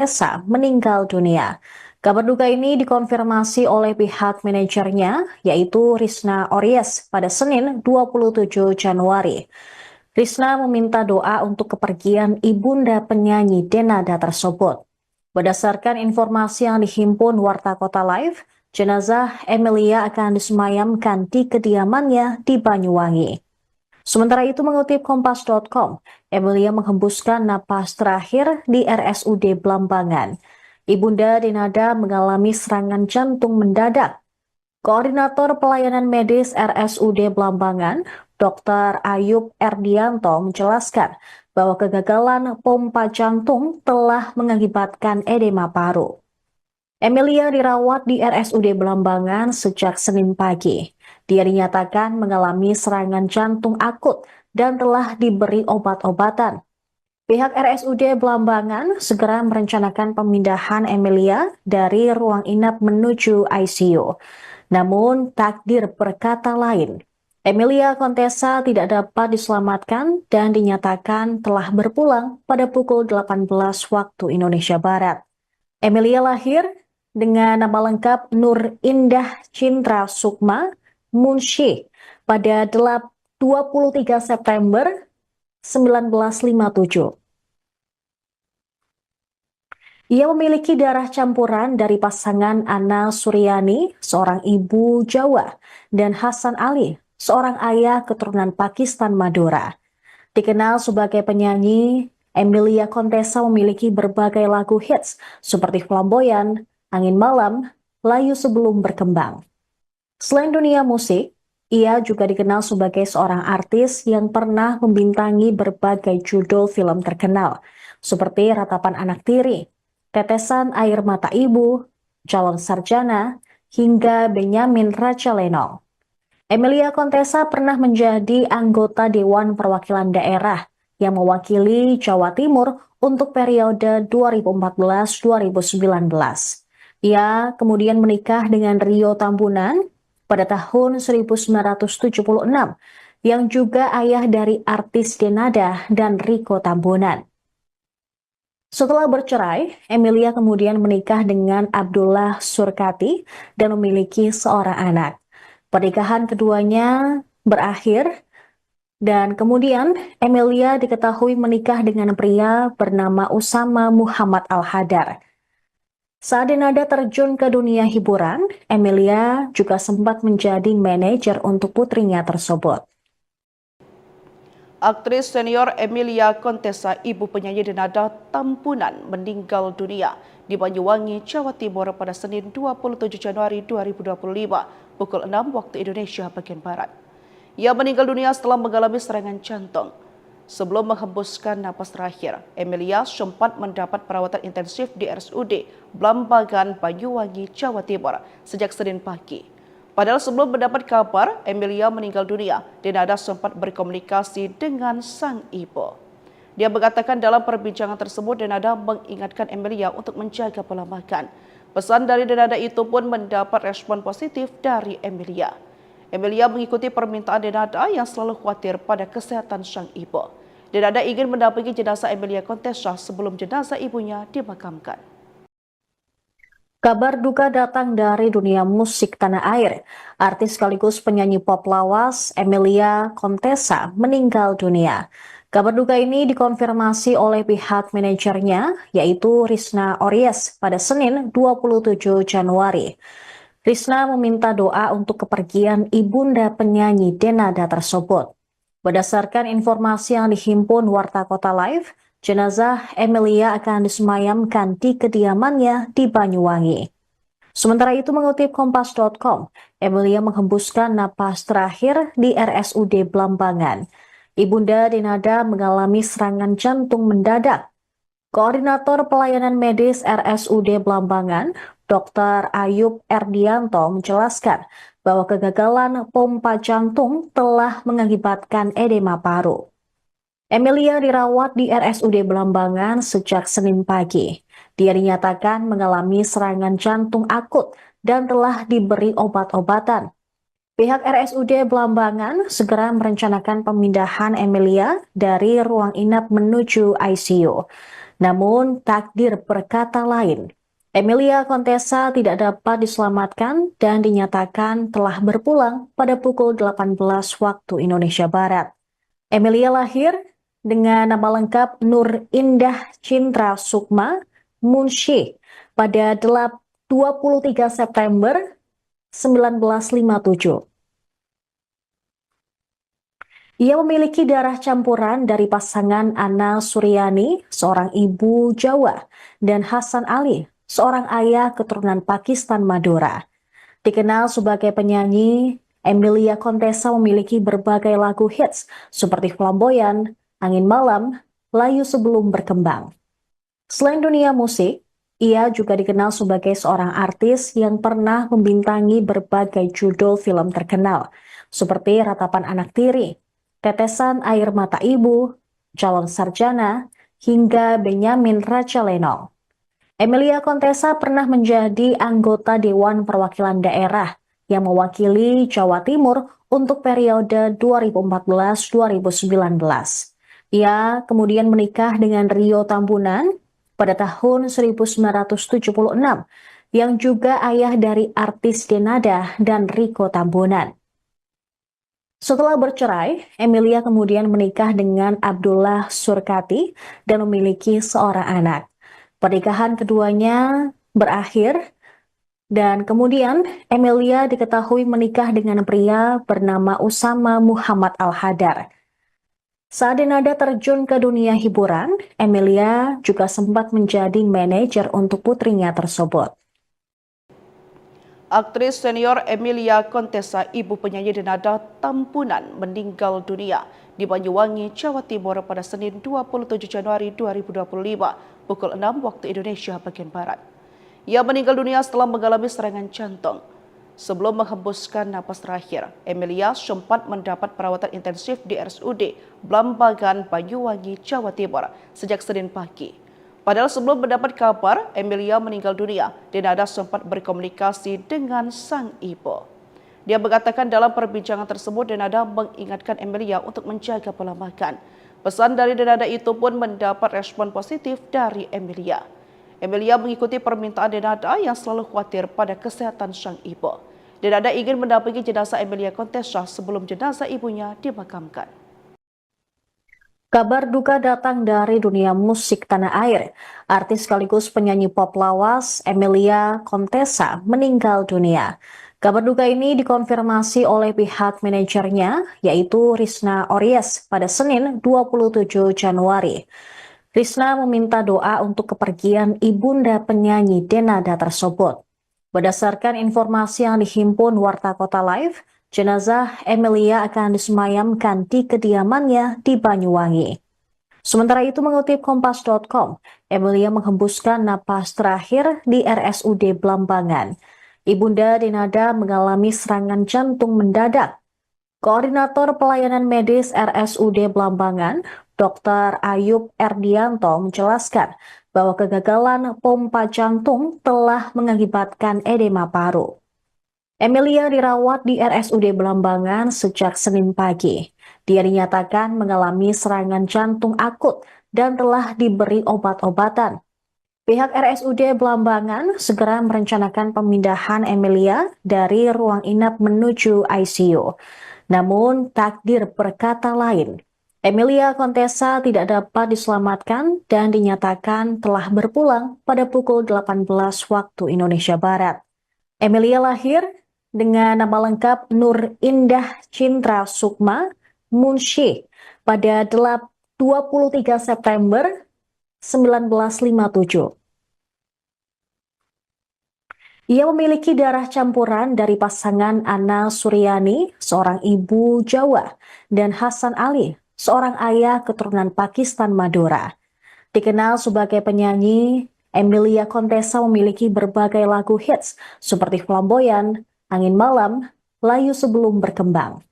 Esa meninggal dunia. Kabar duka ini dikonfirmasi oleh pihak manajernya, yaitu Risna Ories, pada Senin 27 Januari. Risna meminta doa untuk kepergian ibunda penyanyi Denada tersebut. Berdasarkan informasi yang dihimpun Warta Kota Live, jenazah Emilia akan disemayamkan di kediamannya di Banyuwangi. Sementara itu mengutip Kompas.com, Emilia menghembuskan napas terakhir di RSUD Blambangan. Ibunda Denada mengalami serangan jantung mendadak. Koordinator Pelayanan Medis RSUD Blambangan, Dr. Ayub Erdianto menjelaskan bahwa kegagalan pompa jantung telah mengakibatkan edema paru. Emilia dirawat di RSUD Blambangan sejak Senin pagi. Dia dinyatakan mengalami serangan jantung akut dan telah diberi obat-obatan. Pihak RSUD Blambangan segera merencanakan pemindahan Emilia dari ruang inap menuju ICU. Namun takdir berkata lain. Emilia Contessa tidak dapat diselamatkan dan dinyatakan telah berpulang pada pukul 18 waktu Indonesia Barat. Emilia lahir dengan nama lengkap Nur Indah Cintra Sukma Munshi pada 23 September 1957. Ia memiliki darah campuran dari pasangan Ana Suryani, seorang ibu Jawa, dan Hasan Ali, seorang ayah keturunan Pakistan Madura. Dikenal sebagai penyanyi, Emilia Contessa memiliki berbagai lagu hits seperti Flamboyan, Angin Malam, Layu Sebelum Berkembang. Selain dunia musik, ia juga dikenal sebagai seorang artis yang pernah membintangi berbagai judul film terkenal, seperti Ratapan Anak Tiri, Tetesan Air Mata Ibu, Calon Sarjana, hingga Benyamin Raja Lenong. Emilia Contessa pernah menjadi anggota Dewan Perwakilan Daerah yang mewakili Jawa Timur untuk periode 2014-2019. Ia kemudian menikah dengan Rio Tambunan pada tahun 1976, yang juga ayah dari artis Denada dan Riko Tambunan. Setelah bercerai, Emilia kemudian menikah dengan Abdullah Surkati dan memiliki seorang anak. Pernikahan keduanya berakhir dan kemudian Emilia diketahui menikah dengan pria bernama Usama Muhammad Al-Hadar. Saat Denada terjun ke dunia hiburan, Emilia juga sempat menjadi manajer untuk putrinya tersebut. Aktris senior Emilia Contessa, ibu penyanyi Denada Tampunan, meninggal dunia di Banyuwangi, Jawa Timur pada Senin 27 Januari 2025 pukul 6 waktu Indonesia bagian Barat. Ia meninggal dunia setelah mengalami serangan jantung. Sebelum menghembuskan napas terakhir, Emilia sempat mendapat perawatan intensif di RSUD Blambangan, Banyuwangi, Jawa Timur sejak Senin pagi. Padahal sebelum mendapat kabar Emilia meninggal dunia, Denada sempat berkomunikasi dengan sang ibu. Dia mengatakan dalam perbincangan tersebut Denada mengingatkan Emilia untuk menjaga pola makan. Pesan dari Denada itu pun mendapat respon positif dari Emilia. Emilia mengikuti permintaan Denada yang selalu khawatir pada kesehatan sang ibu. Denada ingin mendampingi jenazah Emilia Contessa sebelum jenazah ibunya dimakamkan. Kabar duka datang dari dunia musik tanah air. Artis sekaligus penyanyi pop lawas Emilia Contessa meninggal dunia. Kabar duka ini dikonfirmasi oleh pihak manajernya, yaitu Risna Ories, pada Senin 27 Januari. Risna meminta doa untuk kepergian ibunda penyanyi Denada tersebut. Berdasarkan informasi yang dihimpun Warta Kota Live, jenazah Emilia akan disemayamkan di kediamannya di Banyuwangi. Sementara itu mengutip Kompas.com, Emilia menghembuskan napas terakhir di RSUD Blambangan. Ibunda Denada mengalami serangan jantung mendadak. Koordinator Pelayanan Medis RSUD Blambangan, Dr. Ayub Erdianto menjelaskan bahwa kegagalan pompa jantung telah mengakibatkan edema paru. Emilia dirawat di RSUD Blambangan sejak Senin pagi. Dia dinyatakan mengalami serangan jantung akut dan telah diberi obat-obatan. Pihak RSUD Blambangan segera merencanakan pemindahan Emilia dari ruang inap menuju ICU. Namun takdir berkata lain. Emilia Contessa tidak dapat diselamatkan dan dinyatakan telah berpulang pada pukul 18 waktu Indonesia Barat. Emilia lahir dengan nama lengkap Nur Indah Cintra Sukma Munshi pada 23 September 1957. Ia memiliki darah campuran dari pasangan Ana Suryani, seorang ibu Jawa, dan Hasan Ali, seorang ayah keturunan Pakistan Madura. Dikenal sebagai penyanyi, Emilia Contessa memiliki berbagai lagu hits seperti Flamboyan, Angin Malam, Layu Sebelum Berkembang. Selain dunia musik, ia juga dikenal sebagai seorang artis yang pernah membintangi berbagai judul film terkenal, seperti Ratapan Anak Tiri, Tetesan Air Mata Ibu, Calon Sarjana, hingga Benyamin Raja Lenong. Emilia Contessa pernah menjadi anggota Dewan Perwakilan Daerah yang mewakili Jawa Timur untuk periode 2014-2019. Ia kemudian menikah dengan Rio Tambunan pada tahun 1976, yang juga ayah dari artis Denada dan Riko Tambunan. Setelah bercerai, Emilia kemudian menikah dengan Abdullah Surkati dan memiliki seorang anak. Pernikahan keduanya berakhir dan kemudian Emilia diketahui menikah dengan pria bernama Usama Muhammad Al-Hadar. Saat Denada terjun ke dunia hiburan, Emilia juga sempat menjadi manajer untuk putrinya tersebut. Aktris senior Emilia Contessa, ibu penyanyi Denada Tampunan, meninggal dunia di Banyuwangi, Jawa Timur pada Senin 27 Januari 2025 pukul 6 waktu Indonesia bagian Barat. Ia meninggal dunia setelah mengalami serangan jantung. Sebelum menghembuskan napas terakhir, Emilia sempat mendapat perawatan intensif di RSUD Blambangan, Banyuwangi, Jawa Timur sejak Senin pagi. Padahal sebelum mendapat kabar Emilia meninggal dunia, Denada sempat berkomunikasi dengan sang ibu. Dia mengatakan dalam perbincangan tersebut Denada mengingatkan Emilia untuk menjaga pola makan. Pesan dari Denada itu pun mendapat respon positif dari Emilia. Emilia mengikuti permintaan Denada yang selalu khawatir pada kesehatan sang ibu. Denada ingin mendampingi jenazah Emilia Contessa sebelum jenazah ibunya dimakamkan. Kabar duka datang dari dunia musik tanah air. Artis sekaligus penyanyi pop lawas Emilia Contessa meninggal dunia. Kabar duka ini dikonfirmasi oleh pihak manajernya, yaitu Risna Ories pada Senin 27 Januari. Risna meminta doa untuk kepergian ibunda penyanyi Denada tersebut. Berdasarkan informasi yang dihimpun Warta Kota Live, jenazah Emilia akan disemayamkan di kediamannya di Banyuwangi. Sementara itu mengutip Kompas.com, Emilia menghembuskan napas terakhir di RSUD Blambangan. Ibunda Denada mengalami serangan jantung mendadak. Koordinator Pelayanan Medis RSUD Blambangan, Dr. Ayub Erdianto menjelaskan bahwa kegagalan pompa jantung telah mengakibatkan edema paru. Emilia dirawat di RSUD Blambangan sejak Senin pagi. Dia dinyatakan mengalami serangan jantung akut dan telah diberi obat-obatan. Pihak RSUD Blambangan segera merencanakan pemindahan Emilia dari ruang inap menuju ICU. Namun takdir berkata lain. Emilia Contessa tidak dapat diselamatkan dan dinyatakan telah berpulang pada pukul 18 waktu Indonesia Barat. Emilia lahir dengan nama lengkap Nur Indah Cintra Sukma Munshi pada 23 September 1957. Ia memiliki darah campuran dari pasangan Ana Suryani, seorang ibu Jawa, dan Hasan Ali, seorang ayah keturunan Pakistan Madura. Dikenal sebagai penyanyi, Emilia Contessa memiliki berbagai lagu hits seperti Flamboyan, Angin Malam, Layu Sebelum Berkembang.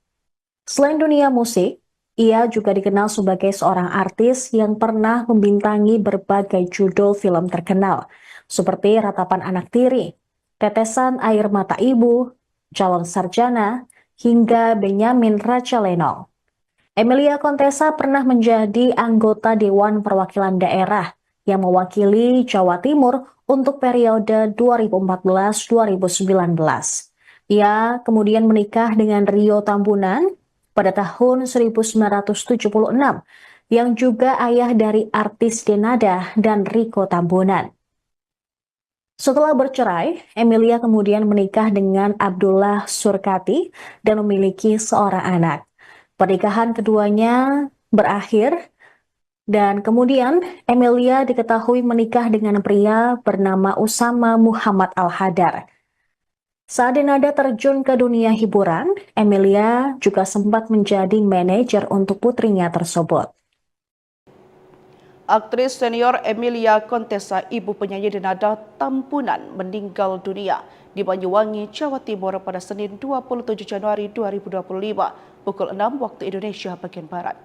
Selain dunia musik, ia juga dikenal sebagai seorang artis yang pernah membintangi berbagai judul film terkenal, seperti Ratapan Anak Tiri, Tetesan Air Mata Ibu, Calon Sarjana, hingga Benyamin Raja Lenong. Emilia Contessa pernah menjadi anggota Dewan Perwakilan Daerah yang mewakili Jawa Timur untuk periode 2014-2019. Ia kemudian menikah dengan Rio Tambunan pada tahun 1976, yang juga ayah dari artis Denada dan Riko Tambunan. Setelah bercerai, Emilia kemudian menikah dengan Abdullah Surkati dan memiliki seorang anak. Pernikahan keduanya berakhir dan kemudian Emilia diketahui menikah dengan pria bernama Usama Muhammad Al-Hadar. Saat Denada terjun ke dunia hiburan, Emilia juga sempat menjadi manajer untuk putrinya tersebut. Aktris senior Emilia Contessa, ibu penyanyi Denada Tampunan, meninggal dunia di Banyuwangi, Jawa Timur pada Senin 27 Januari 2025 pukul 6 waktu Indonesia bagian Barat.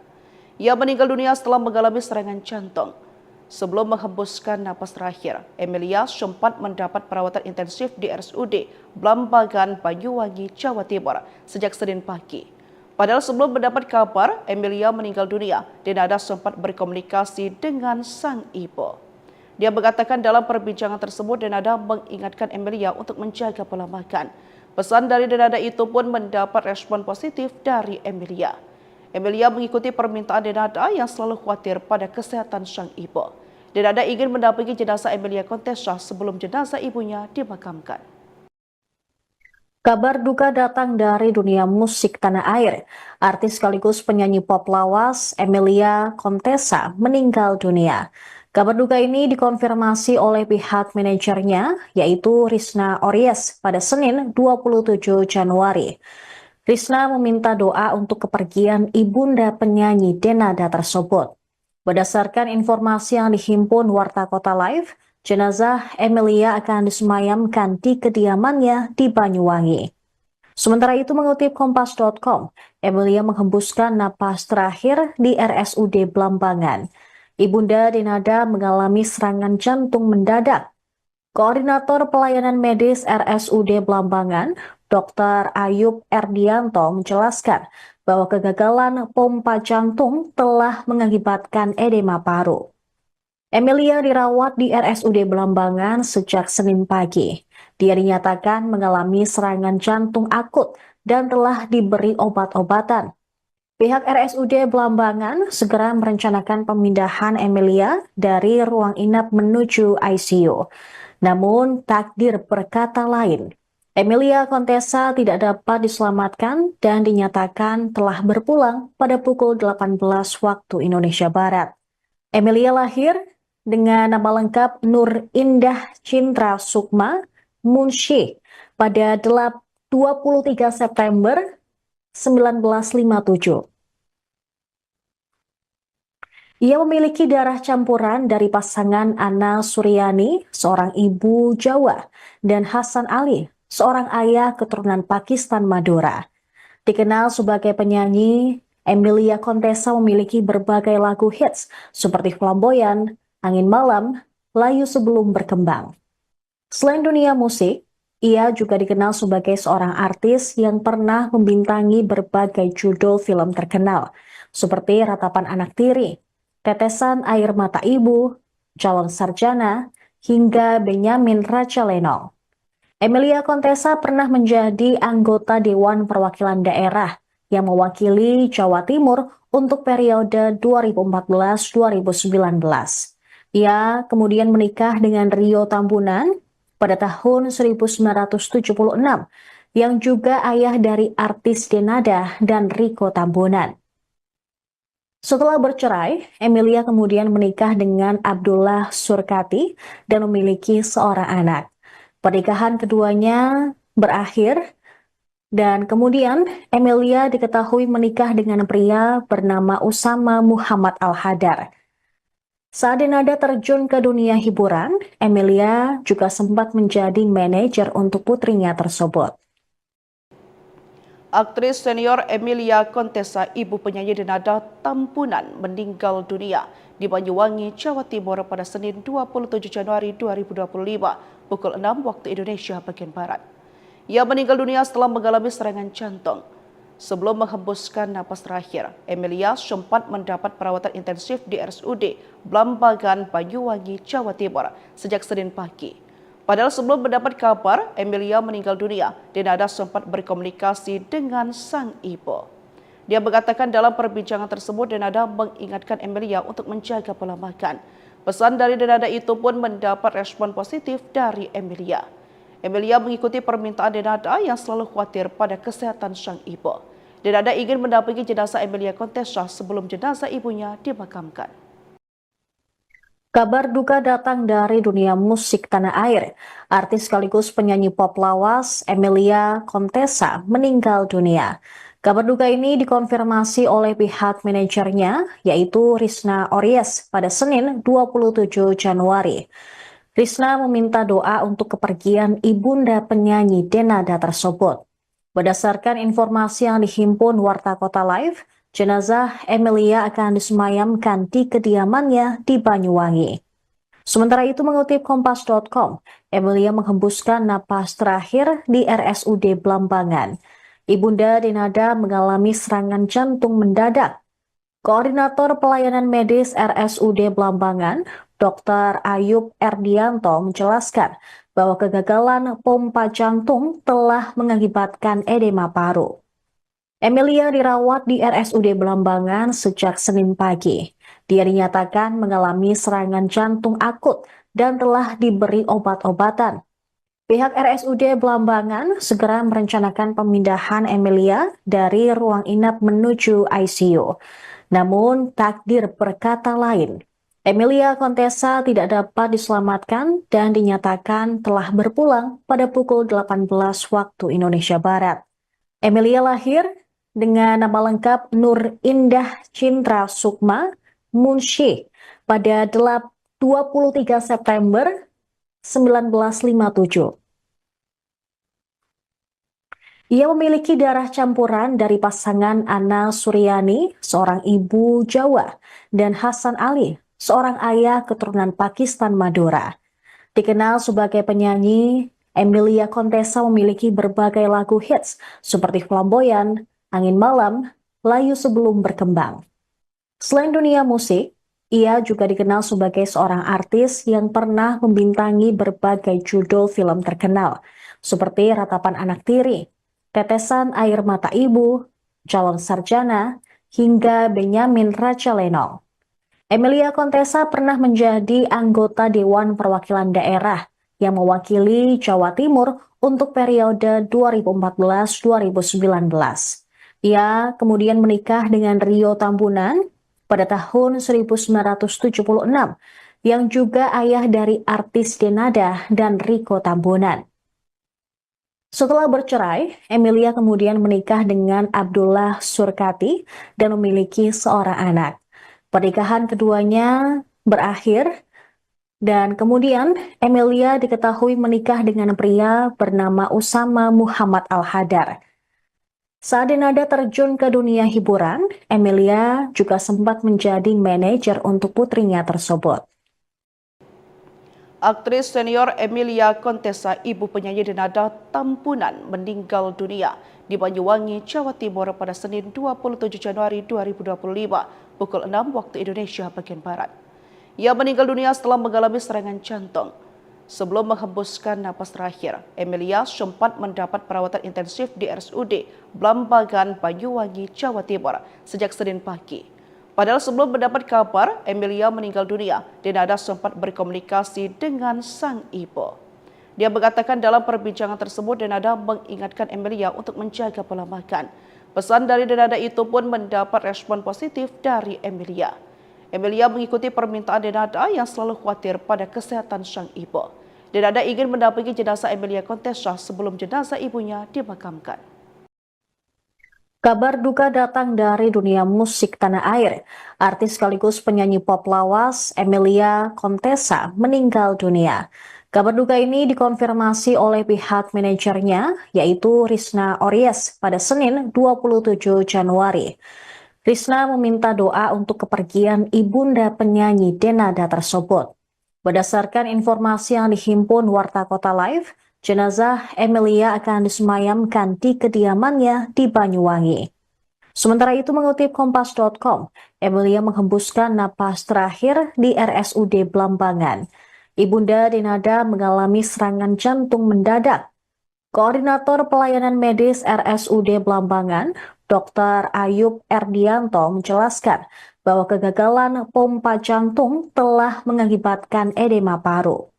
Ia meninggal dunia setelah mengalami serangan jantung. Sebelum menghembuskan napas terakhir, Emilia sempat mendapat perawatan intensif di RSUD Blambangan, Banyuwangi, Jawa Timur sejak Senin pagi. Padahal sebelum mendapat kabar Emilia meninggal dunia, Denada sempat berkomunikasi dengan sang ibu. Dia mengatakan dalam perbincangan tersebut Denada mengingatkan Emilia untuk menjaga pola makan. Pesan dari Denada itu pun mendapat respon positif dari Emilia. Emilia mengikuti permintaan Denada yang selalu khawatir pada kesehatan sang ibu. Denada ingin mendampingi jenazah Emilia Contessa sebelum jenazah ibunya dimakamkan. Kabar duka datang dari dunia musik tanah air. Artis sekaligus penyanyi pop lawas Emilia Contessa meninggal dunia. Kabar duka ini dikonfirmasi oleh pihak manajernya, yaitu Risna Ories pada Senin 27 Januari. Risna meminta doa untuk kepergian ibunda penyanyi Denada tersebut. Berdasarkan informasi yang dihimpun Warta Kota Live, jenazah Emilia akan disemayamkan di kediamannya di Banyuwangi. Sementara itu mengutip Kompas.com, Emilia menghembuskan napas terakhir di RSUD Blambangan. Ibunda Denada mengalami serangan jantung mendadak. Koordinator Pelayanan Medis RSUD Blambangan, Dr. Ayub Erdianto menjelaskan bahwa kegagalan pompa jantung telah mengakibatkan edema paru. Emilia dirawat di RSUD Blambangan sejak Senin pagi. Dia dinyatakan mengalami serangan jantung akut dan telah diberi obat-obatan. Pihak RSUD Blambangan segera merencanakan pemindahan Emilia dari ruang inap menuju ICU. Namun takdir berkata lain. Emilia Contessa tidak dapat diselamatkan dan dinyatakan telah berpulang pada pukul 18 waktu Indonesia Barat. Emilia lahir dengan nama lengkap Nur Indah Cintra Sukma Munshi pada 23 September 1957. Ia memiliki darah campuran dari pasangan Ana Suryani, seorang ibu Jawa, dan Hasan Ali, seorang ayah keturunan Pakistan Madura. Dikenal sebagai penyanyi, Emilia Contessa memiliki berbagai lagu hits seperti Flamboyan, Angin Malam, Layu Sebelum Berkembang. Selain dunia musik, ia juga dikenal sebagai seorang artis yang pernah membintangi berbagai judul film terkenal, seperti Ratapan Anak Tiri, Tetesan Air Mata Ibu, Calon Sarjana, hingga Benyamin Raja Lenong. Emilia Contessa pernah menjadi anggota Dewan Perwakilan Daerah yang mewakili Jawa Timur untuk periode 2014-2019. Ia kemudian menikah dengan Rio Tambunan pada tahun 1976, yang juga ayah dari artis Denada dan Riko Tambunan. Setelah bercerai, Emilia kemudian menikah dengan Abdullah Surkati dan memiliki seorang anak. Pernikahan keduanya berakhir dan kemudian Emilia diketahui menikah dengan pria bernama Usama Muhammad Al-Hadar. Saat Denada terjun ke dunia hiburan, Emilia juga sempat menjadi manajer untuk putrinya tersebut. Aktris senior Emilia Contessa, ibu penyanyi Denada Tampunan, meninggal dunia di Banyuwangi, Jawa Timur pada Senin 27 Januari 2025 pukul 6 waktu Indonesia bagian Barat. Ia meninggal dunia setelah mengalami serangan jantung. Sebelum menghembuskan napas terakhir, Emilia sempat mendapat perawatan intensif di RSUD Blambangan, Banyuwangi, Jawa Timur sejak Senin pagi. Padahal sebelum mendapat kabar Emilia meninggal dunia, Denada sempat berkomunikasi dengan sang ibu. Dia mengatakan dalam perbincangan tersebut Denada mengingatkan Emilia untuk menjaga pola makan. Pesan dari Denada itu pun mendapat respon positif dari Emilia. Emilia mengikuti permintaan Denada yang selalu khawatir pada kesehatan sang ibu. Denada ingin mendampingi jenazah Emilia Contessa sebelum jenazah ibunya dimakamkan. Kabar duka datang dari dunia musik tanah air. Artis sekaligus penyanyi pop lawas Emilia Contessa meninggal dunia. Kabar duka ini dikonfirmasi oleh pihak manajernya, yaitu Risna Ories pada Senin 27 Januari. Risna meminta doa untuk kepergian ibunda penyanyi Denada tersebut. Berdasarkan informasi yang dihimpun Warta Kota Live, jenazah Emilia akan disemayamkan di kediamannya di Banyuwangi. Sementara itu mengutip kompas.com, Emilia menghembuskan napas terakhir di RSUD Blambangan. Ibunda Denada mengalami serangan jantung mendadak. Koordinator Pelayanan Medis RSUD Blambangan, Dr. Ayub Erdianto menjelaskan bahwa kegagalan pompa jantung telah mengakibatkan edema paru. Emilia dirawat di RSUD Blambangan sejak Senin pagi. Dia dinyatakan mengalami serangan jantung akut dan telah diberi obat-obatan. Pihak RSUD Blambangan segera merencanakan pemindahan Emilia dari ruang inap menuju ICU. Namun takdir berkata lain. Emilia Contessa tidak dapat diselamatkan dan dinyatakan telah berpulang pada pukul 18 waktu Indonesia Barat. Emilia lahir dengan nama lengkap Nur Indah Cintra Sukma Munshi pada 23 September 1957. Ia memiliki darah campuran dari pasangan Ana Suryani, seorang ibu Jawa, dan Hasan Ali, seorang ayah keturunan Pakistan Madura. Dikenal sebagai penyanyi, Emilia Contessa memiliki berbagai lagu hits seperti Flamboyan, Angin Malam, Layu Sebelum Berkembang. Selain dunia musik, ia juga dikenal sebagai seorang artis yang pernah membintangi berbagai judul film terkenal, seperti Ratapan Anak Tiri, Tetesan Air Mata Ibu, Calon Sarjana, hingga Benyamin Raja Lenong. Emilia Contessa pernah menjadi anggota Dewan Perwakilan Daerah yang mewakili Jawa Timur untuk periode 2014-2019. Ia kemudian menikah dengan Rio Tambunan pada tahun 1976, yang juga ayah dari artis Denada dan Rico Tambunan. Setelah bercerai, Emilia kemudian menikah dengan Abdullah Surkati dan memiliki seorang anak. Pernikahan keduanya berakhir dan kemudian Emilia diketahui menikah dengan pria bernama Usama Muhammad Al-Hadar. Saat Denada terjun ke dunia hiburan, Emilia juga sempat menjadi manajer untuk putrinya tersebut. Aktris senior Emilia Contessa, ibu penyanyi Denada Tampunan, meninggal dunia di Banyuwangi, Jawa Timur pada Senin 27 Januari 2025 pukul 6 waktu Indonesia bagian Barat. Ia meninggal dunia setelah mengalami serangan jantung. Sebelum menghembuskan napas terakhir, Emilia sempat mendapat perawatan intensif di RSUD Blambangan, Banyuwangi, Jawa Timur sejak Senin pagi. Padahal sebelum mendapat kabar Emilia meninggal dunia, Denada sempat berkomunikasi dengan sang ibu. Dia mengatakan dalam perbincangan tersebut Denada mengingatkan Emilia untuk menjaga pola makan. Pesan dari Denada itu pun mendapat respon positif dari Emilia. Emilia mengikuti permintaan Denada yang selalu khawatir pada kesehatan sang ibu. Denada ingin mendampingi jenazah Emilia Contessa sebelum jenazah ibunya dimakamkan. Kabar duka datang dari dunia musik tanah air. Artis sekaligus penyanyi pop lawas Emilia Contessa meninggal dunia. Kabar duka ini dikonfirmasi oleh pihak manajernya, yaitu Risna Ories pada Senin 27 Januari. Risna meminta doa untuk kepergian ibunda penyanyi Denada tersebut. Berdasarkan informasi yang dihimpun Warta Kota Live, Jenazah Emilia akan disemayamkan di kediamannya di Banyuwangi. Sementara itu mengutip Kompas.com, Emilia menghembuskan napas terakhir di RSUD Blambangan. Ibunda Denada mengalami serangan jantung mendadak. Koordinator Pelayanan Medis RSUD Blambangan, Dr. Ayub Erdianto menjelaskan bahwa kegagalan pompa jantung telah mengakibatkan edema paru.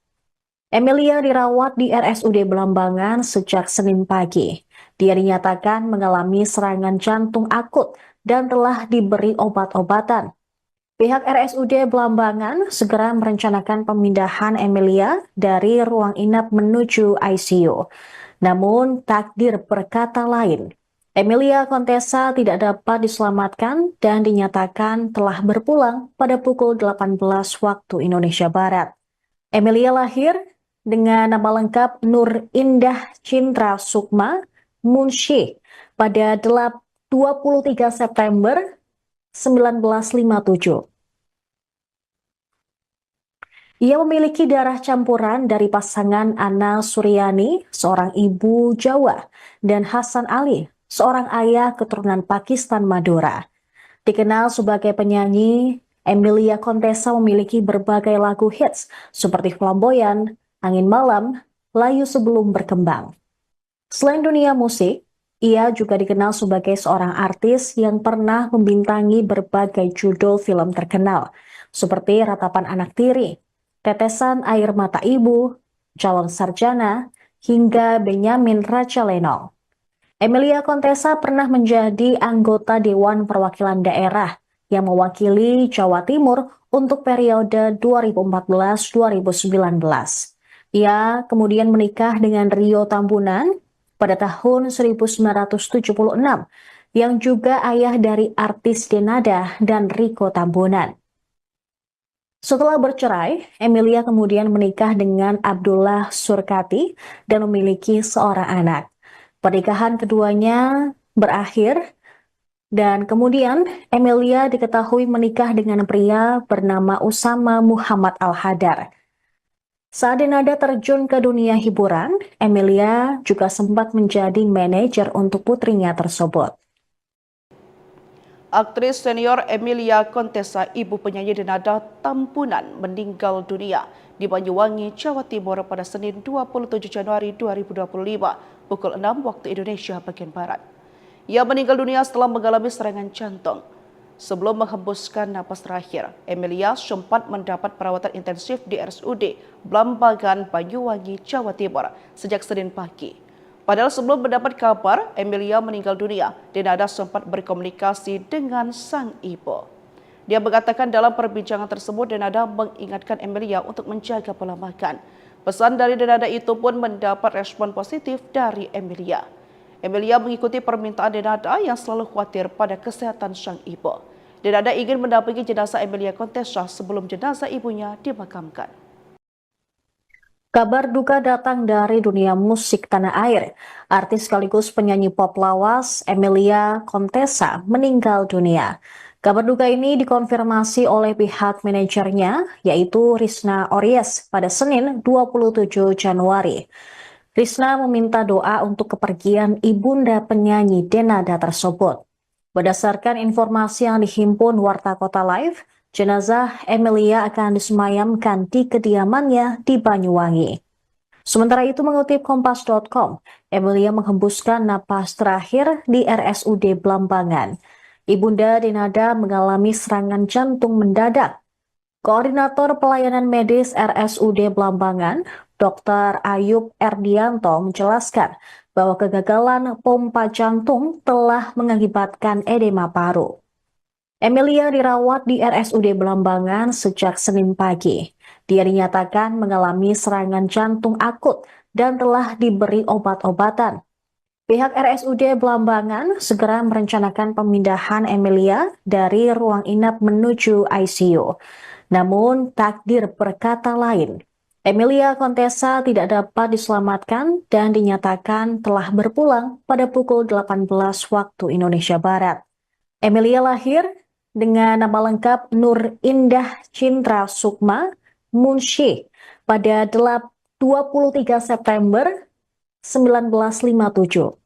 Emilia dirawat di RSUD Blambangan sejak Senin pagi. Dia dinyatakan mengalami serangan jantung akut dan telah diberi obat-obatan. Pihak RSUD Blambangan segera merencanakan pemindahan Emilia dari ruang inap menuju ICU. Namun takdir berkata lain. Emilia Contessa tidak dapat diselamatkan dan dinyatakan telah berpulang pada pukul 18 waktu Indonesia Barat. Emilia lahir dengan nama lengkap Nur Indah Cintra Sukma Munshi pada 23 September 1957. Ia memiliki darah campuran dari pasangan Ana Suryani, seorang ibu Jawa, dan Hasan Ali, seorang ayah keturunan Pakistan Madura. Dikenal sebagai penyanyi, Emilia Contessa memiliki berbagai lagu hits seperti Flamboyan, Angin Malam, Layu Sebelum Berkembang. Selain dunia musik, ia juga dikenal sebagai seorang artis yang pernah membintangi berbagai judul film terkenal, seperti Ratapan Anak Tiri, Tetesan Air Mata Ibu, Calon Sarjana, hingga Benyamin Raja Lenong. Emilia Contessa pernah menjadi anggota Dewan Perwakilan Daerah yang mewakili Jawa Timur untuk periode 2014-2019. Ia kemudian menikah dengan Rio Tambunan pada tahun 1976, yang juga ayah dari artis Denada dan Riko Tambunan. Setelah bercerai, Emilia kemudian menikah dengan Abdullah Surkati dan memiliki seorang anak. Pernikahan keduanya berakhir dan kemudian Emilia diketahui menikah dengan pria bernama Usama Muhammad Al-Hadar. Saat Denada terjun ke dunia hiburan, Emilia juga sempat menjadi manajer untuk putrinya tersebut. Aktris senior Emilia Contessa, ibu penyanyi Denada Tampunan, meninggal dunia di Banyuwangi, Jawa Timur pada Senin 27 Januari 2025 pukul 6 waktu Indonesia bagian Barat. Ia meninggal dunia setelah mengalami serangan jantung. Sebelum menghembuskan napas terakhir, Emilia sempat mendapat perawatan intensif di RSUD Blambangan, Banyuwangi, Jawa Timur sejak Senin pagi. Padahal sebelum mendapat kabar Emilia meninggal dunia, Denada sempat berkomunikasi dengan sang ibu. Dia mengatakan dalam perbincangan tersebut Denada mengingatkan Emilia untuk menjaga pola makan. Pesan dari Denada itu pun mendapat respon positif dari Emilia. Emilia mengikuti permintaan Denada yang selalu khawatir pada kesehatan sang ibu. Denada ingin mendampingi jenazah Emilia Contessa sebelum jenazah ibunya dimakamkan. Kabar duka datang dari dunia musik tanah air. Artis sekaligus penyanyi pop lawas Emilia Contessa meninggal dunia. Kabar duka ini dikonfirmasi oleh pihak manajernya, yaitu Risna Ories pada Senin 27 Januari. Risna meminta doa untuk kepergian ibunda penyanyi Denada tersebut. Berdasarkan informasi yang dihimpun Warta Kota Live, jenazah Emilia akan disemayamkan di kediamannya di Banyuwangi. Sementara itu mengutip Kompas.com, Emilia menghembuskan napas terakhir di RSUD Blambangan. Ibunda Denada mengalami serangan jantung mendadak. Koordinator Pelayanan Medis RSUD Blambangan, Dr. Ayub Erdianto menjelaskan bahwa kegagalan pompa jantung telah mengakibatkan edema paru. Emilia dirawat di RSUD Blambangan sejak Senin pagi. Dia dinyatakan mengalami serangan jantung akut dan telah diberi obat-obatan. Pihak RSUD Blambangan segera merencanakan pemindahan Emilia dari ruang inap menuju ICU. Namun takdir berkata lain. Emilia Contessa tidak dapat diselamatkan dan dinyatakan telah berpulang pada pukul 18 waktu Indonesia Barat. Emilia lahir dengan nama lengkap Nur Indah Cintra Sukma Munshi pada 23 September 1957.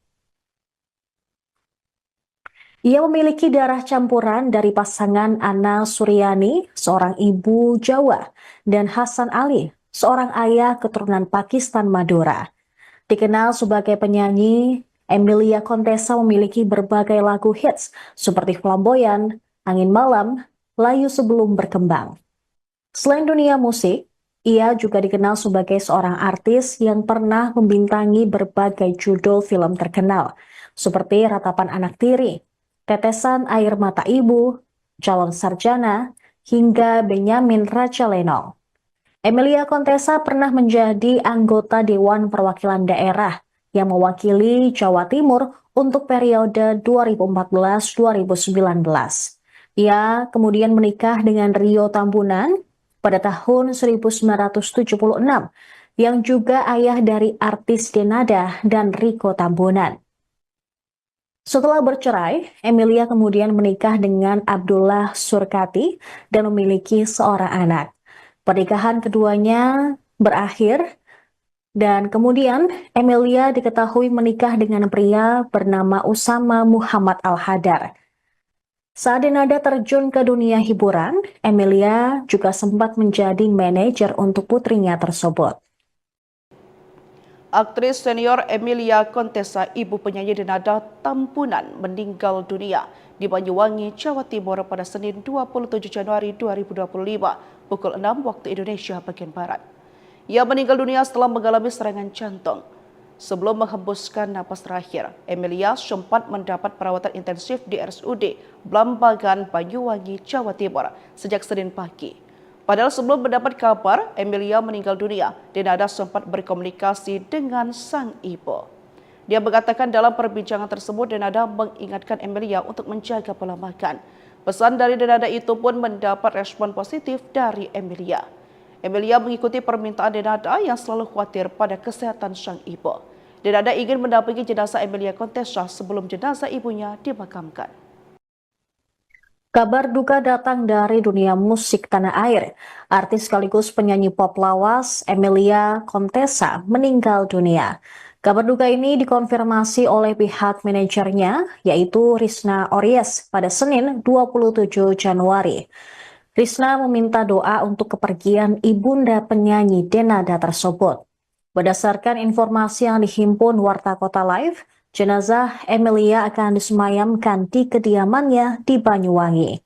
Ia memiliki darah campuran dari pasangan Ana Suryani, seorang ibu Jawa, dan Hasan Ali, seorang ayah keturunan Pakistan Madura. Dikenal sebagai penyanyi, Emilia Contessa memiliki berbagai lagu hits seperti Flamboyan, Angin Malam, Layu Sebelum Berkembang. Selain dunia musik, ia juga dikenal sebagai seorang artis yang pernah membintangi berbagai judul film terkenal, seperti Ratapan Anak Tiri, Tetesan Air Mata Ibu, Calon Sarjana, hingga Benyamin Raja Lenong. Emilia Contessa pernah menjadi anggota Dewan Perwakilan Daerah yang mewakili Jawa Timur untuk periode 2014-2019. Ia kemudian menikah dengan Rio Tambunan pada tahun 1976, yang juga ayah dari artis Denada dan Riko Tambunan. Setelah bercerai, Emilia kemudian menikah dengan Abdullah Surkati dan memiliki seorang anak. Pernikahan keduanya berakhir dan kemudian Emilia diketahui menikah dengan pria bernama Usama Muhammad Al-Hadar. Saat Denada terjun ke dunia hiburan, Emilia juga sempat menjadi manajer untuk putrinya tersebut. Aktris senior Emilia Contessa, ibu penyanyi Denada Tampunan, meninggal dunia di Banyuwangi, Jawa Timur pada Senin 27 Januari 2025 pukul 6 waktu Indonesia bagian Barat. Ia meninggal dunia setelah mengalami serangan jantung. Sebelum menghembuskan napas terakhir, Emilia sempat mendapat perawatan intensif di RSUD Blambangan, Banyuwangi, Jawa Timur sejak Senin pagi. Padahal sebelum mendapat kabar Emilia meninggal dunia, Denada sempat berkomunikasi dengan sang ibu. Dia mengatakan dalam perbincangan tersebut Denada mengingatkan Emilia untuk menjaga pola makan. Pesan dari Denada itu pun mendapat respon positif dari Emilia. Emilia mengikuti permintaan Denada yang selalu khawatir pada kesehatan sang ibu. Denada ingin mendampingi jenazah Emilia Contessa sebelum jenazah ibunya dimakamkan. Kabar duka datang dari dunia musik tanah air. Artis sekaligus penyanyi pop lawas Emilia Contessa meninggal dunia. Kabar duka ini dikonfirmasi oleh pihak manajernya, yaitu Risna Ories pada Senin 27 Januari. Risna meminta doa untuk kepergian ibunda penyanyi Denada tersebut. Berdasarkan informasi yang dihimpun Warta Kota Live, jenazah Emilia akan disemayamkan di kediamannya di Banyuwangi.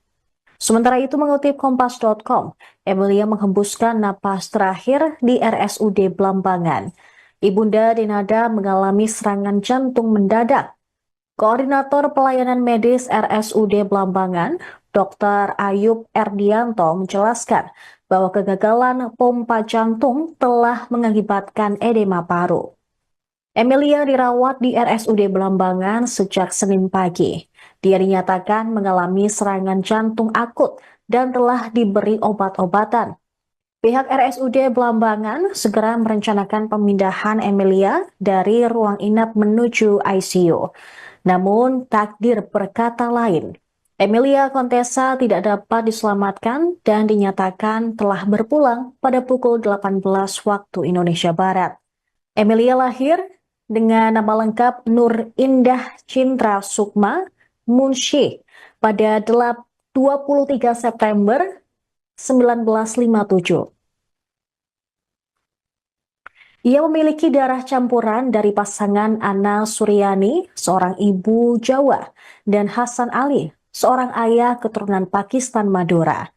Sementara itu mengutip Kompas.com, Emilia menghembuskan napas terakhir di RSUD Blambangan. Ibunda Denada mengalami serangan jantung mendadak. Koordinator Pelayanan Medis RSUD Blambangan, Dr. Ayub Erdianto menjelaskan bahwa kegagalan pompa jantung telah mengakibatkan edema paru. Emilia dirawat di RSUD Blambangan sejak Senin pagi. Dia dinyatakan mengalami serangan jantung akut dan telah diberi obat-obatan. Pihak RSUD Blambangan segera merencanakan pemindahan Emilia dari ruang inap menuju ICU. Namun takdir berkata lain. Emilia Contessa tidak dapat diselamatkan dan dinyatakan telah berpulang pada pukul 18 waktu Indonesia Barat. Emilia lahir dengan nama lengkap Nur Indah Cintra Sukma Munshi pada 23 September 1957. Ia memiliki darah campuran dari pasangan Ana Suryani, seorang ibu Jawa, dan Hasan Ali, seorang ayah keturunan Pakistan Madura.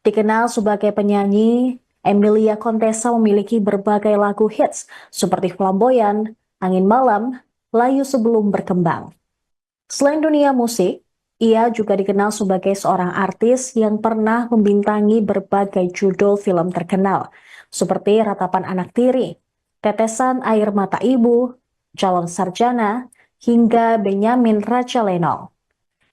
Dikenal sebagai penyanyi, Emilia Contessa memiliki berbagai lagu hits seperti Flamboyan, Angin Malam, Layu Sebelum Berkembang. Selain dunia musik, ia juga dikenal sebagai seorang artis yang pernah membintangi berbagai judul film terkenal, seperti Ratapan Anak Tiri, Tetesan Air Mata Ibu, Calon Sarjana, hingga Benyamin Raja Lenong.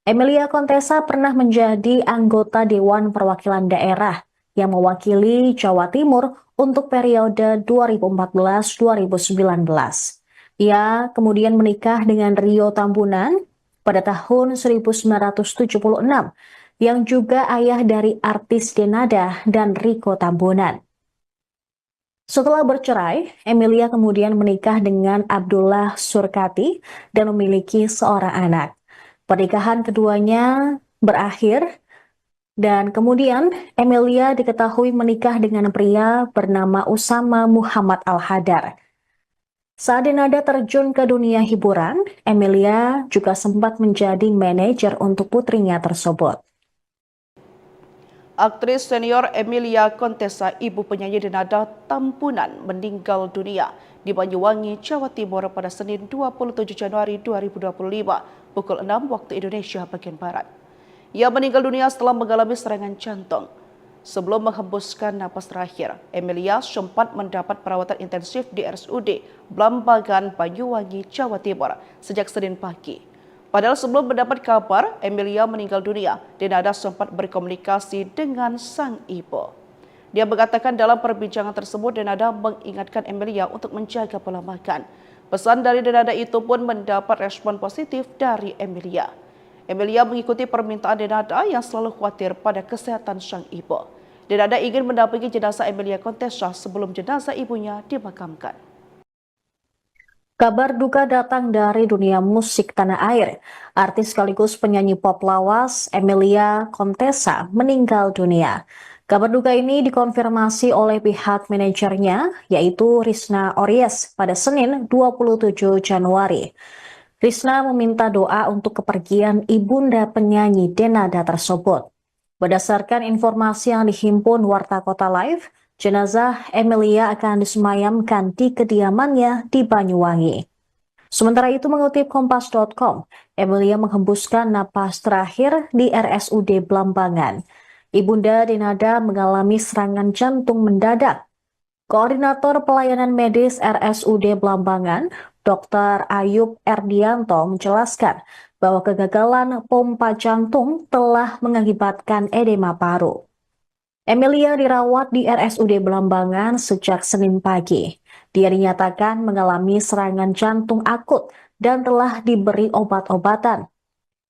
Emilia Contessa pernah menjadi anggota Dewan Perwakilan Daerah yang mewakili Jawa Timur untuk periode 2014-2019. Ia kemudian menikah dengan Rio Tambunan pada tahun 1976, yang juga ayah dari artis Denada dan Riko Tambunan. Setelah bercerai, Emilia kemudian menikah dengan Abdullah Surkati dan memiliki seorang anak. Pernikahan keduanya berakhir dan kemudian Emilia diketahui menikah dengan pria bernama Usama Muhammad Al-Hadar. Saat Denada terjun ke dunia hiburan, Emilia juga sempat menjadi manajer untuk putrinya tersebut. Aktris senior Emilia Contessa, ibu penyanyi Denada Tampunan, meninggal dunia di Banyuwangi, Jawa Timur pada Senin 27 Januari 2025 pukul 6 waktu Indonesia bagian Barat. Ia meninggal dunia setelah mengalami serangan jantung. Sebelum menghembuskan napas terakhir, Emilia sempat mendapat perawatan intensif di RSUD Blambangan, Banyuwangi, Jawa Timur sejak Senin pagi. Padahal sebelum mendapat kabar Emilia meninggal dunia, Denada sempat berkomunikasi dengan sang ibu. Dia mengatakan dalam perbincangan tersebut Denada mengingatkan Emilia untuk menjaga pola makan. Pesan dari Denada itu pun mendapat respon positif dari Emilia. Emilia mengikuti permintaan Denada yang selalu khawatir pada kesehatan sang ibu. Denada ingin mendampingi jenazah Emilia Contessa sebelum jenazah ibunya dimakamkan. Kabar duka datang dari dunia musik tanah air. Artis sekaligus penyanyi pop lawas Emilia Contessa meninggal dunia. Kabar duka ini dikonfirmasi oleh pihak manajernya, yaitu Risna Ories pada Senin 27 Januari. Risna meminta doa untuk kepergian ibunda penyanyi Denada tersebut. Berdasarkan informasi yang dihimpun Warta Kota Live, jenazah Emilia akan disemayamkan di kediamannya di Banyuwangi. Sementara itu mengutip Kompas.com, Emilia menghembuskan napas terakhir di RSUD Blambangan. Ibunda Denada mengalami serangan jantung mendadak. Koordinator Pelayanan Medis RSUD Blambangan, Dr. Ayub Erdianto menjelaskan bahwa kegagalan pompa jantung telah mengakibatkan edema paru. Emilia dirawat di RSUD Blambangan sejak Senin pagi. Dia dinyatakan mengalami serangan jantung akut dan telah diberi obat-obatan.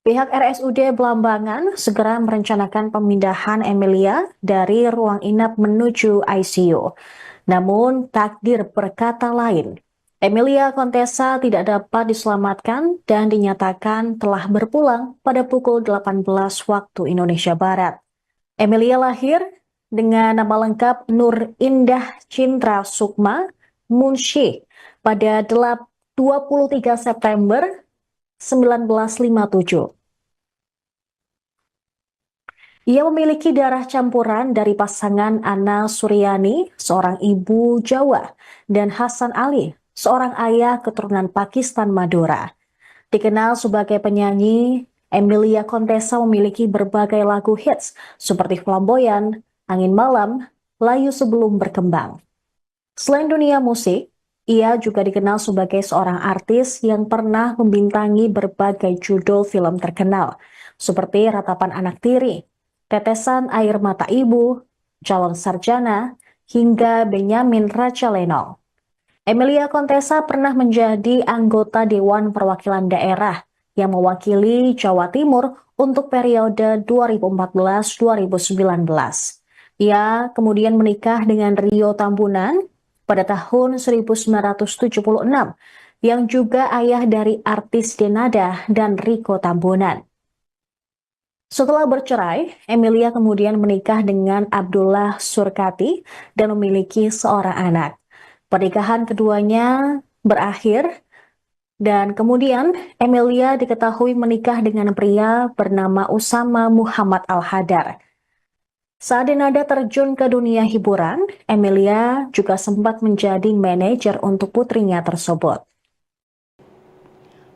Pihak RSUD Blambangan segera merencanakan pemindahan Emilia dari ruang inap menuju ICU. Namun takdir berkata lain. Emilia Contessa tidak dapat diselamatkan dan dinyatakan telah berpulang pada pukul 18 waktu Indonesia Barat. Emilia lahir dengan nama lengkap Nur Indah Cintra Sukma Munshi pada 23 September 1957. Ia memiliki darah campuran dari pasangan Ana Suryani, seorang ibu Jawa, dan Hasan Ali, seorang ayah keturunan Pakistan Madura. Dikenal sebagai penyanyi, Emilia Contessa memiliki berbagai lagu hits seperti Flamboyan, Angin Malam, Layu Sebelum Berkembang. Selain dunia musik, ia juga dikenal sebagai seorang artis yang pernah membintangi berbagai judul film terkenal, seperti Ratapan Anak Tiri, Tetesan Air Mata Ibu, Calon Sarjana, hingga Benyamin Raja Lenong. Emilia Contessa pernah menjadi anggota Dewan Perwakilan Daerah yang mewakili Jawa Timur untuk periode 2014-2019. Ia kemudian menikah dengan Rio Tambunan pada tahun 1976, yang juga ayah dari artis Denada dan Riko Tambunan. Setelah bercerai, Emilia kemudian menikah dengan Abdullah Surkati dan memiliki seorang anak. Pernikahan keduanya berakhir dan kemudian Emilia diketahui menikah dengan pria bernama Usama Muhammad Al-Hadar. Saat Denada terjun ke dunia hiburan, Emilia juga sempat menjadi manajer untuk putrinya tersebut.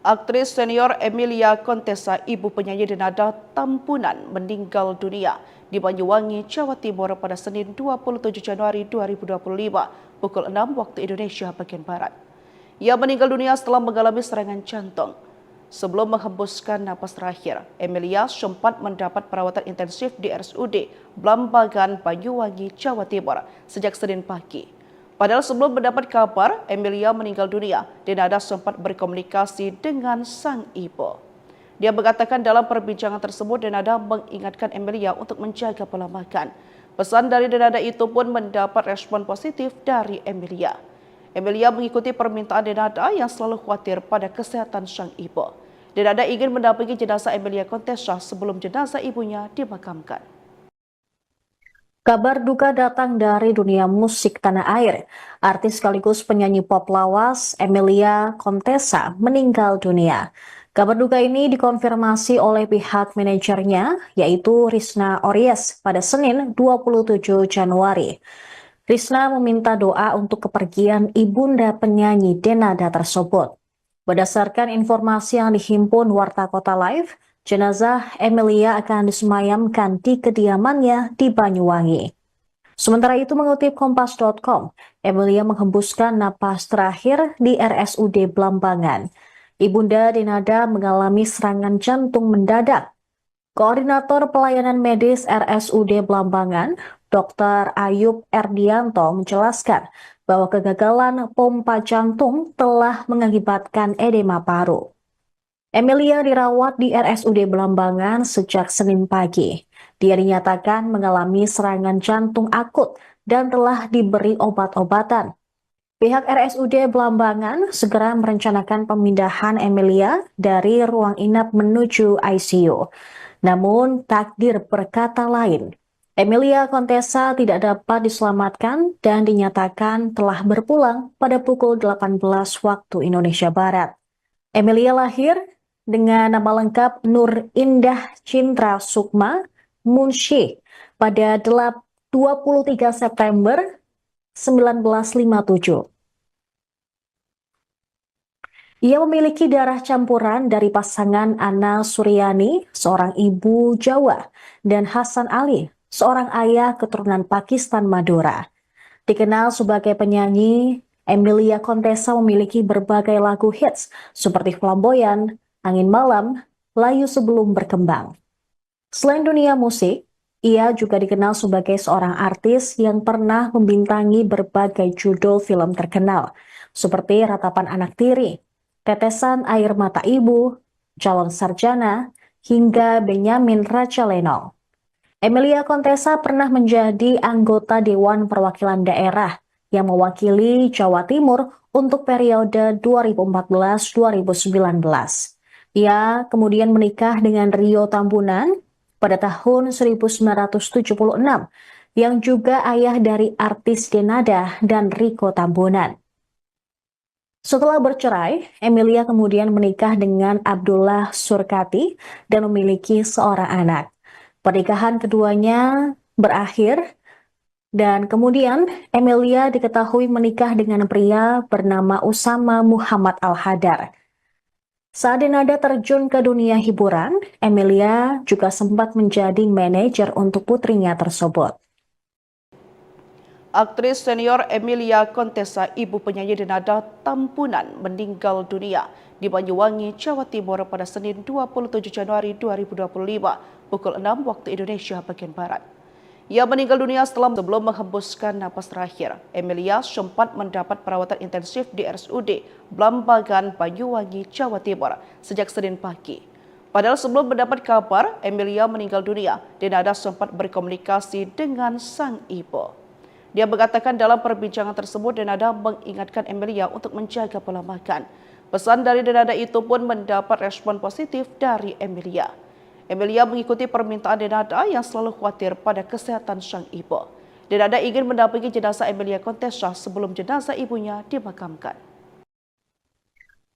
Aktris senior Emilia Contessa, ibu penyanyi Denada Tampunan, meninggal dunia di Banyuwangi, Jawa Timur pada Senin 27 Januari 2025 pukul 6 waktu Indonesia bagian Barat. Ia meninggal dunia setelah mengalami serangan jantung. Sebelum menghembuskan napas terakhir, Emilia sempat mendapat perawatan intensif di RSUD Blambangan, Banyuwangi, Jawa Timur sejak Senin pagi. Padahal sebelum mendapat kabar Emilia meninggal dunia, Denada sempat berkomunikasi dengan sang ibu. Dia mengatakan dalam perbincangan tersebut Denada mengingatkan Emilia untuk menjaga pola makan. Pesan dari Denada itu pun mendapat respon positif dari Emilia. Emilia mengikuti permintaan Denada yang selalu khawatir pada kesehatan sang ibu. Denada ingin mendampingi jenazah Emilia Contessa sebelum jenazah ibunya dimakamkan. Kabar duka datang dari dunia musik tanah air. Artis sekaligus penyanyi pop lawas Emilia Contessa meninggal dunia. Kabar duka ini dikonfirmasi oleh pihak manajernya, yaitu Risna Ories pada Senin 27 Januari. Risna meminta doa untuk kepergian ibunda penyanyi Denada tersebut. Berdasarkan informasi yang dihimpun Warta Kota Live, jenazah Emilia akan disemayamkan di kediamannya di Banyuwangi. Sementara itu mengutip Kompas.com, Emilia menghembuskan napas terakhir di RSUD Blambangan. Ibunda Denada mengalami serangan jantung mendadak. Koordinator Pelayanan Medis RSUD Blambangan, Dr. Ayub Erdianto menjelaskan bahwa kegagalan pompa jantung telah mengakibatkan edema paru. Emilia dirawat di RSUD Blambangan sejak Senin pagi. Dia dinyatakan mengalami serangan jantung akut dan telah diberi obat-obatan. Pihak RSUD Blambangan segera merencanakan pemindahan Emilia dari ruang inap menuju ICU. Namun takdir berkata lain. Emilia Contessa tidak dapat diselamatkan dan dinyatakan telah berpulang pada pukul 18 waktu Indonesia Barat. Emilia lahir dengan nama lengkap Nur Indah Cintra Sukma Munshi pada 23 September 1957. Ia memiliki darah campuran dari pasangan Ana Suryani, seorang ibu Jawa, dan Hasan Ali, seorang ayah keturunan Pakistan Madura. Dikenal sebagai penyanyi, Emilia Contessa memiliki berbagai lagu hits seperti Flamboyan, Angin Malam, Layu Sebelum Berkembang. Selain dunia musik, ia juga dikenal sebagai seorang artis yang pernah membintangi berbagai judul film terkenal, seperti Ratapan Anak Tiri, Tetesan Air Mata Ibu, Calon Sarjana, hingga Benyamin Raja Lenong. Emilia Contessa pernah menjadi anggota Dewan Perwakilan Daerah yang mewakili Jawa Timur untuk periode 2014-2019. Ia kemudian menikah dengan Rio Tambunan pada tahun 1976, yang juga ayah dari artis Denada dan Riko Tambunan. Setelah bercerai, Emilia kemudian menikah dengan Abdullah Surkati dan memiliki seorang anak. Pernikahan keduanya berakhir dan kemudian Emilia diketahui menikah dengan pria bernama Usama Muhammad Al-Hadar. Saat Denada terjun ke dunia hiburan, Emilia juga sempat menjadi manajer untuk putrinya tersebut. Aktris senior Emilia Contessa, ibu penyanyi Denada Tampunan, meninggal dunia di Banyuwangi, Jawa Timur pada Senin 27 Januari 2025 pukul 6 waktu Indonesia bagian Barat. Ia meninggal dunia sebelum menghembuskan napas terakhir. Emilia sempat mendapat perawatan intensif di RSUD Blambangan, Banyuwangi, Jawa Timur sejak Senin pagi. Padahal sebelum mendapat kabar Emilia meninggal dunia, Denada sempat berkomunikasi dengan sang ibu. Dia mengatakan dalam perbincangan tersebut Denada mengingatkan Emilia untuk menjaga pola makan. Pesan dari Denada itu pun mendapat respon positif dari Emilia. Emilia mengikuti permintaan Denada yang selalu khawatir pada kesehatan sang ibu. Denada ingin mendampingi jenazah Emilia Contessa sebelum jenazah ibunya dimakamkan.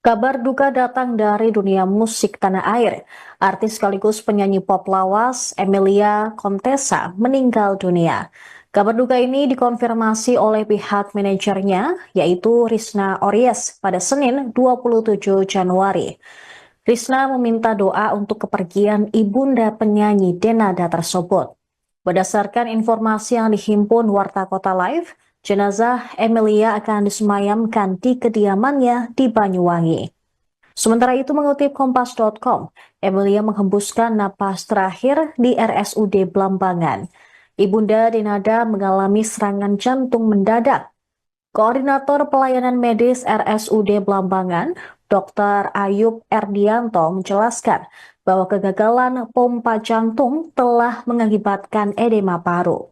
Kabar duka datang dari dunia musik tanah air. Artis sekaligus penyanyi pop lawas Emilia Contessa meninggal dunia. Kabar duka ini dikonfirmasi oleh pihak manajernya, yaitu Risna Ories pada Senin 27 Januari. Risna meminta doa untuk kepergian ibunda penyanyi Denada tersebut. Berdasarkan informasi yang dihimpun Warta Kota Live, jenazah Emilia akan disemayamkan di kediamannya di Banyuwangi. Sementara itu mengutip Kompas.com, Emilia menghembuskan napas terakhir di RSUD Blambangan. Ibunda Denada mengalami serangan jantung mendadak. Koordinator Pelayanan Medis RSUD Blambangan, Dr. Ayub Erdianto menjelaskan bahwa kegagalan pompa jantung telah mengakibatkan edema paru.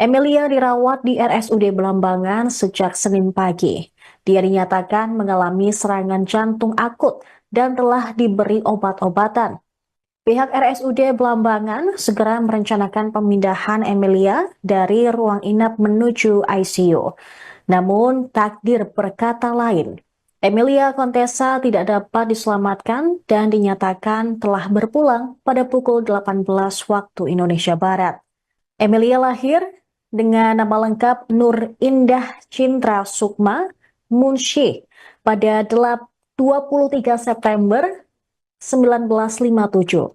Emilia dirawat di RSUD Belambangan sejak Senin pagi. Dia dinyatakan mengalami serangan jantung akut dan telah diberi obat-obatan. Pihak RSUD Belambangan segera merencanakan pemindahan Emilia dari ruang inap menuju ICU. Namun takdir berkata lain. Emilia Contessa tidak dapat diselamatkan dan dinyatakan telah berpulang pada pukul 18 waktu Indonesia Barat. Emilia lahir dengan nama lengkap Nur Indah Cintra Sukma Munshi pada 23 September 1957.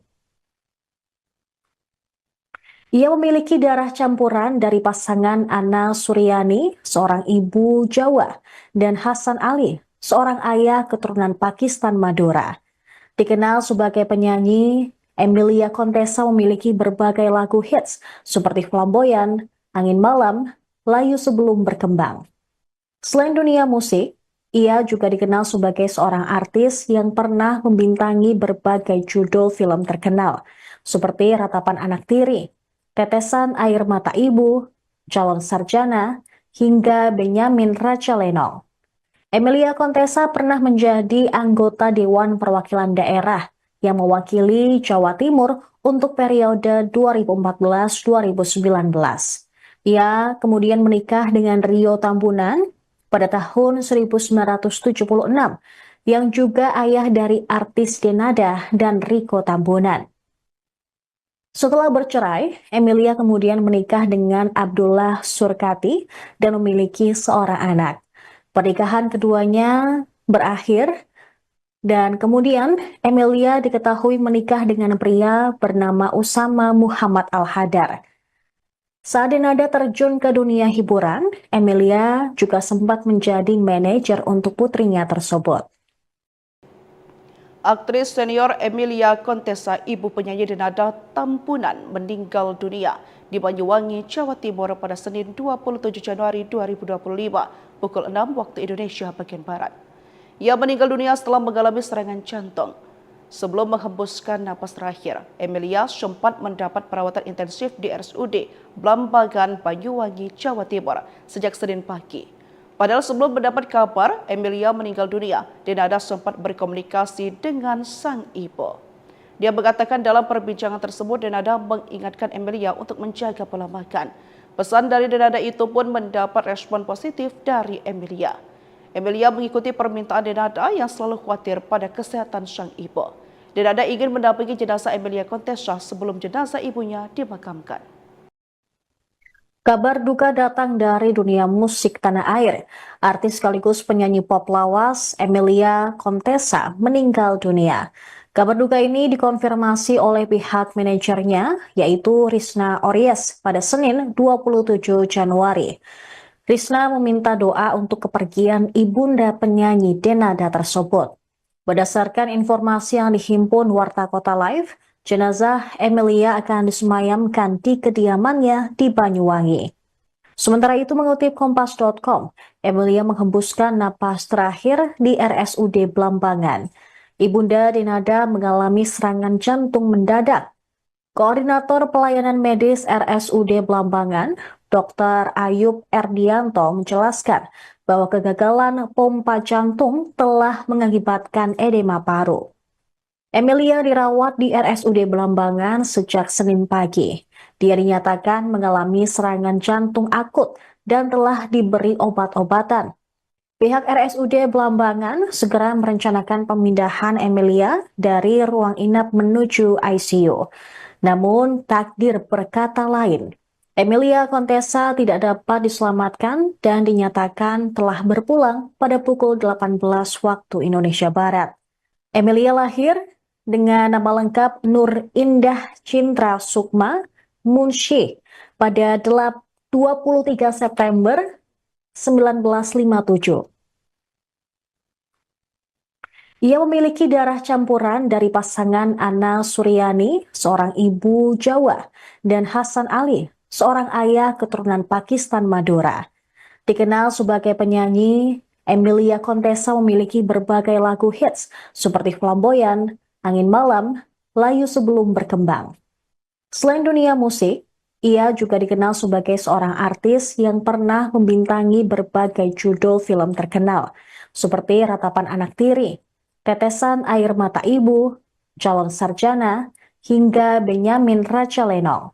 Ia memiliki darah campuran dari pasangan Ana Suryani, seorang ibu Jawa, dan Hasan Ali, seorang ayah keturunan Pakistan Madura. Dikenal sebagai penyanyi, Emilia Contessa memiliki berbagai lagu hits seperti Flamboyan, Angin Malam, Layu Sebelum Berkembang. Selain dunia musik, ia juga dikenal sebagai seorang artis yang pernah membintangi berbagai judul film terkenal, seperti Ratapan Anak Tiri, Tetesan Air Mata Ibu, Calon Sarjana, hingga Benyamin Raja Lenong. Emilia Contessa pernah menjadi anggota Dewan Perwakilan Daerah yang mewakili Jawa Timur untuk periode 2014-2019. Ia kemudian menikah dengan Rio Tambunan pada tahun 1976, yang juga ayah dari artis Denada dan Riko Tambunan. Setelah bercerai, Emilia kemudian menikah dengan Abdullah Surkati dan memiliki seorang anak. Pernikahan keduanya berakhir dan kemudian Emilia diketahui menikah dengan pria bernama Usama Muhammad Al-Hadar. Saat Denada terjun ke dunia hiburan, Emilia juga sempat menjadi manajer untuk putrinya tersebut. Aktris senior Emilia Contessa, ibu penyanyi Denada Tampunan, meninggal dunia di Banyuwangi, Jawa Timur pada Senin 27 Januari 2025 pukul 6 waktu Indonesia bagian Barat. Ia meninggal dunia setelah mengalami serangan jantung. Sebelum menghembuskan napas terakhir, Emilia sempat mendapat perawatan intensif di RSUD Belambangan, Banyuwangi, Jawa Timur sejak Senin pagi. Padahal sebelum mendapat kabar Emilia meninggal dunia, Denada sempat berkomunikasi dengan sang ibu. Dia mengatakan dalam perbincangan tersebut Denada mengingatkan Emilia untuk menjaga pola makan. Pesan dari Denada itu pun mendapat respon positif dari Emilia. Emilia mengikuti permintaan Denada yang selalu khawatir pada kesehatan sang ibu. Denada ingin mendampingi jenazah Emilia Contessa sebelum jenazah ibunya dimakamkan. Kabar duka datang dari dunia musik tanah air. Artis sekaligus penyanyi pop lawas Emilia Contessa meninggal dunia. Kabar duka ini dikonfirmasi oleh pihak manajernya, yaitu Risna Ories pada Senin 27 Januari. Risna meminta doa untuk kepergian ibunda penyanyi Denada tersebut. Berdasarkan informasi yang dihimpun Warta Kota Live, jenazah Emilia akan disemayamkan di kediamannya di Banyuwangi. Sementara itu mengutip Kompas.com, Emilia menghembuskan napas terakhir di RSUD Belambangan. Ibunda Denada mengalami serangan jantung mendadak. Koordinator Pelayanan Medis RSUD Belambangan, Dr. Ayub Erdianto menjelaskan bahwa kegagalan pompa jantung telah mengakibatkan edema paru. Emilia dirawat di RSUD Belambangan sejak Senin pagi. Dia dinyatakan mengalami serangan jantung akut dan telah diberi obat-obatan. Pihak RSUD Belambangan segera merencanakan pemindahan Emilia dari ruang inap menuju ICU. Namun takdir berkata lain. Emilia Contessa tidak dapat diselamatkan dan dinyatakan telah berpulang pada pukul 18 waktu Indonesia Barat. Emilia lahir dengan nama lengkap Nur Indah Cintra Sukma Munshi pada 23 September 1957. Ia memiliki darah campuran dari pasangan Ana Suryani, seorang ibu Jawa, dan Hasan Ali, seorang ayah keturunan Pakistan Madura. Dikenal sebagai penyanyi, Emilia Contessa memiliki berbagai lagu hits seperti Flamboyan, Angin Malam, Layu Sebelum Berkembang. Selain dunia musik, ia juga dikenal sebagai seorang artis yang pernah membintangi berbagai judul film terkenal, seperti Ratapan Anak Tiri, Tetesan Air Mata Ibu, Calon Sarjana, hingga Benyamin Raja Lenong.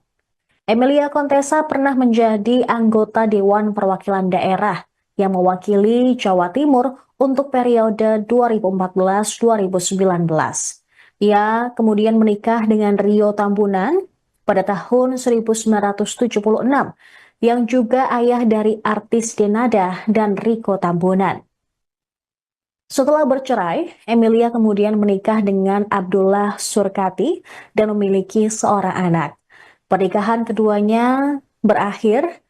Emilia Contessa pernah menjadi anggota Dewan Perwakilan Daerah yang mewakili Jawa Timur untuk periode 2014-2019. Ia kemudian menikah dengan Rio Tambunan pada tahun 1976, yang juga ayah dari artis Denada dan Riko Tambunan. Setelah bercerai, Emilia kemudian menikah dengan Abdullah Surkati dan memiliki seorang anak. Pernikahan keduanya berakhir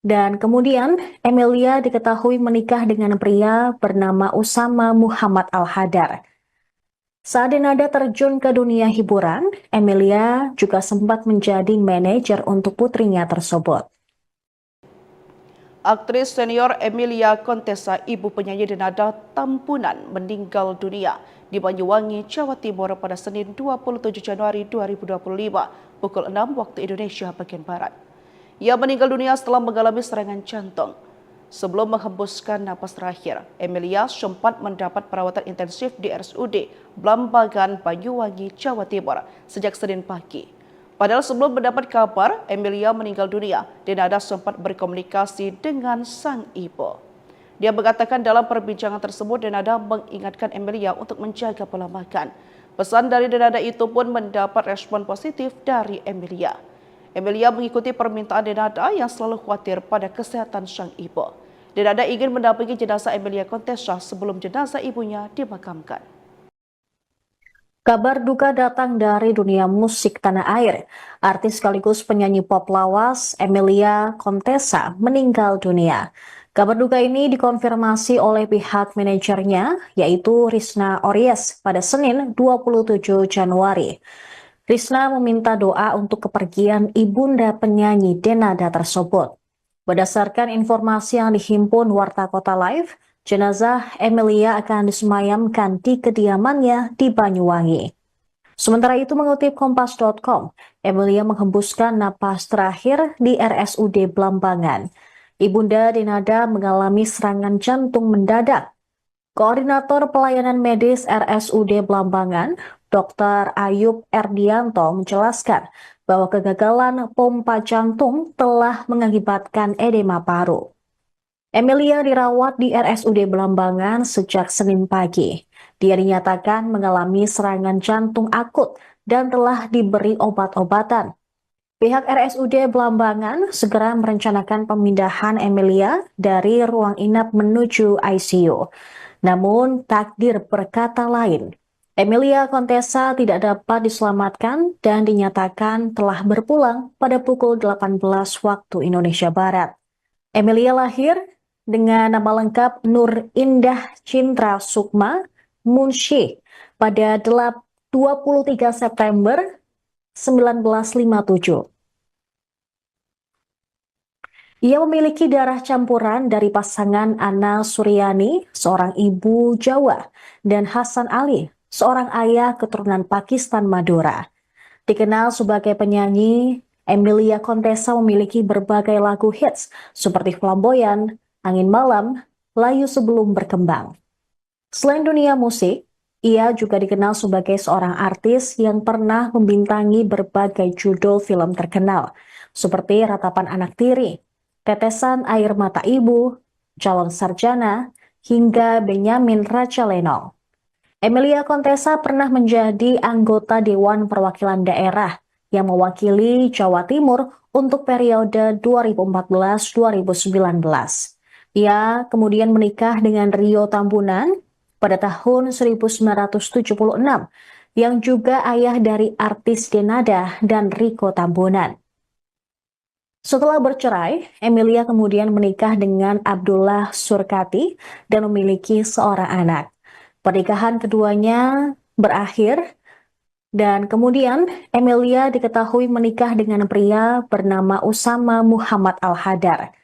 dan kemudian Emilia diketahui menikah dengan pria bernama Usama Muhammad Al-Hadar. Saat Denada terjun ke dunia hiburan, Emilia juga sempat menjadi manajer untuk putrinya tersebut. Aktris senior Emilia Contessa, ibu penyanyi Denada Tampunan, meninggal dunia di Banyuwangi, Jawa Timur pada Senin 27 Januari 2025 pukul 6 waktu Indonesia bagian Barat. Ia meninggal dunia setelah mengalami serangan jantung. Sebelum menghembuskan napas terakhir, Emilia sempat mendapat perawatan intensif di RSUD Blambangan, Banyuwangi, Jawa Timur sejak Senin pagi. Padahal sebelum mendapat kabar Emilia meninggal dunia, Denada sempat berkomunikasi dengan sang ibu. Dia mengatakan dalam perbincangan tersebut Denada mengingatkan Emilia untuk menjaga pola makan. Pesan dari Denada itu pun mendapat respon positif dari Emilia. Emilia mengikuti permintaan Denada yang selalu khawatir pada kesehatan sang ibu. Denada ingin mendampingi jenazah Emilia Contessa sebelum jenazah ibunya dimakamkan. Kabar duka datang dari dunia musik tanah air. Artis sekaligus penyanyi pop lawas Emilia Contessa meninggal dunia. Kabar duka ini dikonfirmasi oleh pihak manajernya, yaitu Risna Ories pada Senin 27 Januari. Risna meminta doa untuk kepergian ibunda penyanyi Denada tersebut. Berdasarkan informasi yang dihimpun Warta Kota Live, jenazah Emilia akan disemayamkan di kediamannya di Banyuwangi. Sementara itu mengutip kompas.com, Emilia menghembuskan napas terakhir di RSUD Blambangan. Ibunda Denada mengalami serangan jantung mendadak. Koordinator Pelayanan Medis RSUD Blambangan, Dr. Ayub Erdianto menjelaskan bahwa kegagalan pompa jantung telah mengakibatkan edema paru. Emilia dirawat di RSUD Blambangan sejak Senin pagi. Dia dinyatakan mengalami serangan jantung akut dan telah diberi obat-obatan. Pihak RSUD Blambangan segera merencanakan pemindahan Emilia dari ruang inap menuju ICU. Namun takdir berkata lain. Emilia Contessa tidak dapat diselamatkan dan dinyatakan telah berpulang pada pukul 18 waktu Indonesia Barat. Emilia lahir dengan nama lengkap Nur Indah Cintra Sukma Munshi pada 23 September 1957. Ia memiliki darah campuran dari pasangan Ana Suryani, seorang ibu Jawa, dan Hasan Ali, seorang ayah keturunan Pakistan Madura. Dikenal sebagai penyanyi, Emilia Contessa memiliki berbagai lagu hits seperti Flamboyan, Angin Malam, Layu Sebelum Berkembang. Selain dunia musik, ia juga dikenal sebagai seorang artis yang pernah membintangi berbagai judul film terkenal, seperti Ratapan Anak Tiri, Tetesan Air Mata Ibu, Calon Sarjana, hingga Benyamin Raja Lenong. Emilia Contessa pernah menjadi anggota Dewan Perwakilan Daerah yang mewakili Jawa Timur untuk periode 2014-2019. Ia kemudian menikah dengan Rio Tambunan pada tahun 1976, yang juga ayah dari artis Denada dan Riko Tambunan. Setelah bercerai, Emilia kemudian menikah dengan Abdullah Surkati dan memiliki seorang anak. Pernikahan keduanya berakhir dan kemudian Emilia diketahui menikah dengan pria bernama Usama Muhammad Al-Hadar.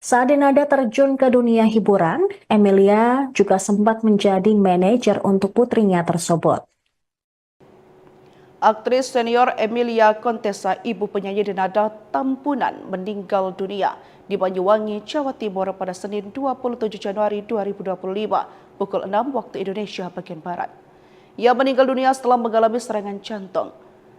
Saat Denada terjun ke dunia hiburan, Emilia juga sempat menjadi manajer untuk putrinya tersebut. Aktris senior Emilia Contessa, ibu penyanyi Denada Tampunan, meninggal dunia di Banyuwangi, Jawa Timur pada Senin 27 Januari 2025 pukul 6 waktu Indonesia bagian Barat. Ia meninggal dunia setelah mengalami serangan jantung.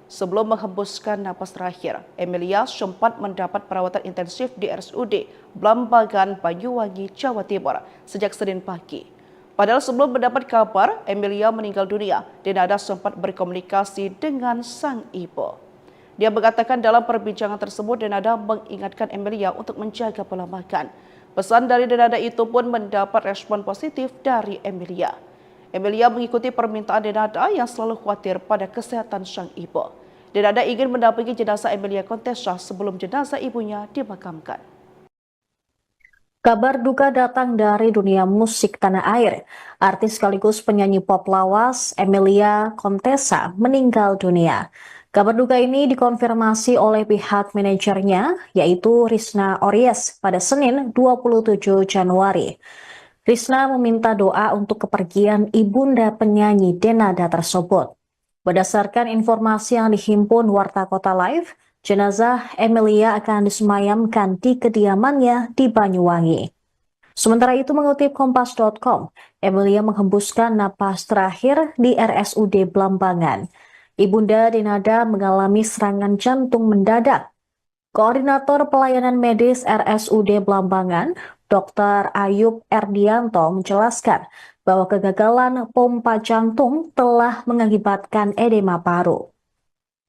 Sebelum menghembuskan napas terakhir, Emilia sempat mendapat perawatan intensif di RSUD Blambangan, Banyuwangi, Jawa Timur sejak Senin pagi. Padahal sebelum mendapat kabar Emilia meninggal dunia, Denada sempat berkomunikasi dengan sang ibu. Dia mengatakan dalam perbincangan tersebut Denada mengingatkan Emilia untuk menjaga pola makan. Pesan dari Denada itu pun mendapat respon positif dari Emilia. Emilia mengikuti permintaan Denada yang selalu khawatir pada kesehatan sang ibu. Denada ingin mendampingi jenazah Emilia Contessa sebelum jenazah ibunya dimakamkan. Kabar duka datang dari dunia musik tanah air. Artis sekaligus penyanyi pop lawas Emilia Contessa meninggal dunia. Kabar duka ini dikonfirmasi oleh pihak manajernya, yaitu Risna Ories pada Senin 27 Januari. Risna meminta doa untuk kepergian ibunda penyanyi Denada tersebut. Berdasarkan informasi yang dihimpun Warta Kota Live, jenazah Emilia akan disemayamkan di kediamannya di Banyuwangi. Sementara itu mengutip kompas.com, Emilia menghembuskan napas terakhir di RSUD Blambangan. Ibunda Denada mengalami serangan jantung mendadak. Koordinator Pelayanan Medis RSUD Blambangan, Dr. Ayub Erdianto menjelaskan bahwa kegagalan pompa jantung telah mengakibatkan edema paru.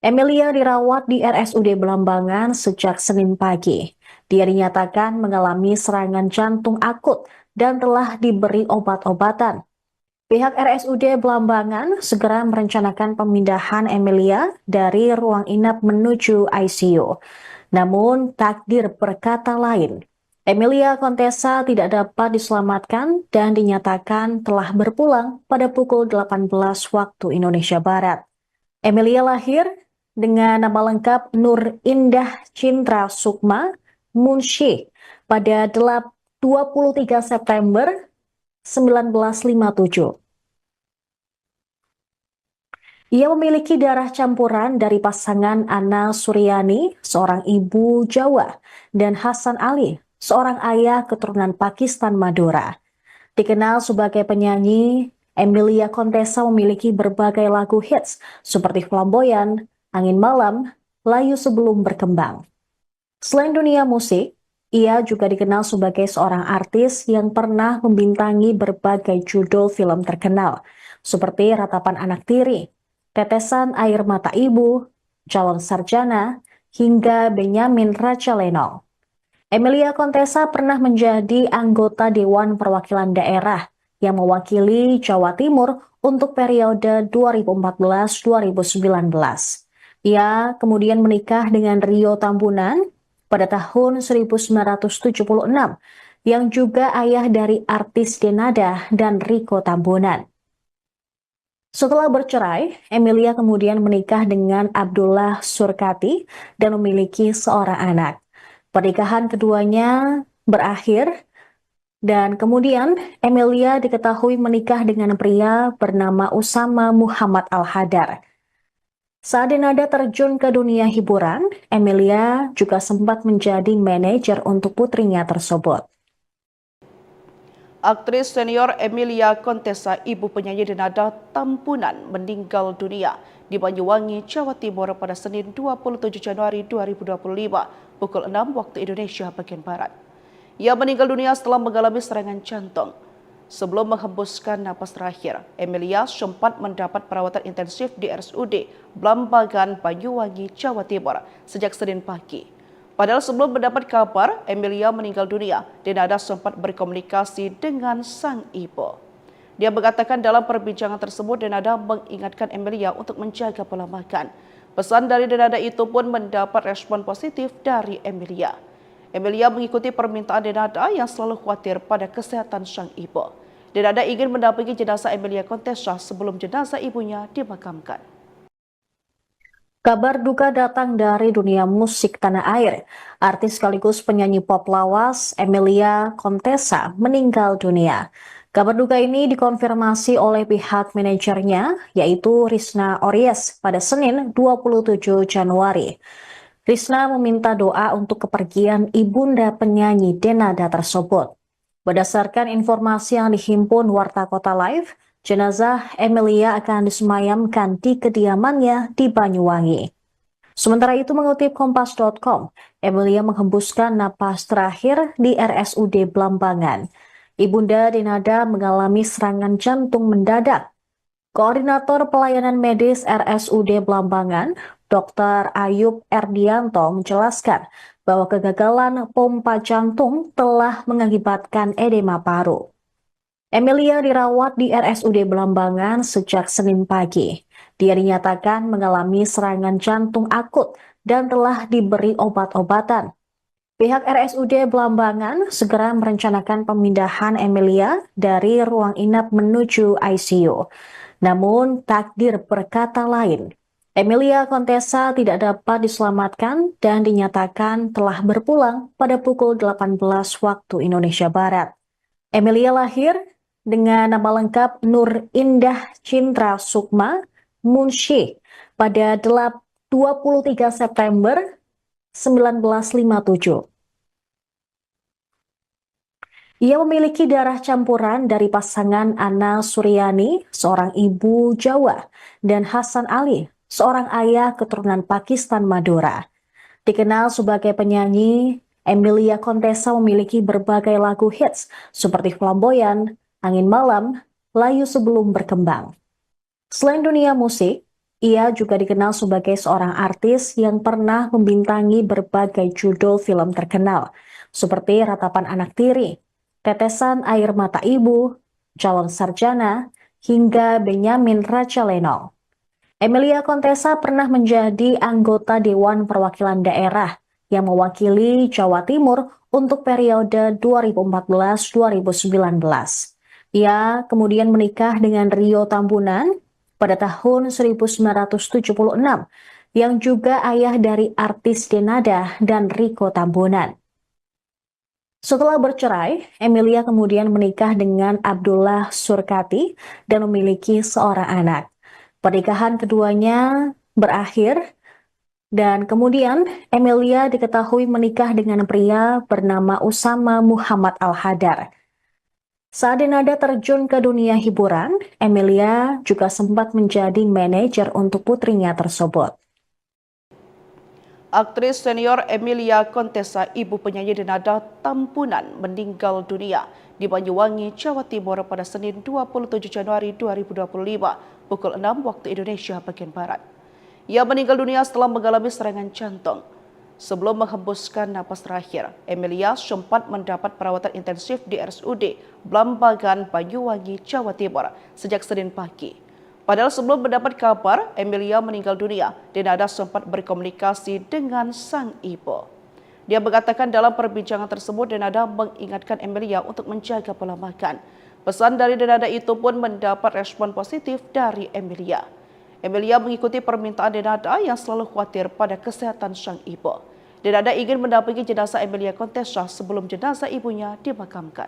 Emilia dirawat di RSUD Blambangan sejak Senin pagi. Dia dinyatakan mengalami serangan jantung akut dan telah diberi obat-obatan. Pihak RSUD Blambangan segera merencanakan pemindahan Emilia dari ruang inap menuju ICU. Namun takdir berkata lain. Emilia Contessa tidak dapat diselamatkan dan dinyatakan telah berpulang pada pukul 18 waktu Indonesia Barat. Emilia lahir dengan nama lengkap Nur Indah Cintra Sukma Munsyih pada 23 September 1957. Ia memiliki darah campuran dari pasangan Ana Suryani, seorang ibu Jawa, dan Hasan Ali, seorang ayah keturunan Pakistan Madura. Dikenal sebagai penyanyi, Emilia Contessa memiliki berbagai lagu hits seperti Flamboyan, Angin Malam, Layu Sebelum Berkembang. Selain dunia musik, ia juga dikenal sebagai seorang artis yang pernah membintangi berbagai judul film terkenal, seperti Ratapan Anak Tiri, Tetesan Air Mata Ibu, Calon Sarjana, hingga Benyamin Raja Lenong. Emilia Contessa pernah menjadi anggota Dewan Perwakilan Daerah yang mewakili Jawa Timur untuk periode 2014-2019. Ia kemudian menikah dengan Rio Tambunan pada tahun 1976, yang juga ayah dari artis Denada dan Riko Tambunan. Setelah bercerai, Emilia kemudian menikah dengan Abdullah Surkati dan memiliki seorang anak. Pernikahan keduanya berakhir dan kemudian Emilia diketahui menikah dengan pria bernama Usama Muhammad Al-Hadar. Saat Denada terjun ke dunia hiburan, Emilia juga sempat menjadi manajer untuk putrinya tersebut. Aktris senior Emilia Contessa, ibu penyanyi Denada Tampunan, meninggal dunia di Banyuwangi, Jawa Timur pada Senin 27 Januari 2025 pukul 6 waktu Indonesia bagian Barat. Ia meninggal dunia setelah mengalami serangan jantung. Sebelum menghembuskan napas terakhir, Emilia sempat mendapat perawatan intensif di RSUD Blambangan, Banyuwangi, Jawa Timur sejak Senin pagi. Padahal sebelum mendapat kabar Emilia meninggal dunia, Denada sempat berkomunikasi dengan sang ibu. Dia mengatakan dalam perbincangan tersebut Denada mengingatkan Emilia untuk menjaga pola makan. Pesan dari Denada itu pun mendapat respon positif dari Emilia. Emilia mengikuti permintaan Denada yang selalu khawatir pada kesehatan sang ibu. Denada ingin mendampingi jenazah Emilia Contessa sebelum jenazah ibunya dimakamkan. Kabar duka datang dari dunia musik tanah air. Artis sekaligus penyanyi pop lawas Emilia Contessa meninggal dunia. Kabar duka ini dikonfirmasi oleh pihak manajernya, yaitu Risna Ories pada Senin 27 Januari. Risna meminta doa untuk kepergian ibunda penyanyi Denada tersebut. Berdasarkan informasi yang dihimpun Warta Kota Live, jenazah Emilia akan disemayamkan di kediamannya di Banyuwangi. Sementara itu mengutip kompas.com, Emilia menghembuskan napas terakhir di RSUD Blambangan. Ibunda Denada mengalami serangan jantung mendadak. Koordinator Pelayanan Medis RSUD Blambangan, Dr. Ayub Erdianto menjelaskan bahwa kegagalan pompa jantung telah mengakibatkan edema paru. Emilia dirawat di RSUD Blambangan sejak Senin pagi. Dia dinyatakan mengalami serangan jantung akut dan telah diberi obat-obatan. Pihak RSUD Blambangan segera merencanakan pemindahan Emilia dari ruang inap menuju ICU. Namun takdir berkata lain. Emilia Contessa tidak dapat diselamatkan dan dinyatakan telah berpulang pada pukul 18 waktu Indonesia Barat. Emilia lahir dengan nama lengkap Nur Indah Cintra Sukma Munshi pada 23 September 1957. Ia memiliki darah campuran dari pasangan Ana Suryani, seorang ibu Jawa, dan Hasan Ali, seorang ayah keturunan Pakistan Madura. Dikenal sebagai penyanyi, Emilia Contessa memiliki berbagai lagu hits seperti Flamboyan, Angin Malam, Layu Sebelum Berkembang. Selain dunia musik, ia juga dikenal sebagai seorang artis yang pernah membintangi berbagai judul film terkenal, seperti Ratapan Anak Tiri, Tetesan Air Mata Ibu, Calon Sarjana, hingga Benyamin Raja Lenong. Emilia Contessa pernah menjadi anggota Dewan Perwakilan Daerah yang mewakili Jawa Timur untuk periode 2014-2019. Ia kemudian menikah dengan Rio Tambunan pada tahun 1976, yang juga ayah dari artis Denada dan Riko Tambunan. Setelah bercerai, Emilia kemudian menikah dengan Abdullah Surkati dan memiliki seorang anak. Pernikahan keduanya berakhir dan kemudian Emilia diketahui menikah dengan pria bernama Usama Muhammad Al-Hadar. Saat Denada terjun ke dunia hiburan, Emilia juga sempat menjadi manajer untuk putrinya tersebut. Aktris senior Emilia Contessa, ibu penyanyi Denada Tampunan, meninggal dunia di Banyuwangi, Jawa Timur pada Senin 27 Januari 2025 pukul 6 waktu Indonesia bagian Barat. Ia meninggal dunia setelah mengalami serangan jantung. Sebelum menghembuskan napas terakhir, Emilia sempat mendapat perawatan intensif di RSUD Blambangan, Banyuwangi, Jawa Timur sejak Senin pagi. Padahal sebelum mendapat kabar Emilia meninggal dunia, Denada sempat berkomunikasi dengan sang ibu. Dia mengatakan dalam perbincangan tersebut Denada mengingatkan Emilia untuk menjaga pola makan. Pesan dari Denada itu pun mendapat respon positif dari Emilia. Emilia mengikuti permintaan Denada yang selalu khawatir pada kesehatan sang ibu. Denada ingin mendampingi jenazah Emilia Contessa sebelum jenazah ibunya dimakamkan.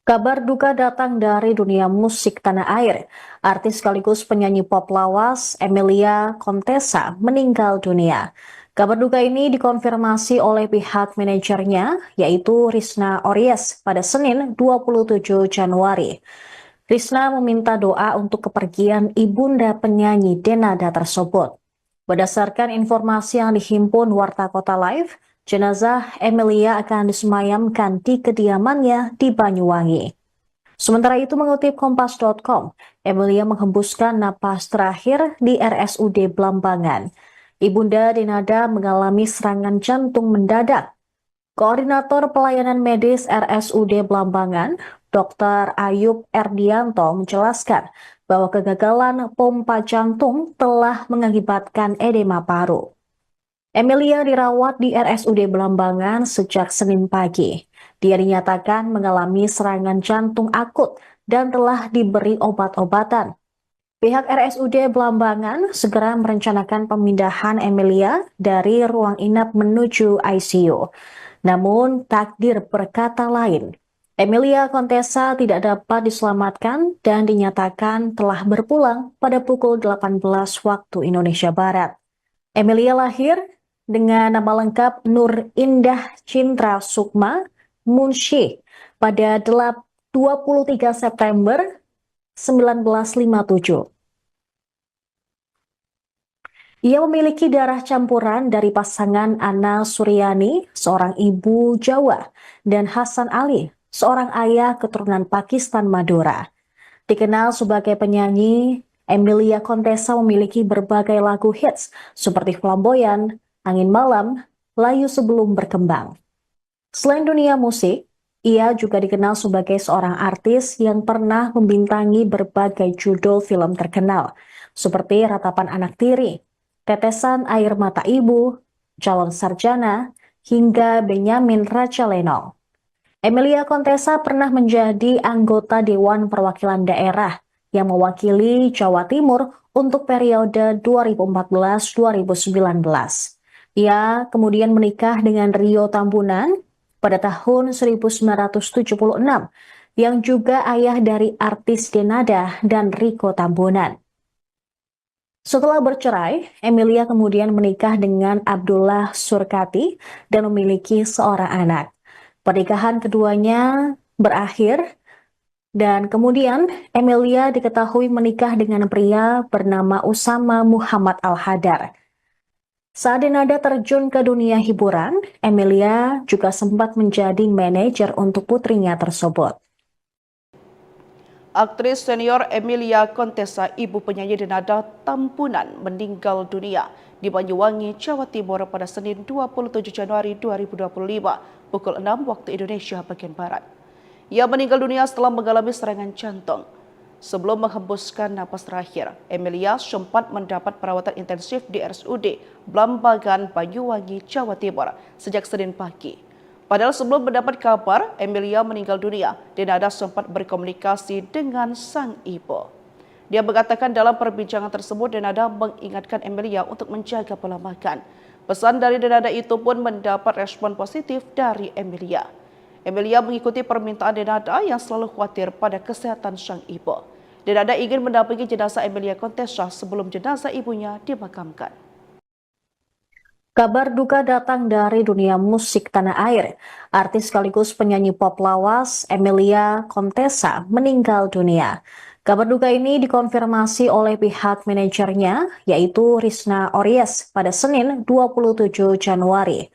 Kabar duka datang dari dunia musik tanah air. Artis sekaligus penyanyi pop lawas Emilia Contessa meninggal dunia. Kabar duka ini dikonfirmasi oleh pihak manajernya, yaitu Risna Ories pada Senin 27 Januari. Risna meminta doa untuk kepergian ibunda penyanyi Denada tersebut. Berdasarkan informasi yang dihimpun Warta Kota Live, jenazah Emilia akan disemayamkan di kediamannya di Banyuwangi. Sementara itu mengutip kompas.com, Emilia menghembuskan napas terakhir di RSUD Blambangan. Ibunda Denada mengalami serangan jantung mendadak. Koordinator Pelayanan Medis RSUD Blambangan, Dr. Ayub Erdianto menjelaskan bahwa kegagalan pompa jantung telah mengakibatkan edema paru. Emilia dirawat di RSUD Blambangan sejak Senin pagi. Dia dinyatakan mengalami serangan jantung akut dan telah diberi obat-obatan. Pihak RSUD Blambangan segera merencanakan pemindahan Emilia dari ruang inap menuju ICU. Namun takdir berkata lain. Emilia Contessa tidak dapat diselamatkan dan dinyatakan telah berpulang pada pukul 18 waktu Indonesia Barat. Emilia lahir dengan nama lengkap Nur Indah Cintra Sukma Munsyih pada 23 September 1957. Ia memiliki darah campuran dari pasangan Ana Suryani, seorang ibu Jawa, dan Hasan Ali, seorang ayah keturunan Pakistan Madura. Dikenal sebagai penyanyi, Emilia Contessa memiliki berbagai lagu hits seperti Flamboyan, Angin Malam, Layu Sebelum Berkembang. Selain dunia musik, ia juga dikenal sebagai seorang artis yang pernah membintangi berbagai judul film terkenal, seperti Ratapan Anak Tiri, Tetesan Air Mata Ibu, Calon Sarjana, hingga Benyamin Raja Lenong. Emilia Contessa pernah menjadi anggota Dewan Perwakilan Daerah yang mewakili Jawa Timur untuk periode 2014-2019. Ia kemudian menikah dengan Rio Tambunan pada tahun 1976, yang juga ayah dari artis Denada dan Riko Tambunan. Setelah bercerai, Emilia kemudian menikah dengan Abdullah Surkati dan memiliki seorang anak. Pernikahan keduanya berakhir dan kemudian Emilia diketahui menikah dengan pria bernama Usama Muhammad Al-Hadar. Saat Denada terjun ke dunia hiburan, Emilia juga sempat menjadi manajer untuk putrinya tersebut. Aktris senior Emilia Contessa, ibu penyanyi Denada Tampunan, meninggal dunia di Banyuwangi, Jawa Timur pada Senin 27 Januari 2025 pukul 6 waktu Indonesia bagian Barat. Ia meninggal dunia setelah mengalami serangan jantung. Sebelum menghembuskan napas terakhir, Emilia sempat mendapat perawatan intensif di RSUD Blambangan, Banyuwangi, Jawa Timur sejak Senin pagi. Padahal sebelum mendapat kabar Emilia meninggal dunia, Denada sempat berkomunikasi dengan sang ibu. Dia mengatakan dalam perbincangan tersebut Denada mengingatkan Emilia untuk menjaga pola makan. Pesan dari Denada itu pun mendapat respon positif dari Emilia. Emilia mengikuti permintaan Denada yang selalu khawatir pada kesehatan sang ibu. Denada ingin mendampingi jenazah Emilia Contessa sebelum jenazah ibunya dimakamkan. Kabar duka datang dari dunia musik tanah air. Artis sekaligus penyanyi pop lawas Emilia Contessa meninggal dunia. Kabar duka ini dikonfirmasi oleh pihak manajernya, yaitu Risna Ories pada Senin 27 Januari.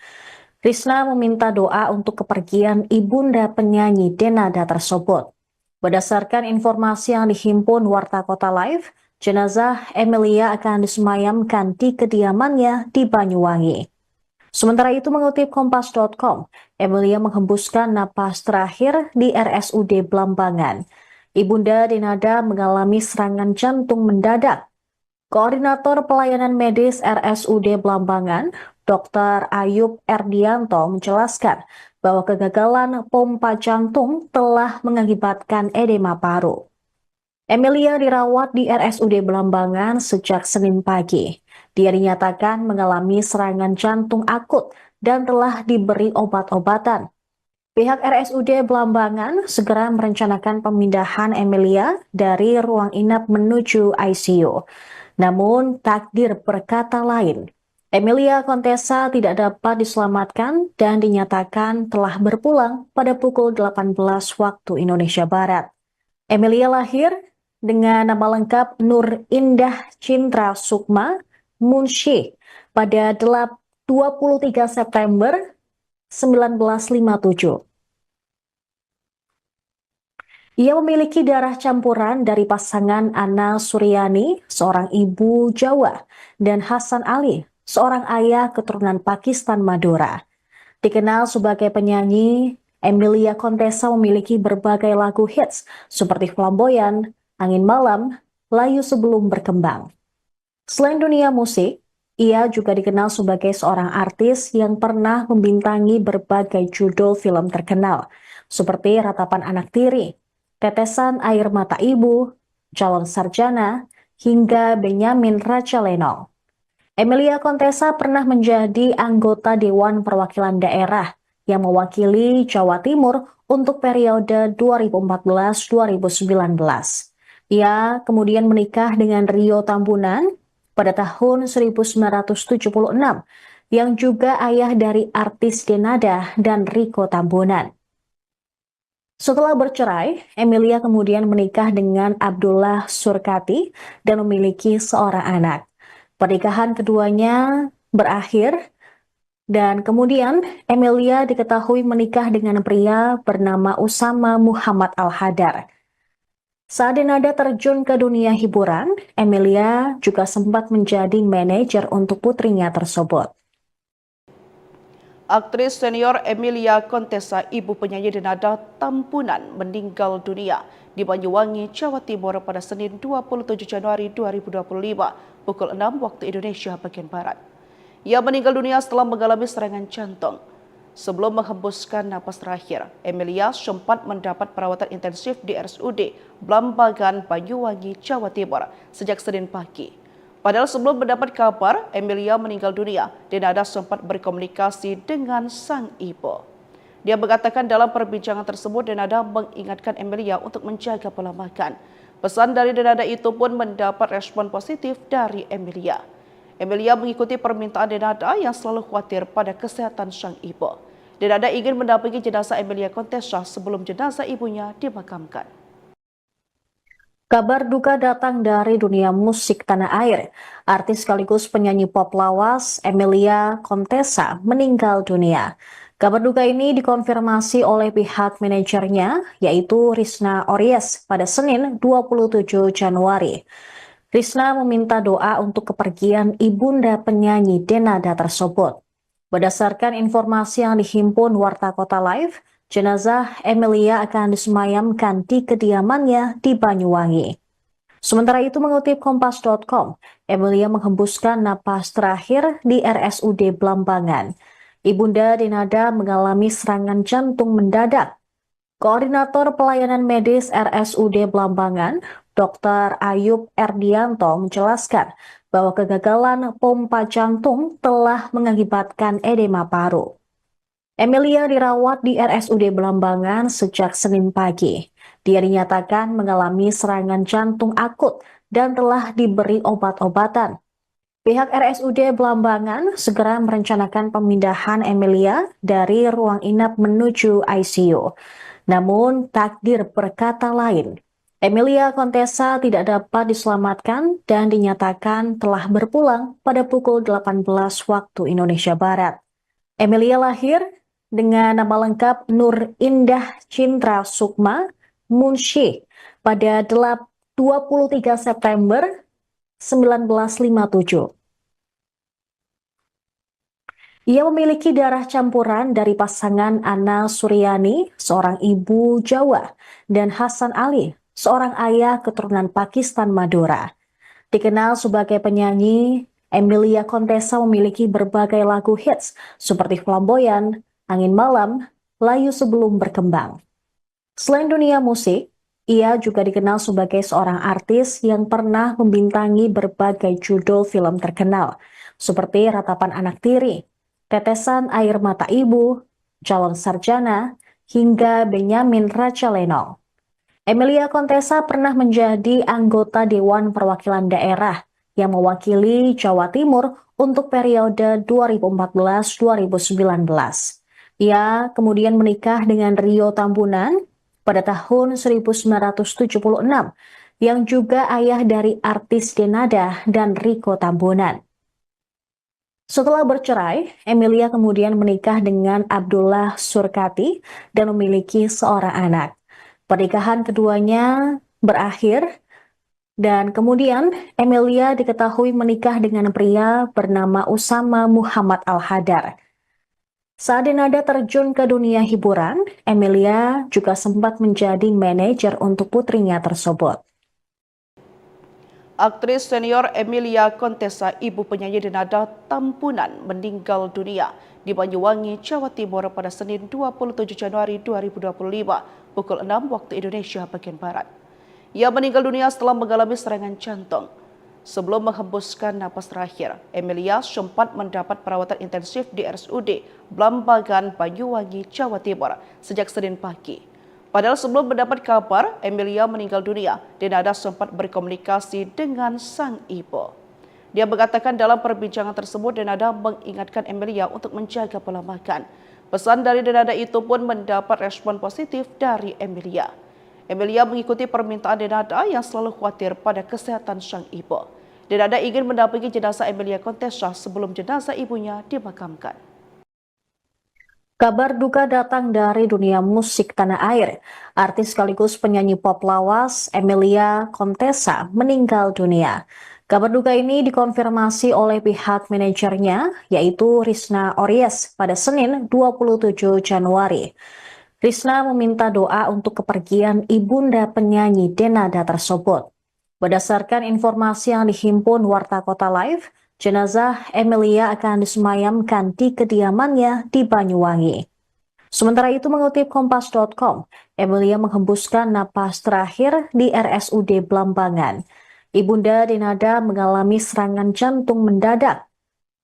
Risna meminta doa untuk kepergian ibunda penyanyi Denada tersebut. Berdasarkan informasi yang dihimpun Warta Kota Live, jenazah Emilia akan disemayamkan di kediamannya di Banyuwangi. Sementara itu mengutip Kompas.com, Emilia menghembuskan napas terakhir di RSUD Blambangan. Ibunda Denada mengalami serangan jantung mendadak. Koordinator Pelayanan Medis RSUD Blambangan, Dr. Ayub Erdianto menjelaskan bahwa kegagalan pompa jantung telah mengakibatkan edema paru. Emilia dirawat di RSUD Blambangan sejak Senin pagi. Dia dinyatakan mengalami serangan jantung akut dan telah diberi obat-obatan. Pihak RSUD Blambangan segera merencanakan pemindahan Emilia dari ruang inap menuju ICU. Namun takdir berkata lain. Emilia Contessa tidak dapat diselamatkan dan dinyatakan telah berpulang pada pukul 18 waktu Indonesia Barat. Emilia lahir dengan nama lengkap Nur Indah Cintra Sukma Munsyih pada 23 September 1957. Ia memiliki darah campuran dari pasangan Ana Suryani, seorang ibu Jawa, dan Hasan Ali, seorang ayah keturunan Pakistan Madura. Dikenal sebagai penyanyi, Emilia Contessa memiliki berbagai lagu hits seperti Flamboyan, Angin Malam, Layu Sebelum Berkembang. Selain dunia musik, ia juga dikenal sebagai seorang artis yang pernah membintangi berbagai judul film terkenal, seperti Ratapan Anak Tiri, Tetesan Air Mata Ibu, Calon Sarjana, hingga Benyamin Raja Lenong. Emilia Contessa pernah menjadi anggota Dewan Perwakilan Daerah yang mewakili Jawa Timur untuk periode 2014-2019. Ia kemudian menikah dengan Rio Tambunan pada tahun 1976, yang juga ayah dari artis Denada dan Rico Tambunan. Setelah bercerai, Emilia kemudian menikah dengan Abdullah Surkati dan memiliki seorang anak. Pernikahan keduanya berakhir dan kemudian Emilia diketahui menikah dengan pria bernama Usama Muhammad Al-Hadar. Saat Denada terjun ke dunia hiburan, Emilia juga sempat menjadi manajer untuk putrinya tersebut. Aktris senior Emilia Contessa, ibu penyanyi Denada Tampunan, meninggal dunia di Banyuwangi, Jawa Timur pada Senin 27 Januari 2025 pukul 6 waktu Indonesia bagian Barat. Ia meninggal dunia setelah mengalami serangan jantung. Sebelum menghembuskan napas terakhir, Emilia sempat mendapat perawatan intensif di RSUD Blambangan, Banyuwangi, Jawa Timur sejak Senin pagi. Padahal sebelum mendapat kabar Emilia meninggal dunia, Denada sempat berkomunikasi dengan sang ibu. Dia mengatakan dalam perbincangan tersebut Denada mengingatkan Emilia untuk menjaga pola makan. Pesan dari Denada itu pun mendapat respon positif dari Emilia. Emilia mengikuti permintaan Denada yang selalu khawatir pada kesehatan sang ibu. Denada ingin mendampingi jenazah Emilia Contessa sebelum jenazah ibunya dimakamkan. Kabar duka datang dari dunia musik tanah air. Artis sekaligus penyanyi pop lawas Emilia Contessa meninggal dunia. Kabar duka ini dikonfirmasi oleh pihak manajernya, yaitu Risna Ories pada Senin 27 Januari. Risna meminta doa untuk kepergian ibunda penyanyi Denada tersebut. Berdasarkan informasi yang dihimpun Warta Kota Live, jenazah Emilia akan disemayamkan di kediamannya di Banyuwangi. Sementara itu mengutip Kompas.com, Emilia menghembuskan napas terakhir di RSUD Blambangan. Ibunda Denada mengalami serangan jantung mendadak. Koordinator Pelayanan Medis RSUD Blambangan, Dr. Ayub Erdianto menjelaskan bahwa kegagalan pompa jantung telah mengakibatkan edema paru. Emilia dirawat di RSUD Blambangan sejak Senin pagi. Dia dinyatakan mengalami serangan jantung akut dan telah diberi obat-obatan. Pihak RSUD Blambangan segera merencanakan pemindahan Emilia dari ruang inap menuju ICU. Namun takdir berkata lain. Emilia Contessa tidak dapat diselamatkan dan dinyatakan telah berpulang pada pukul 18 waktu Indonesia Barat. Emilia lahir dengan nama lengkap Nur Indah Cintra Sukma Munshi pada 23 September 1957. Ia memiliki darah campuran dari pasangan Ana Suryani, seorang ibu Jawa, dan Hasan Ali, seorang ayah keturunan Pakistan Madura. Dikenal sebagai penyanyi, Emilia Contessa memiliki berbagai lagu hits seperti Flamboyan, Angin Malam, Layu Sebelum Berkembang. Selain dunia musik, ia juga dikenal sebagai seorang artis yang pernah membintangi berbagai judul film terkenal, seperti Ratapan Anak Tiri, Tetesan Air Mata Ibu, Calon Sarjana, hingga Benyamin Raja Lenong. Emilia Contessa pernah menjadi anggota Dewan Perwakilan Daerah yang mewakili Jawa Timur untuk periode 2014-2019. Ia kemudian menikah dengan Rio Tambunan pada tahun 1976, yang juga ayah dari artis Denada dan Rico Tambunan. Setelah bercerai, Emilia kemudian menikah dengan Abdullah Surkati dan memiliki seorang anak. Pernikahan keduanya berakhir dan kemudian Emilia diketahui menikah dengan pria bernama Usama Muhammad Al-Hadar. Saat Denada terjun ke dunia hiburan, Emilia juga sempat menjadi manajer untuk putrinya tersebut. Aktris senior Emilia Contessa, ibu penyanyi Denada Tampunan, meninggal dunia di Banyuwangi, Jawa Timur pada Senin 27 Januari 2025 pukul 6 waktu Indonesia bagian Barat. Ia meninggal dunia setelah mengalami serangan jantung. Sebelum menghembuskan napas terakhir, Emilia sempat mendapat perawatan intensif di RSUD Blambangan, Banyuwangi, Jawa Timur sejak Senin pagi. Padahal sebelum mendapat kabar Emilia meninggal dunia, Denada sempat berkomunikasi dengan sang ibu. Dia mengatakan dalam perbincangan tersebut Denada mengingatkan Emilia untuk menjaga pola makan. Pesan dari Denada itu pun mendapat respon positif dari Emilia. Emilia mengikuti permintaan Denada yang selalu khawatir pada kesehatan sang ibu. Denada ingin mendampingi jenazah Emilia Contessa sebelum jenazah ibunya dimakamkan. Kabar duka datang dari dunia musik tanah air. Artis sekaligus penyanyi pop lawas Emilia Contessa meninggal dunia. Kabar duka ini dikonfirmasi oleh pihak manajernya, yaitu Risna Ories pada Senin 27 Januari. Risna meminta doa untuk kepergian ibunda penyanyi Denada tersebut. Berdasarkan informasi yang dihimpun Warta Kota Live, jenazah Emilia akan disemayamkan di kediamannya di Banyuwangi. Sementara itu mengutip Kompas.com, Emilia menghembuskan napas terakhir di RSUD Blambangan. Ibunda Denada mengalami serangan jantung mendadak.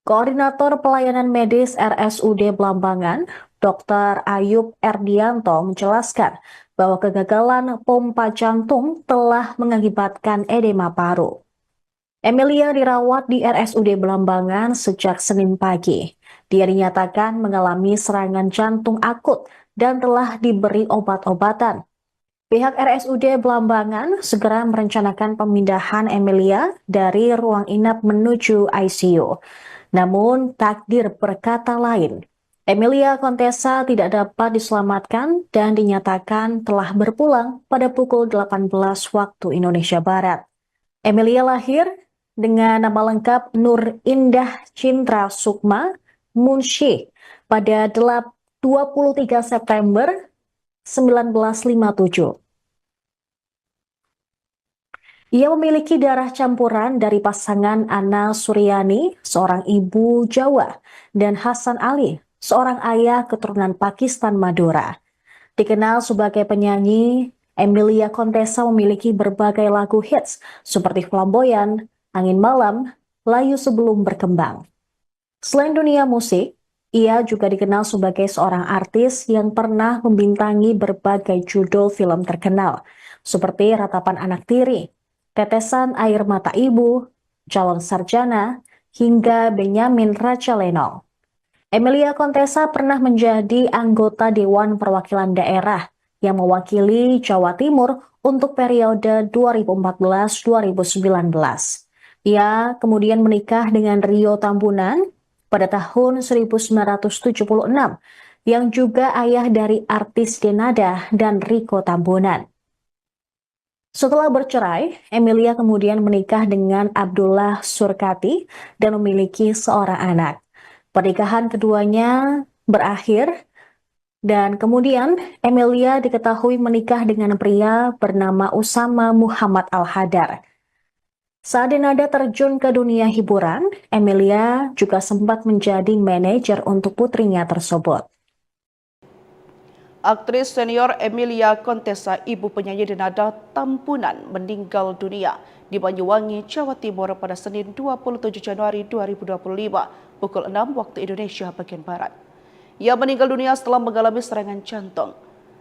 Koordinator Pelayanan Medis RSUD Blambangan, Dr. Ayub Erdianto menjelaskan bahwa kegagalan pompa jantung telah mengakibatkan edema paru. Emilia dirawat di RSUD Blambangan sejak Senin pagi. Dia dinyatakan mengalami serangan jantung akut dan telah diberi obat-obatan. Pihak RSUD Blambangan segera merencanakan pemindahan Emilia dari ruang inap menuju ICU. Namun takdir berkata lain. Emilia Contessa tidak dapat diselamatkan dan dinyatakan telah berpulang pada pukul 18 waktu Indonesia Barat. Emilia lahir dengan nama lengkap Nur Indah Cintra Sukma Munshi pada 23 September 1957. Ia memiliki darah campuran dari pasangan Ana Suryani, seorang ibu Jawa, dan Hasan Ali, seorang ayah keturunan Pakistan Madura. Dikenal sebagai penyanyi, Emilia Contessa memiliki berbagai lagu hits seperti Flamboyan, Angin Malam, Layu Sebelum Berkembang. Selain dunia musik, ia juga dikenal sebagai seorang artis yang pernah membintangi berbagai judul film terkenal, seperti Ratapan Anak Tiri, Tetesan Air Mata Ibu, Calon Sarjana, hingga Benyamin Raja Lenong. Emilia Contessa pernah menjadi anggota Dewan Perwakilan Daerah yang mewakili Jawa Timur untuk periode 2014-2019. Ia kemudian menikah dengan Rio Tambunan pada tahun 1976, yang juga ayah dari artis Denada dan Riko Tambunan. Setelah bercerai, Emilia kemudian menikah dengan Abdullah Surkati dan memiliki seorang anak. Pernikahan keduanya berakhir dan kemudian Emilia diketahui menikah dengan pria bernama Usama Muhammad Al-Hadar. Saat Denada terjun ke dunia hiburan, Emilia juga sempat menjadi manajer untuk putrinya tersebut. Aktris senior Emilia Contessa, ibu penyanyi Denada Tampunan, meninggal dunia di Banyuwangi, Jawa Timur pada Senin 27 Januari 2025 pukul 6 waktu Indonesia bagian Barat. Ia meninggal dunia setelah mengalami serangan jantung.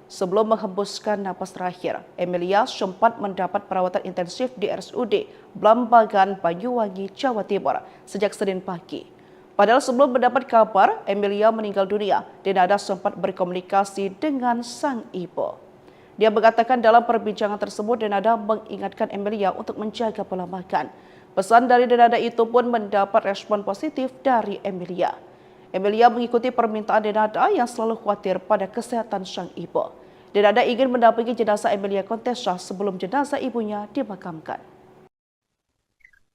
Sebelum menghembuskan napas terakhir, Emilia sempat mendapat perawatan intensif di RSUD Blambangan, Banyuwangi, Jawa Timur sejak Senin pagi. Padahal sebelum mendapat kabar Emilia meninggal dunia, Denada sempat berkomunikasi dengan sang ibu. Dia mengatakan dalam perbincangan tersebut Denada mengingatkan Emilia untuk menjaga pola makan. Pesan dari Denada itu pun mendapat respon positif dari Emilia. Emilia mengikuti permintaan Denada yang selalu khawatir pada kesehatan sang ibu. Denada ingin mendampingi jenazah Emilia Contessa sebelum jenazah ibunya dimakamkan.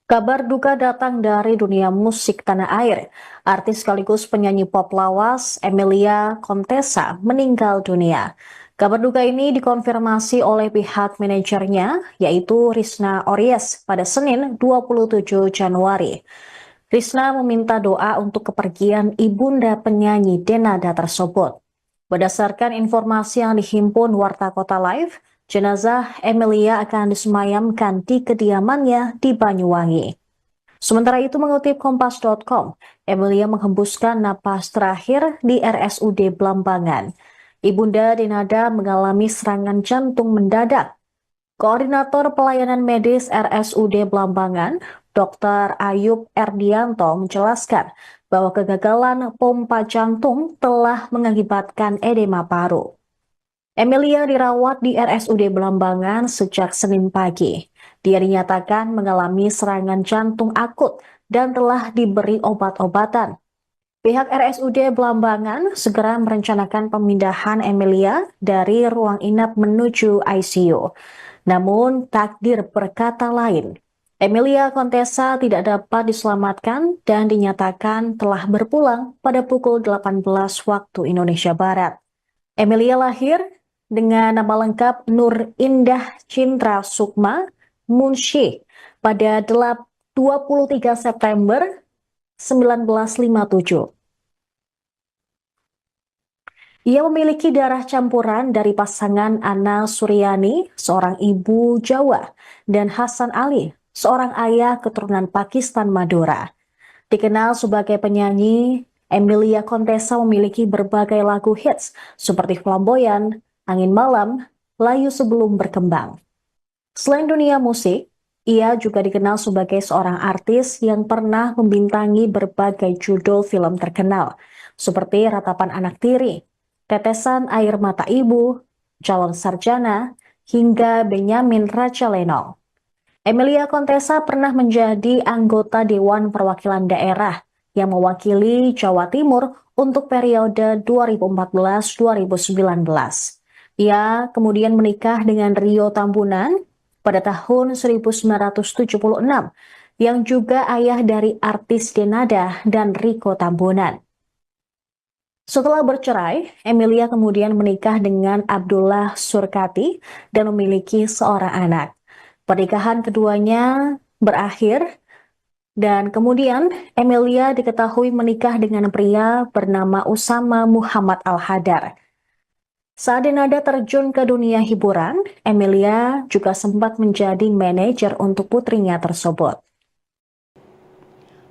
Kabar duka datang dari dunia musik tanah air. Artis sekaligus penyanyi pop lawas Emilia Contessa meninggal dunia. Kabar duka ini dikonfirmasi oleh pihak manajernya, yaitu Risna Ories pada Senin 27 Januari. Risna meminta doa untuk kepergian ibunda penyanyi Denada tersebut. Berdasarkan informasi yang dihimpun Warta Kota Live, jenazah Emilia akan disemayamkan di kediamannya di Banyuwangi. Sementara itu mengutip Kompas.com, Emilia menghembuskan napas terakhir di RSUD Blambangan. Ibunda Denada mengalami serangan jantung mendadak. Koordinator Pelayanan Medis RSUD Blambangan, Dr. Ayub Erdianto menjelaskan bahwa kegagalan pompa jantung telah mengakibatkan edema paru. Emilia dirawat di RSUD Blambangan sejak Senin pagi. Dia dinyatakan mengalami serangan jantung akut dan telah diberi obat-obatan. Pihak RSUD Blambangan segera merencanakan pemindahan Emilia dari ruang inap menuju ICU. Namun takdir berkata lain. Emilia Contessa tidak dapat diselamatkan dan dinyatakan telah berpulang pada pukul 18 waktu Indonesia Barat. Emilia lahir dengan nama lengkap Nur Indah Cintra Sukma Munshi pada 23 September 1957. Ia memiliki darah campuran dari pasangan Ana Suryani, seorang ibu Jawa, dan Hasan Ali, seorang ayah keturunan Pakistan Madura. Dikenal sebagai penyanyi, Emilia Contessa memiliki berbagai lagu hits seperti Flamboyan, Angin Malam, Layu Sebelum Berkembang. Selain dunia musik, ia juga dikenal sebagai seorang artis yang pernah membintangi berbagai judul film terkenal, seperti Ratapan Anak Tiri, Tetesan Air Mata Ibu, Calon Sarjana, hingga Benyamin Raja Lenong. Emilia Contessa pernah menjadi anggota Dewan Perwakilan Daerah yang mewakili Jawa Timur untuk periode 2014-2019. Ia kemudian menikah dengan Rio Tambunan pada tahun 1976, yang juga ayah dari artis Denada dan Riko Tambunan. Setelah bercerai, Emilia kemudian menikah dengan Abdullah Surkati dan memiliki seorang anak. Pernikahan keduanya berakhir dan kemudian Emilia diketahui menikah dengan pria bernama Usama Muhammad Al-Hadar. Saat Denada terjun ke dunia hiburan, Emilia juga sempat menjadi manajer untuk putrinya tersebut.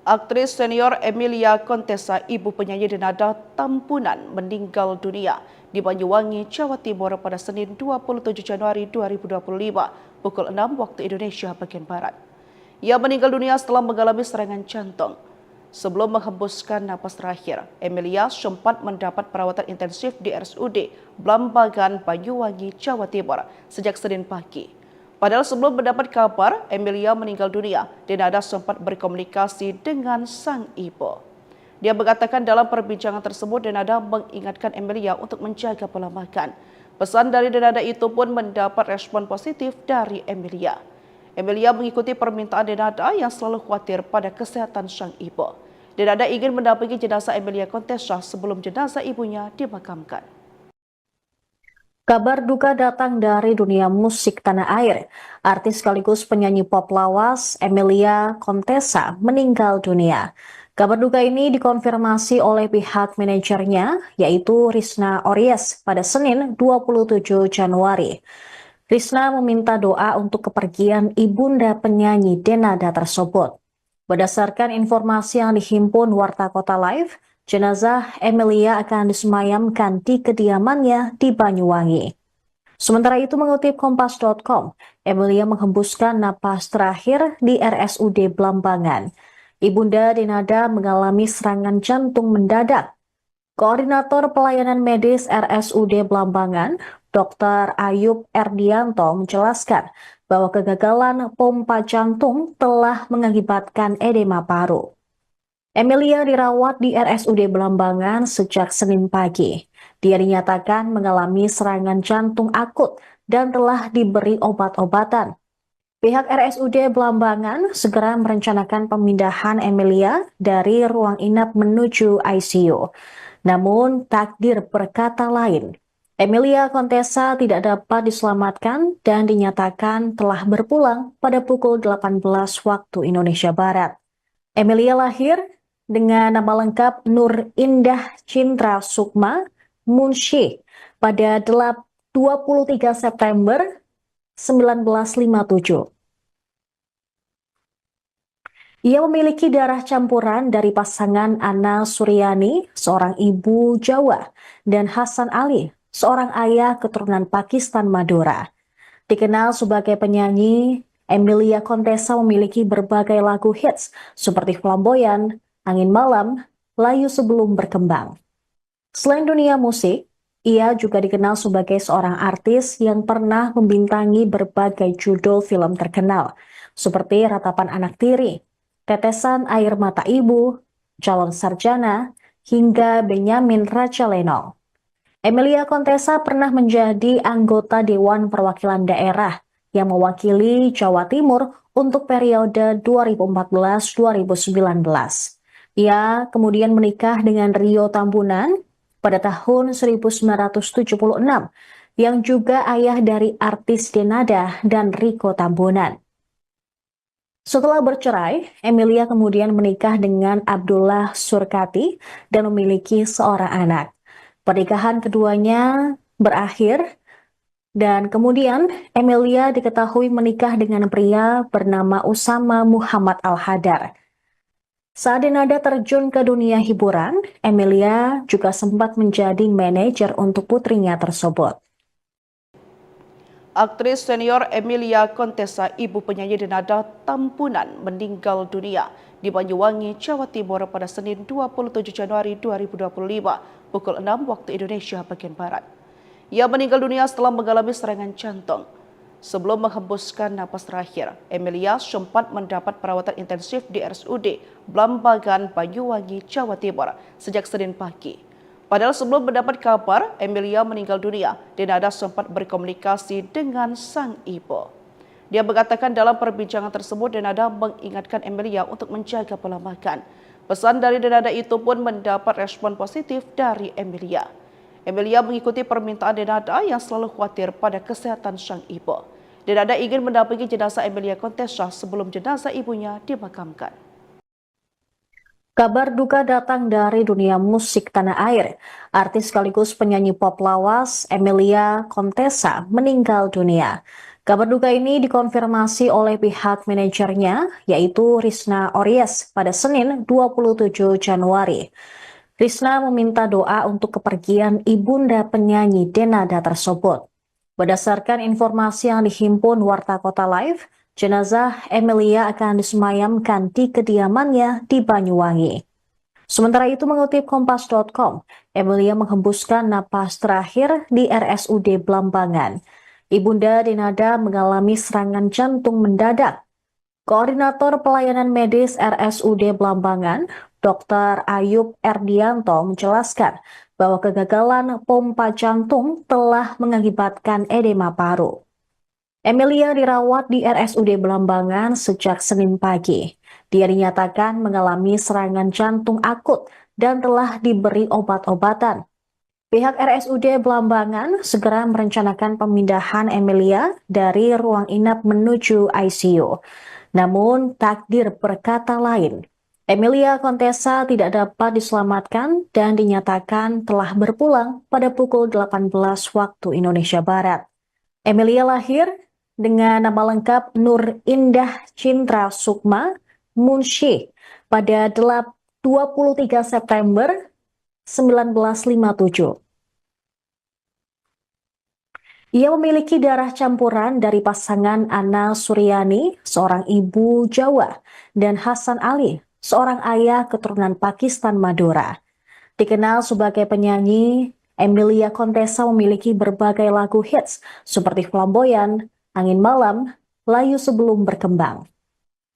Aktris senior Emilia Contessa, ibu penyanyi Denada Tampunan, meninggal dunia di Banyuwangi, Jawa Timur pada Senin 27 Januari 2025 pukul 6 waktu Indonesia bagian Barat. Ia meninggal dunia setelah mengalami serangan jantung. Sebelum menghembuskan napas terakhir, Emilia sempat mendapat perawatan intensif di RSUD Blambangan, Banyuwangi, Jawa Timur sejak Senin pagi. Padahal sebelum mendapat kabar Emilia meninggal dunia, Denada sempat berkomunikasi dengan sang ibu. Dia mengatakan dalam perbincangan tersebut Denada mengingatkan Emilia untuk menjaga pola makan. Pesan dari Denada itu pun mendapat respon positif dari Emilia. Emilia mengikuti permintaan Denada yang selalu khawatir pada kesehatan sang ibu. Denada ingin mendampingi jenazah Emilia Contessa sebelum jenazah ibunya dimakamkan. Kabar duka datang dari dunia musik tanah air. Artis sekaligus penyanyi pop lawas Emilia Contessa meninggal dunia. Kabar duka ini dikonfirmasi oleh pihak manajernya, yaitu Risna Ories pada Senin 27 Januari. Risna meminta doa untuk kepergian ibunda penyanyi Denada tersebut. Berdasarkan informasi yang dihimpun Warta Kota Live, jenazah Emilia akan disemayamkan di kediamannya di Banyuwangi. Sementara itu mengutip Kompas.com, Emilia menghembuskan napas terakhir di RSUD Blambangan. Ibunda Denada mengalami serangan jantung mendadak. Koordinator Pelayanan Medis RSUD Blambangan, Dr. Ayub Erdianto menjelaskan bahwa kegagalan pompa jantung telah mengakibatkan edema paru. Emilia dirawat di RSUD Blambangan sejak Senin pagi. Dia dinyatakan mengalami serangan jantung akut dan telah diberi obat-obatan. Pihak RSUD Blambangan segera merencanakan pemindahan Emilia dari ruang inap menuju ICU. Namun takdir berkata lain. Emilia Contessa tidak dapat diselamatkan dan dinyatakan telah berpulang pada pukul 18 waktu Indonesia Barat. Emilia lahir dengan nama lengkap Nur Indah Cintra Sukma Munshi pada 23 September 1957. Ia memiliki darah campuran dari pasangan Ana Suryani, seorang ibu Jawa, dan Hasan Ali, seorang ayah keturunan Pakistan Madura. Dikenal sebagai penyanyi, Emilia Contessa memiliki berbagai lagu hits seperti Flamboyan, Angin Malam, Layu Sebelum Berkembang. Selain dunia musik, ia juga dikenal sebagai seorang artis yang pernah membintangi berbagai judul film terkenal, seperti Ratapan Anak Tiri, Tetesan Air Mata Ibu, Calon Sarjana, hingga Benyamin Raja Lenong. Emilia Contessa pernah menjadi anggota Dewan Perwakilan Daerah yang mewakili Jawa Timur untuk periode 2014-2019. Ia kemudian menikah dengan Rio Tambunan pada tahun 1976, yang juga ayah dari artis Denada dan Riko Tambunan. Setelah bercerai, Emilia kemudian menikah dengan Abdullah Surkati dan memiliki seorang anak. Pernikahan keduanya berakhir dan kemudian Emilia diketahui menikah dengan pria bernama Usama Muhammad Al-Hadar. Saat Denada terjun ke dunia hiburan, Emilia juga sempat menjadi manajer untuk putrinya tersebut. Aktris senior Emilia Contessa, ibu penyanyi Denada Tampunan, meninggal dunia di Banyuwangi, Jawa Timur pada Senin 27 Januari 2025 pukul 6 waktu Indonesia bagian Barat. Ia meninggal dunia setelah mengalami serangan jantung. Sebelum menghembuskan napas terakhir, Emilia sempat mendapat perawatan intensif di RSUD Blambangan, Banyuwangi, Jawa Timur sejak Senin pagi. Padahal sebelum mendapat kabar Emilia meninggal dunia, Denada sempat berkomunikasi dengan sang ibu. Dia mengatakan dalam perbincangan tersebut Denada mengingatkan Emilia untuk menjaga pola makan. Pesan dari Denada itu pun mendapat respon positif dari Emilia. Emilia mengikuti permintaan Denada yang selalu khawatir pada kesehatan sang ibu. Denada ingin mendampingi jenazah Emilia Contessa sebelum jenazah ibunya dimakamkan. Kabar duka datang dari dunia musik tanah air. Artis sekaligus penyanyi pop lawas Emilia Contessa meninggal dunia. Kabar duka ini dikonfirmasi oleh pihak manajernya, yaitu Risna Ories pada Senin 27 Januari. Risna meminta doa untuk kepergian ibunda penyanyi Denada tersebut. Berdasarkan informasi yang dihimpun Warta Kota Live, jenazah Emilia akan disemayamkan di kediamannya di Banyuwangi. Sementara itu mengutip Kompas.com, Emilia menghembuskan napas terakhir di RSUD Blambangan. Ibunda Denada mengalami serangan jantung mendadak. Koordinator Pelayanan Medis RSUD Blambangan, Dr. Ayub Erdianto menjelaskan bahwa kegagalan pompa jantung telah mengakibatkan edema paru. Emilia dirawat di RSUD Blambangan sejak Senin pagi. Dia dinyatakan mengalami serangan jantung akut dan telah diberi obat-obatan. Pihak RSUD Blambangan segera merencanakan pemindahan Emilia dari ruang inap menuju ICU. Namun takdir berkata lain. Emilia Contessa tidak dapat diselamatkan dan dinyatakan telah berpulang pada pukul 18 waktu Indonesia Barat. Emilia lahir dengan nama lengkap Nur Indah Cintra Sukma Munshi pada 23 September 1957. Ia memiliki darah campuran dari pasangan Ana Suryani, seorang ibu Jawa, dan Hasan Ali, seorang ayah keturunan Pakistan Madura. Dikenal sebagai penyanyi, Emilia Contessa memiliki berbagai lagu hits seperti Flamboyan, Angin Malam, Layu Sebelum Berkembang.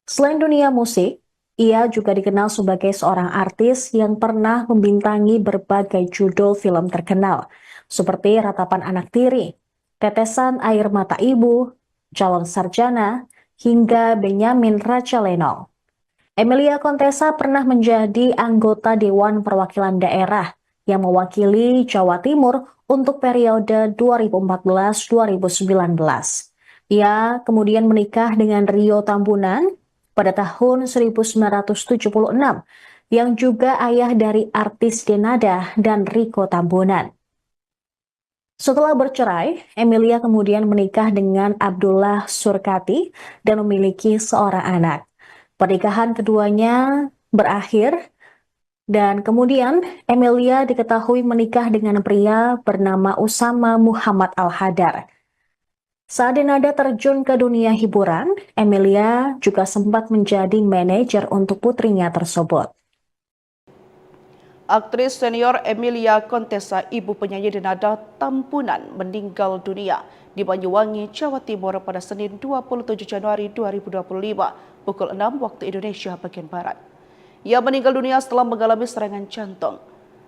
Selain dunia musik, ia juga dikenal sebagai seorang artis yang pernah membintangi berbagai judul film terkenal, seperti Ratapan Anak Tiri, Tetesan Air Mata Ibu, Calon Sarjana, hingga Benyamin Raja Lenong. Emilia Contessa pernah menjadi anggota Dewan Perwakilan Daerah yang mewakili Jawa Timur untuk periode 2014-2019. Ia kemudian menikah dengan Rio Tambunan pada tahun 1976, yang juga ayah dari artis Denada dan Riko Tambunan. Setelah bercerai, Emilia kemudian menikah dengan Abdullah Surkati dan memiliki seorang anak. Pernikahan keduanya berakhir dan kemudian Emilia diketahui menikah dengan pria bernama Usama Muhammad Al-Hadar. Saat Denada terjun ke dunia hiburan, Emilia juga sempat menjadi manajer untuk putrinya tersebut. Aktris senior Emilia Contessa, ibu penyanyi Denada Tampunan, meninggal dunia di Banyuwangi, Jawa Timur pada Senin 27 Januari 2025 pukul 6 waktu Indonesia bagian Barat. Ia meninggal dunia setelah mengalami serangan jantung.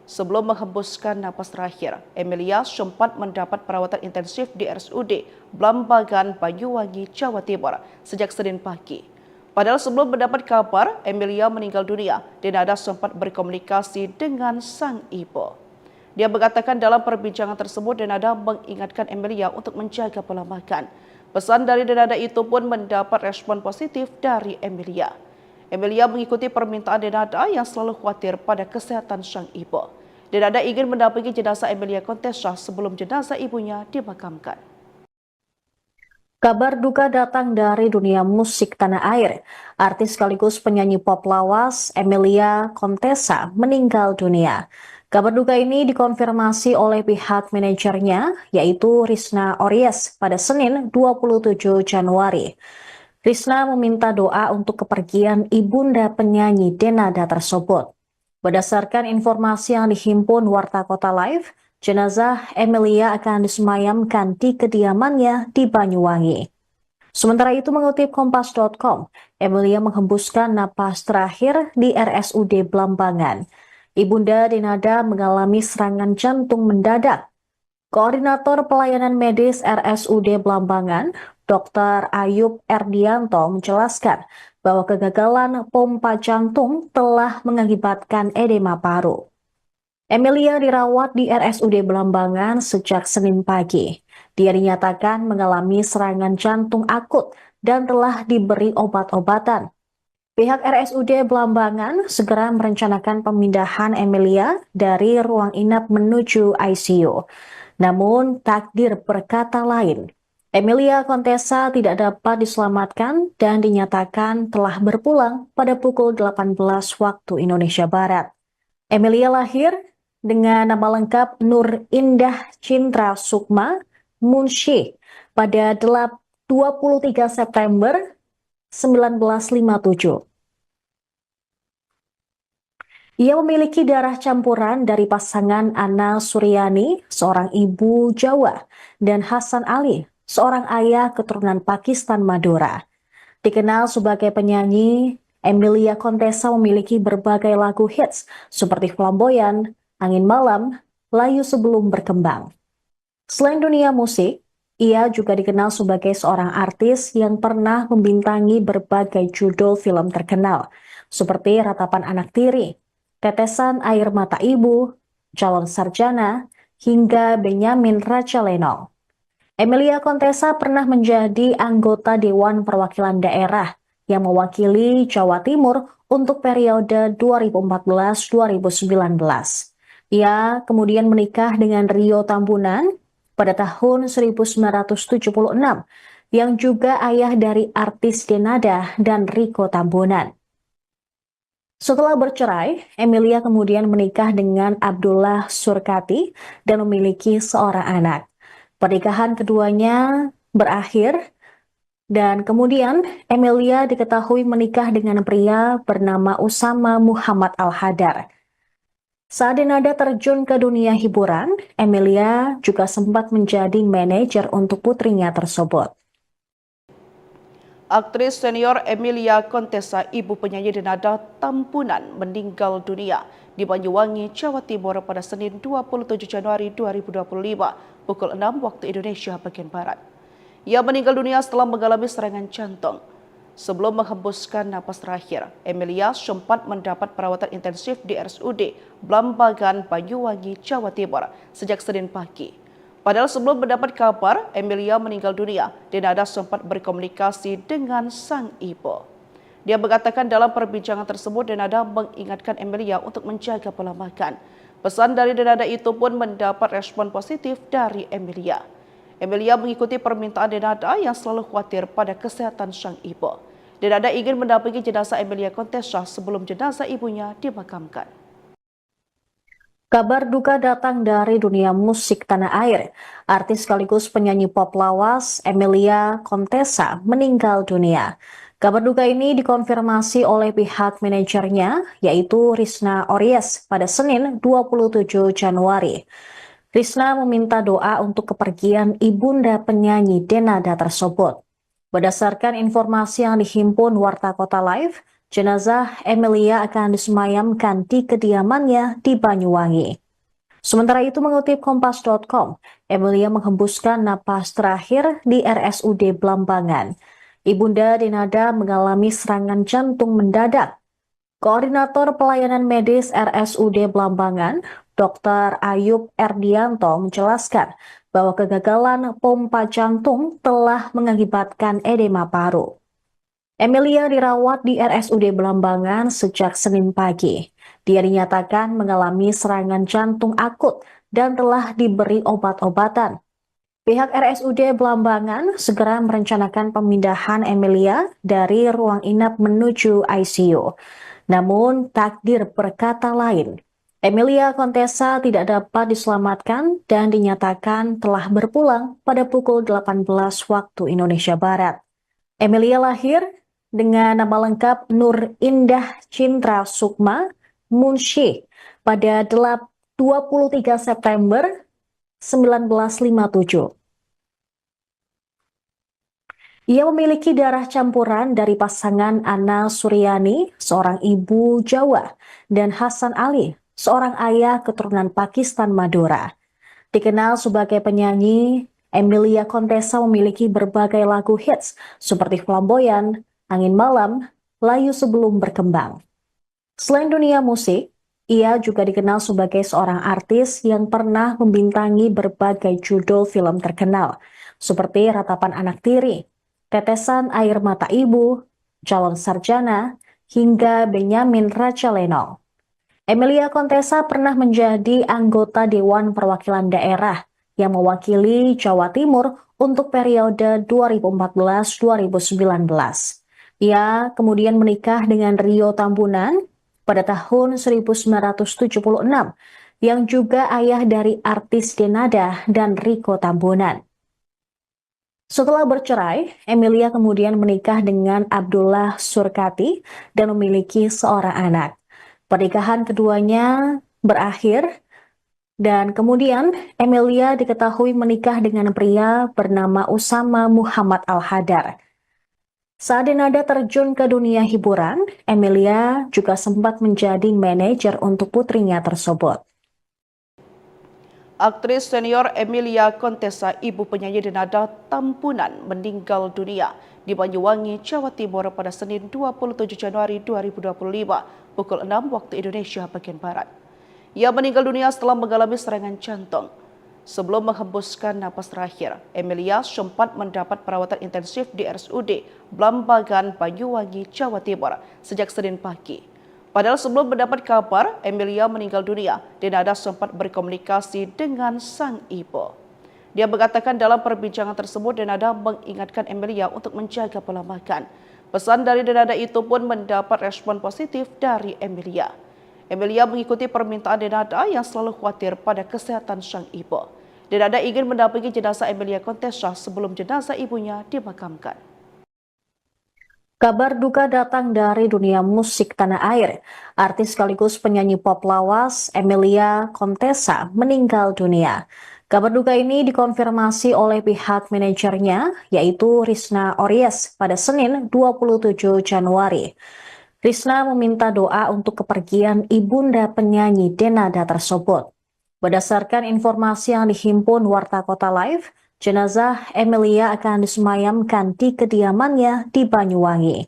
Sebelum menghembuskan napas terakhir, Emilia sempat mendapat perawatan intensif di RSUD Blambangan, Banyuwangi, Jawa Timur sejak Senin pagi. Padahal sebelum mendapat kabar Emilia meninggal dunia, Denada sempat berkomunikasi dengan sang ibu. Dia mengatakan dalam perbincangan tersebut Denada mengingatkan Emilia untuk menjaga pola makan. Pesan dari Denada itu pun mendapat respon positif dari Emilia. Emilia mengikuti permintaan Denada yang selalu khawatir pada kesehatan sang ibu. Denada ingin mendampingi jenazah Emilia Contessa sebelum jenazah ibunya dimakamkan. Kabar duka datang dari dunia musik tanah air. Artis sekaligus penyanyi pop lawas Emilia Contessa meninggal dunia. Kabar duka ini dikonfirmasi oleh pihak manajernya, yaitu Risna Ories pada Senin 27 Januari. Risna meminta doa untuk kepergian ibunda penyanyi Denada tersebut. Berdasarkan informasi yang dihimpun Warta Kota Live, jenazah Emilia akan disemayamkan di kediamannya di Banyuwangi. Sementara itu mengutip Kompas.com, Emilia menghembuskan napas terakhir di RSUD Blambangan. Ibunda Denada mengalami serangan jantung mendadak. Koordinator Pelayanan Medis RSUD Blambangan, Dr. Ayub Erdianto menjelaskan bahwa kegagalan pompa jantung telah mengakibatkan edema paru. Emilia dirawat di RSUD Blambangan sejak Senin pagi. Dia dinyatakan mengalami serangan jantung akut dan telah diberi obat-obatan. Pihak RSUD Blambangan segera merencanakan pemindahan Emilia dari ruang inap menuju ICU. Namun takdir berkata lain. Emilia Contessa tidak dapat diselamatkan dan dinyatakan telah berpulang pada pukul 18 waktu Indonesia Barat. Emilia lahir dengan nama lengkap Nur Indah Cintra Sukma Munshi pada 23 September 1957. Ia memiliki darah campuran dari pasangan Ana Suryani, seorang ibu Jawa, dan Hasan Ali, seorang ayah keturunan Pakistan Madura. Dikenal sebagai penyanyi, Emilia Contessa memiliki berbagai lagu hits seperti Flamboyan, Angin Malam, Layu Sebelum Berkembang. Selain dunia musik, ia juga dikenal sebagai seorang artis yang pernah membintangi berbagai judul film terkenal, seperti Ratapan Anak Tiri, Tetesan Air Mata Ibu, Calon Sarjana, hingga Benyamin Raja Lenong. Emilia Contessa pernah menjadi anggota Dewan Perwakilan Daerah yang mewakili Jawa Timur untuk periode 2014-2019. Ia kemudian menikah dengan Rio Tambunan pada tahun 1976, yang juga ayah dari artis Denada dan Riko Tambunan. Setelah bercerai, Emilia kemudian menikah dengan Abdullah Surkati dan memiliki seorang anak. Pernikahan keduanya berakhir dan kemudian Emilia diketahui menikah dengan pria bernama Usama Muhammad Al-Hadar. Saat Denada terjun ke dunia hiburan, Emilia juga sempat menjadi manajer untuk putrinya tersebut. Aktris senior Emilia Contessa, ibu penyanyi Denada Tampunan, meninggal dunia di Banyuwangi, Jawa Timur pada Senin 27 Januari 2025 pukul 6 waktu Indonesia bagian Barat. Ia meninggal dunia setelah mengalami serangan jantung. Sebelum menghembuskan napas terakhir, Emilia sempat mendapat perawatan intensif di RSUD Blambangan, Banyuwangi, Jawa Timur sejak Senin pagi. Padahal sebelum mendapat kabar Emilia meninggal dunia, Denada sempat berkomunikasi dengan sang ibu. Dia mengatakan dalam perbincangan tersebut Denada mengingatkan Emilia untuk menjaga pola makan. Pesan dari Denada itu pun mendapat respon positif dari Emilia. Emilia mengikuti permintaan Denada yang selalu khawatir pada kesehatan sang ibu. Denada ingin mendampingi jenazah Emilia Contessa sebelum jenazah ibunya dimakamkan. Kabar duka datang dari dunia musik tanah air. Artis sekaligus penyanyi pop lawas Emilia Contessa meninggal dunia. Kabar duka ini dikonfirmasi oleh pihak manajernya, yaitu Risna Ories pada Senin 27 Januari. Risna meminta doa untuk kepergian ibunda penyanyi Denada tersebut. Berdasarkan informasi yang dihimpun Warta Kota Live, jenazah Emilia akan disemayamkan di kediamannya di Banyuwangi. Sementara itu mengutip Kompas.com, Emilia menghembuskan napas terakhir di RSUD Blambangan. Ibunda Denada mengalami serangan jantung mendadak. Koordinator Pelayanan Medis RSUD Blambangan, Dr. Ayub Erdianto menjelaskan bahwa kegagalan pompa jantung telah mengakibatkan edema paru. Emilia dirawat di RSUD Blambangan sejak Senin pagi. Dia dinyatakan mengalami serangan jantung akut dan telah diberi obat-obatan. Pihak RSUD Blambangan segera merencanakan pemindahan Emilia dari ruang inap menuju ICU. Namun, takdir berkata lain. Emilia Contessa tidak dapat diselamatkan dan dinyatakan telah berpulang pada pukul 18 waktu Indonesia Barat. Emilia lahir dengan nama lengkap Nur Indah Cintra Sukma Munshi pada 23 September 1957. Ia memiliki darah campuran dari pasangan Ana Suryani, seorang ibu Jawa, dan Hasan Ali, seorang ayah keturunan Pakistan Madura. Dikenal sebagai penyanyi, Emilia Contessa memiliki berbagai lagu hits seperti Flamboyan, Angin Malam, Layu Sebelum Berkembang. Selain dunia musik, ia juga dikenal sebagai seorang artis yang pernah membintangi berbagai judul film terkenal, seperti Ratapan Anak Tiri, Tetesan Air Mata Ibu, Calon Sarjana, hingga Benyamin Raja Lenong. Emilia Contessa pernah menjadi anggota Dewan Perwakilan Daerah yang mewakili Jawa Timur untuk periode 2014-2019. Ia kemudian menikah dengan Rio Tambunan pada tahun 1976, yang juga ayah dari artis Denada dan Rico Tambunan. Setelah bercerai, Emilia kemudian menikah dengan Abdullah Surkati dan memiliki seorang anak. Pernikahan keduanya berakhir dan kemudian Emilia diketahui menikah dengan pria bernama Usama Muhammad Al-Hadar. Saat Denada terjun ke dunia hiburan, Emilia juga sempat menjadi manajer untuk putrinya tersebut. Aktris senior Emilia Contessa, ibu penyanyi Denada Tampunan, meninggal dunia di Banyuwangi, Jawa Timur pada Senin 27 Januari 2025 pukul 6 waktu Indonesia bagian Barat. Ia meninggal dunia setelah mengalami serangan jantung. Sebelum menghembuskan napas terakhir, Emilia sempat mendapat perawatan intensif di RSUD Blambangan, Banyuwangi, Jawa Timur sejak Senin pagi. Padahal sebelum mendapat kabar Emilia meninggal dunia, Denada sempat berkomunikasi dengan sang ibu. Dia mengatakan dalam perbincangan tersebut Denada mengingatkan Emilia untuk menjaga pola makan. Pesan dari Denada itu pun mendapat respon positif dari Emilia. Emilia mengikuti permintaan Denada yang selalu khawatir pada kesehatan sang ibu. Denada ingin mendampingi jenazah Emilia Contessa sebelum jenazah ibunya dimakamkan. Kabar duka datang dari dunia musik tanah air. Artis sekaligus penyanyi pop lawas Emilia Contessa meninggal dunia. Kabar duka ini dikonfirmasi oleh pihak manajernya, yaitu Risna Ories pada Senin 27 Januari. Risna meminta doa untuk kepergian ibunda penyanyi Denada tersebut. Berdasarkan informasi yang dihimpun Warta Kota Live, jenazah Emilia akan disemayamkan di kediamannya di Banyuwangi.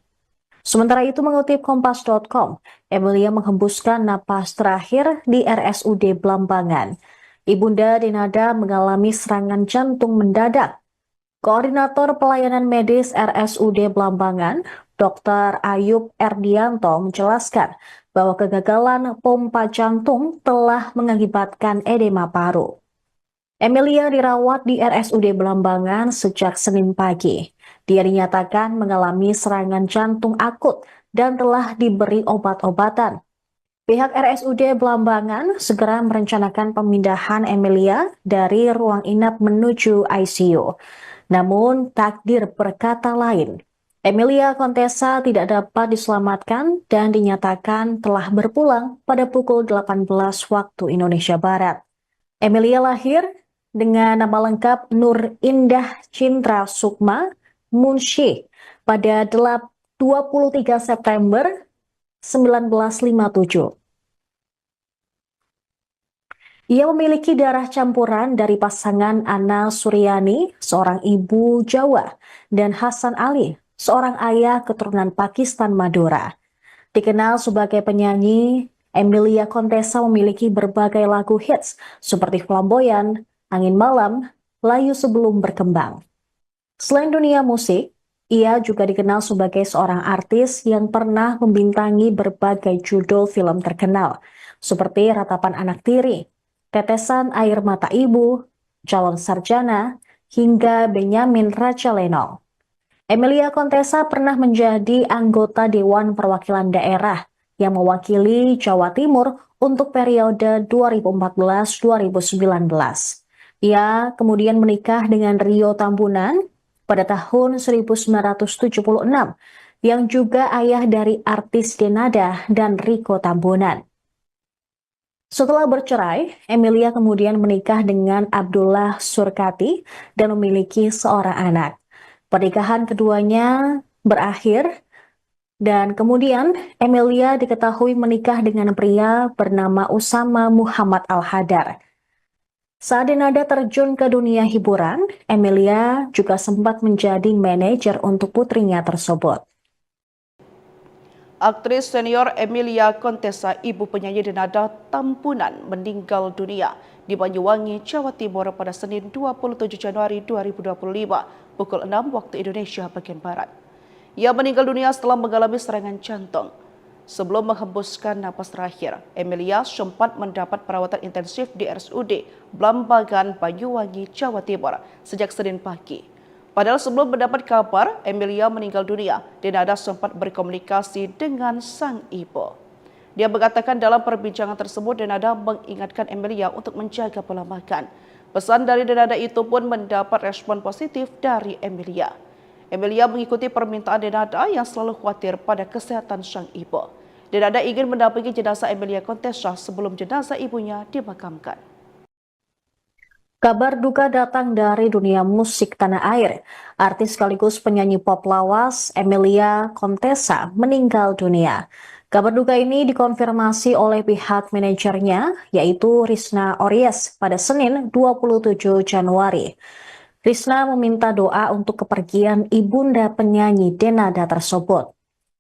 Sementara itu mengutip Kompas.com, Emilia menghembuskan napas terakhir di RSUD Blambangan. Ibunda Denada mengalami serangan jantung mendadak. Koordinator Pelayanan Medis RSUD Blambangan, Dr. Ayub Erdianto menjelaskan bahwa kegagalan pompa jantung telah mengakibatkan edema paru. Emilia dirawat di RSUD Belambangan sejak Senin pagi. Dia dinyatakan mengalami serangan jantung akut dan telah diberi obat-obatan. Pihak RSUD Belambangan segera merencanakan pemindahan Emilia dari ruang inap menuju ICU. Namun takdir berkata lain. Emilia Contessa tidak dapat diselamatkan dan dinyatakan telah berpulang pada pukul 18 waktu Indonesia Barat. Emilia lahir dengan nama lengkap Nur Indah Cintra Sukma Munshi pada 23 September 1957. Ia memiliki darah campuran dari pasangan Ana Suryani, seorang ibu Jawa, dan Hasan Ali, seorang ayah keturunan Pakistan Madura. Dikenal sebagai penyanyi, Emilia Contessa memiliki berbagai lagu hits seperti Flamboyan, Angin Malam, Layu Sebelum Berkembang. Selain dunia musik, ia juga dikenal sebagai seorang artis yang pernah membintangi berbagai judul film terkenal, seperti Ratapan Anak Tiri, Tetesan Air Mata Ibu, Calon Sarjana, hingga Benyamin Raja Lenong. Emilia Contessa pernah menjadi anggota Dewan Perwakilan Daerah yang mewakili Jawa Timur untuk periode 2014-2019. Ia kemudian menikah dengan Rio Tambunan pada tahun 1976, yang juga ayah dari artis Denada dan Riko Tambunan. Setelah bercerai, Emilia kemudian menikah dengan Abdullah Surkati dan memiliki seorang anak. Pernikahan keduanya berakhir dan kemudian Emilia diketahui menikah dengan pria bernama Usama Muhammad Al-Hadar. Saat Denada terjun ke dunia hiburan, Emilia juga sempat menjadi manajer untuk putrinya tersebut. Aktris senior Emilia Contessa, ibu penyanyi Denada Tampunan, meninggal dunia di Banyuwangi, Jawa Timur pada Senin 27 Januari 2025 pukul 6 waktu Indonesia bagian Barat. Ia meninggal dunia setelah mengalami serangan jantung. Sebelum menghembuskan napas terakhir, Emilia sempat mendapat perawatan intensif di RSUD Belambangan, Banyuwangi, Jawa Timur sejak Senin pagi. Padahal sebelum mendapat kabar Emilia meninggal dunia, Denada sempat berkomunikasi dengan sang ibu. Dia mengatakan dalam perbincangan tersebut Denada mengingatkan Emilia untuk menjaga pola makan. Pesan dari Denada itu pun mendapat respon positif dari Emilia. Emilia mengikuti permintaan Denada yang selalu khawatir pada kesehatan sang ibu. Denada ingin mendampingi jenazah Emilia Contessa sebelum jenazah ibunya dimakamkan. Kabar duka datang dari dunia musik tanah air. Artis sekaligus penyanyi pop lawas Emilia Contessa meninggal dunia. Kabar duka ini dikonfirmasi oleh pihak manajernya, yaitu Risna Ories pada Senin 27 Januari. Risna meminta doa untuk kepergian ibunda penyanyi Denada tersebut.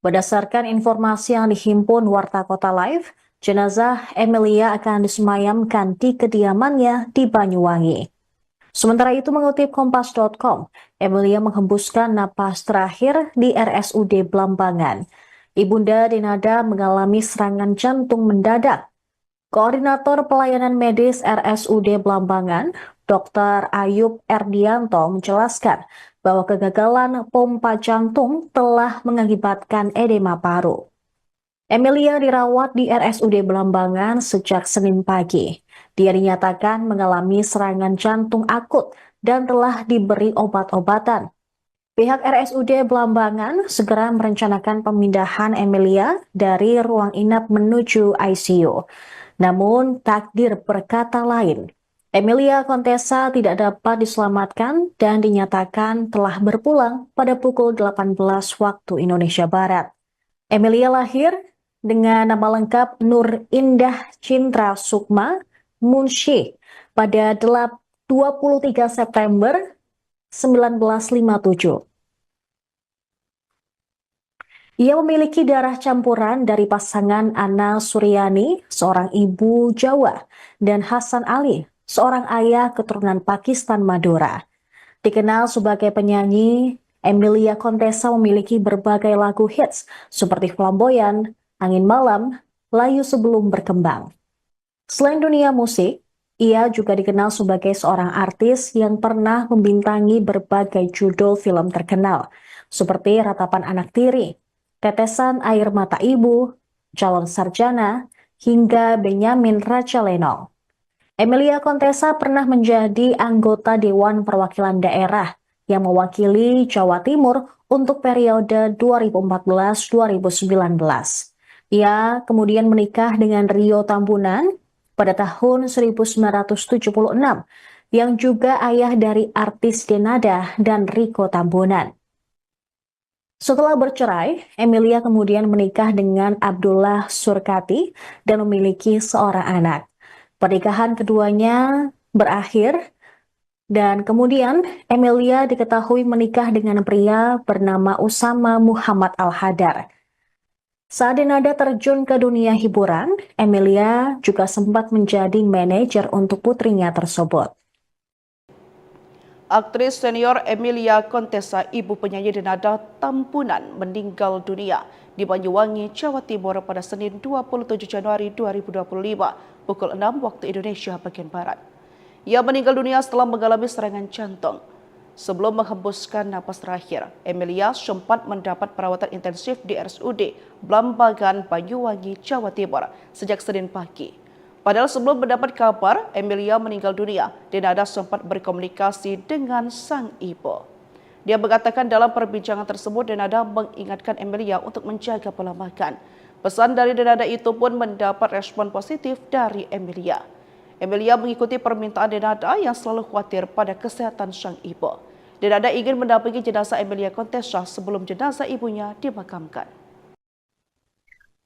Berdasarkan informasi yang dihimpun Warta Kota Live, jenazah Emilia akan disemayamkan di kediamannya di Banyuwangi. Sementara itu mengutip Kompas.com, Emilia menghembuskan napas terakhir di RSUD Belambangan. Ibunda Denada mengalami serangan jantung mendadak. Koordinator Pelayanan Medis RSUD Belambangan, Dr. Ayub Erdianto menjelaskan bahwa kegagalan pompa jantung telah mengakibatkan edema paru. Emilia dirawat di RSUD Belambangan sejak Senin pagi. Dia dinyatakan mengalami serangan jantung akut dan telah diberi obat-obatan. Pihak RSUD Belambangan segera merencanakan pemindahan Emilia dari ruang inap menuju ICU. Namun takdir berkata lain. Emilia Contessa tidak dapat diselamatkan dan dinyatakan telah berpulang pada pukul 18 waktu Indonesia Barat. Emilia lahir dengan nama lengkap Nur Indah Cintra Sukma Munshi pada 23 September 1957. Ia memiliki darah campuran dari pasangan Ana Suryani, seorang ibu Jawa, dan Hasan Ali, seorang ayah keturunan Pakistan Madura. Dikenal sebagai penyanyi, Emilia Contessa memiliki berbagai lagu hits seperti Flamboyan, Angin Malam, layu sebelum berkembang. Selain dunia musik, ia juga dikenal sebagai seorang artis yang pernah membintangi berbagai judul film terkenal, seperti Ratapan Anak Tiri, Tetesan Air Mata Ibu, Calon Sarjana, hingga Benyamin Raja Lenong. Emilia Contessa pernah menjadi anggota Dewan Perwakilan Daerah yang mewakili Jawa Timur untuk periode 2014-2019. Ia kemudian menikah dengan Rio Tambunan pada tahun 1976, yang juga ayah dari artis Denada dan Riko Tambunan. Setelah bercerai, Emilia kemudian menikah dengan Abdullah Surkati dan memiliki seorang anak. Pernikahan keduanya berakhir dan kemudian Emilia diketahui menikah dengan pria bernama Usama Muhammad Al-Hadar. Saat Denada terjun ke dunia hiburan, Emilia juga sempat menjadi manajer untuk putrinya tersebut. Aktris senior Emilia Contessa, ibu penyanyi Denada Tampunan, meninggal dunia di Banyuwangi, Jawa Timur pada Senin 27 Januari 2025 pukul 6 waktu Indonesia bagian Barat. Ia meninggal dunia setelah mengalami serangan jantung. Sebelum menghembuskan napas terakhir, Emilia sempat mendapat perawatan intensif di RSUD Blambangan, Banyuwangi, Jawa Timur sejak Senin pagi. Padahal sebelum mendapat kabar Emilia meninggal dunia, Denada sempat berkomunikasi dengan sang ibu. Dia mengatakan dalam perbincangan tersebut Denada mengingatkan Emilia untuk menjaga pola makan. Pesan dari Denada itu pun mendapat respon positif dari Emilia. Emilia mengikuti permintaan Denada yang selalu khawatir pada kesehatan sang ibu. Denada ingin mendampingi jenazah Emilia Contessa sebelum jenazah ibunya dimakamkan.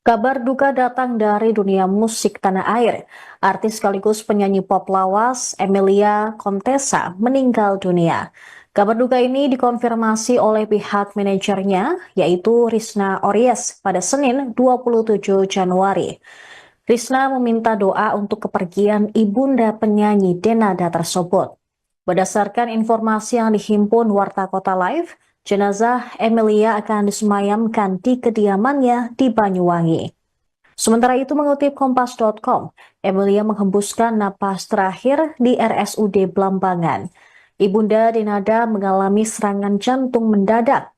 Kabar duka datang dari dunia musik tanah air. Artis sekaligus penyanyi pop lawas Emilia Contessa meninggal dunia. Kabar duka ini dikonfirmasi oleh pihak manajernya, yaitu Risna Ories pada Senin 27 Januari. Risna meminta doa untuk kepergian ibunda penyanyi Denada tersebut. Berdasarkan informasi yang dihimpun Warta Kota Live, jenazah Emilia akan disemayamkan di kediamannya di Banyuwangi. Sementara itu mengutip Kompas.com, Emilia menghembuskan napas terakhir di RSUD Blambangan. Ibunda Denada mengalami serangan jantung mendadak.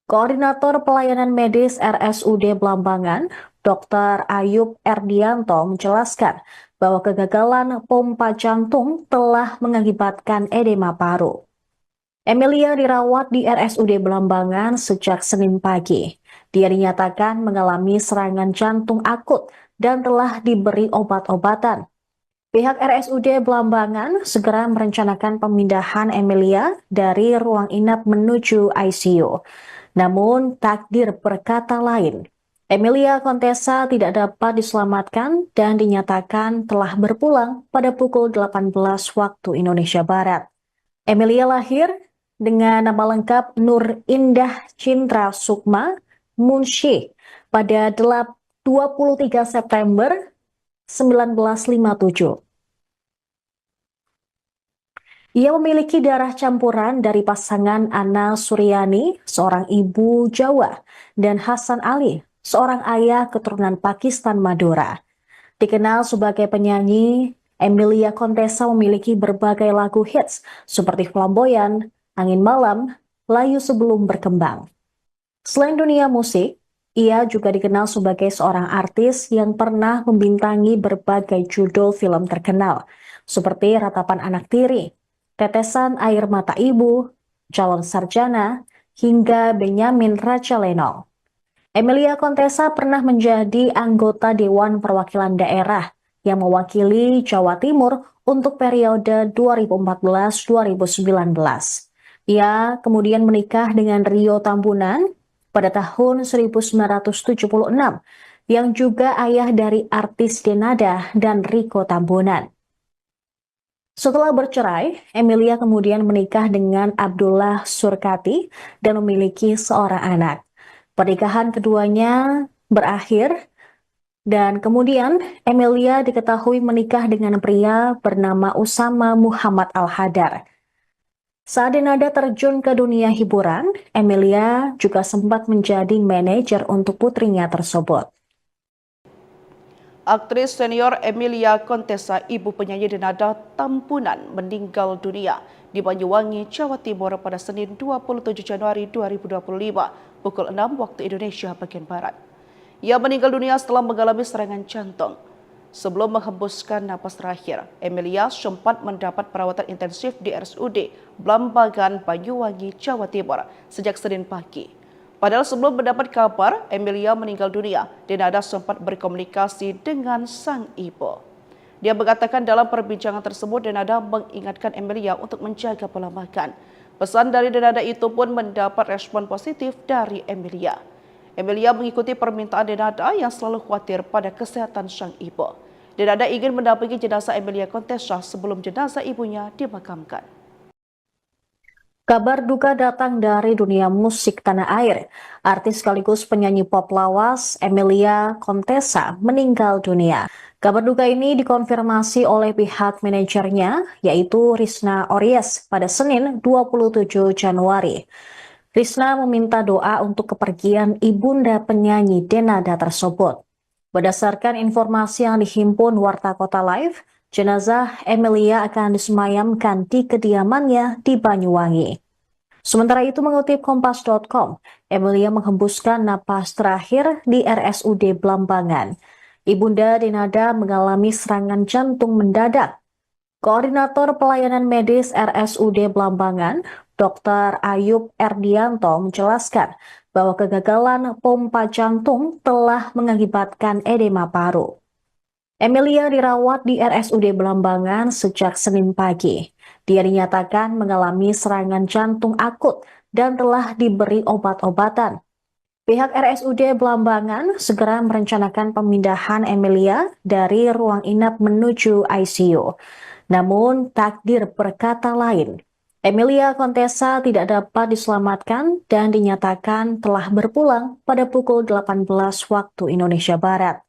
Koordinator Pelayanan Medis RSUD Blambangan, Dr. Ayub Erdianto menjelaskan bahwa kegagalan pompa jantung telah mengakibatkan edema paru. Emilia dirawat di RSUD Blambangan sejak Senin pagi. Dia dinyatakan mengalami serangan jantung akut dan telah diberi obat-obatan. Pihak RSUD Blambangan segera merencanakan pemindahan Emilia dari ruang inap menuju ICU. Namun takdir berkata lain. Emilia Contessa tidak dapat diselamatkan dan dinyatakan telah berpulang pada pukul 18 waktu Indonesia Barat. Emilia lahir dengan nama lengkap Nur Indah Cintra Sukma Munshi pada 23 September 1957. Ia memiliki darah campuran dari pasangan Ana Suryani, seorang ibu Jawa, dan Hasan Ali, seorang ayah keturunan Pakistan Madura. Dikenal sebagai penyanyi, Emilia Contessa memiliki berbagai lagu hits seperti Flamboyan, Angin Malam, Layu Sebelum Berkembang. Selain dunia musik, ia juga dikenal sebagai seorang artis yang pernah membintangi berbagai judul film terkenal, seperti Ratapan Anak Tiri, Tetesan Air Mata Ibu, Calon Sarjana, hingga Benyamin Raja Lenong. Emilia Contessa pernah menjadi anggota Dewan Perwakilan Daerah yang mewakili Jawa Timur untuk periode 2014-2019. Ia kemudian menikah dengan Rio Tambunan pada tahun 1976, yang juga ayah dari artis Denada dan Riko Tambunan. Setelah bercerai, Emilia kemudian menikah dengan Abdullah Surkati dan memiliki seorang anak. Pernikahan keduanya berakhir dan kemudian Emilia diketahui menikah dengan pria bernama Usama Muhammad Al-Hadar. Saat Denada terjun ke dunia hiburan, Emilia juga sempat menjadi manajer untuk putrinya tersebut. Aktris senior Emilia Contessa, ibu penyanyi Denada Tampunan, meninggal dunia di Banyuwangi, Jawa Timur pada Senin 27 Januari 2025 pukul 6 waktu Indonesia bagian Barat. Ia meninggal dunia setelah mengalami serangan jantung. Sebelum menghembuskan napas terakhir, Emilia sempat mendapat perawatan intensif di RSUD Blambangan, Banyuwangi, Jawa Timur sejak Senin pagi. Padahal sebelum mendapat kabar Emilia meninggal dunia, Denada sempat berkomunikasi dengan sang ibu. Dia mengatakan dalam perbincangan tersebut Denada mengingatkan Emilia untuk menjaga pola makan. Pesan dari Denada itu pun mendapat respon positif dari Emilia. Emilia mengikuti permintaan Denada yang selalu khawatir pada kesehatan sang ibu. Denada ingin mendampingi jenazah Emilia Contessa sebelum jenazah ibunya dimakamkan. Kabar duka datang dari dunia musik tanah air. Artis sekaligus penyanyi pop lawas Emilia Contessa meninggal dunia. Kabar duka ini dikonfirmasi oleh pihak manajernya, yaitu Risna Ories pada Senin 27 Januari. Risna meminta doa untuk kepergian ibunda penyanyi Denada tersebut. Berdasarkan informasi yang dihimpun Warta Kota Live, jenazah Emilia akan disemayamkan di kediamannya di Banyuwangi. Sementara itu mengutip Kompas.com, Emilia menghembuskan napas terakhir di RSUD Blambangan. Ibunda Denada mengalami serangan jantung mendadak. Koordinator Pelayanan Medis RSUD Blambangan, Dr. Ayub Erdianto menjelaskan bahwa kegagalan pompa jantung telah mengakibatkan edema paru. Emilia dirawat di RSUD Blambangan sejak Senin pagi. Dia dinyatakan mengalami serangan jantung akut dan telah diberi obat-obatan. Pihak RSUD Blambangan segera merencanakan pemindahan Emilia dari ruang inap menuju ICU. Namun takdir berkata lain. Emilia Contessa tidak dapat diselamatkan dan dinyatakan telah berpulang pada pukul 18 waktu Indonesia Barat.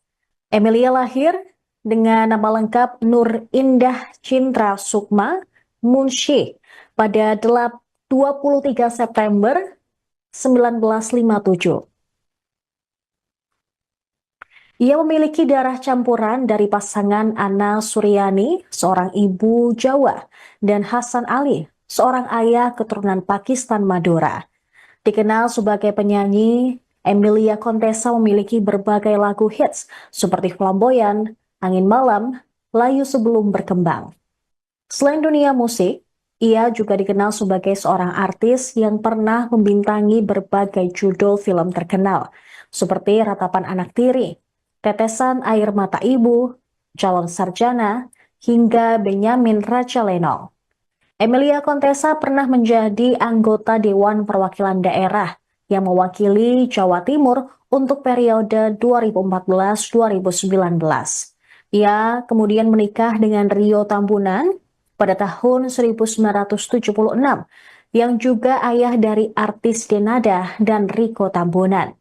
Emilia lahir dengan nama lengkap Nur Indah Cintra Sukma Munshi pada 23 September 1957. Ia memiliki darah campuran dari pasangan Ana Suryani, seorang ibu Jawa, dan Hasan Ali, seorang ayah keturunan Pakistan Madura. Dikenal sebagai penyanyi, Emilia Contessa memiliki berbagai lagu hits seperti Flamboyan, Angin Malam, Layu Sebelum Berkembang. Selain dunia musik, ia juga dikenal sebagai seorang artis yang pernah membintangi berbagai judul film terkenal, seperti Ratapan Anak Tiri, Tetesan Air Mata Ibu, Calon Sarjana, hingga Benyamin Raja Lenong. Emilia Contessa pernah menjadi anggota Dewan Perwakilan Daerah yang mewakili Jawa Timur untuk periode 2014-2019. Ia kemudian menikah dengan Rio Tambunan pada tahun 1976, yang juga ayah dari artis Denada dan Riko Tambunan.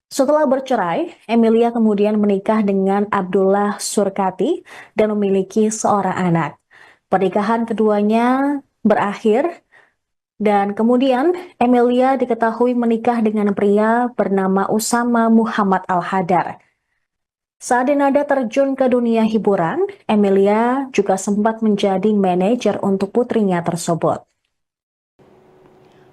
Setelah bercerai, Emilia kemudian menikah dengan Abdullah Surkati dan memiliki seorang anak. Pernikahan keduanya berakhir dan kemudian Emilia diketahui menikah dengan pria bernama Usama Muhammad Al-Hadar. Saat Denada terjun ke dunia hiburan, Emilia juga sempat menjadi manajer untuk putrinya tersebut.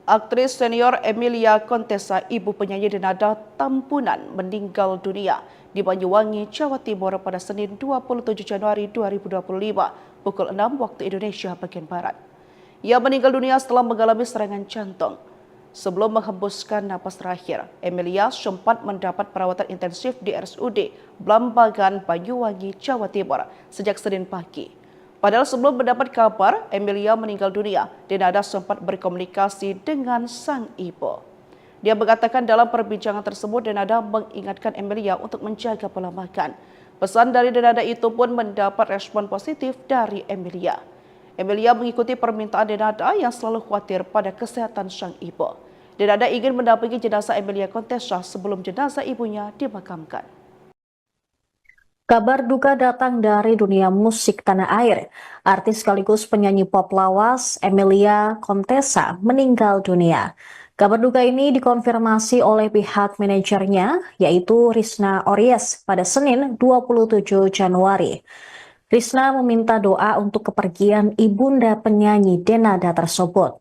Aktris senior Emilia Contessa, ibu penyanyi Denada Tampunan, meninggal dunia di Banyuwangi, Jawa Timur pada Senin 27 Januari 2025 pukul 6 waktu Indonesia bagian Barat. Ia meninggal dunia setelah mengalami serangan jantung. Sebelum menghembuskan napas terakhir, Emilia sempat mendapat perawatan intensif di RSUD Blambangan, Banyuwangi, Jawa Timur sejak Senin pagi. Padahal sebelum mendapat kabar Emilia meninggal dunia, Denada sempat berkomunikasi dengan sang ibu. Dia mengatakan dalam perbincangan tersebut Denada mengingatkan Emilia untuk menjaga pola makan. Pesan dari Denada itu pun mendapat respon positif dari Emilia. Emilia mengikuti permintaan Denada yang selalu khawatir pada kesehatan sang ibu. Denada ingin mendampingi jenazah Emilia Contessa sebelum jenazah ibunya dimakamkan. Kabar duka datang dari dunia musik tanah air. Artis sekaligus penyanyi pop lawas Emilia Contessa meninggal dunia. Kabar duka ini dikonfirmasi oleh pihak manajernya, yaitu Risna Ories pada Senin 27 Januari. Risna meminta doa untuk kepergian ibunda penyanyi Denada tersebut.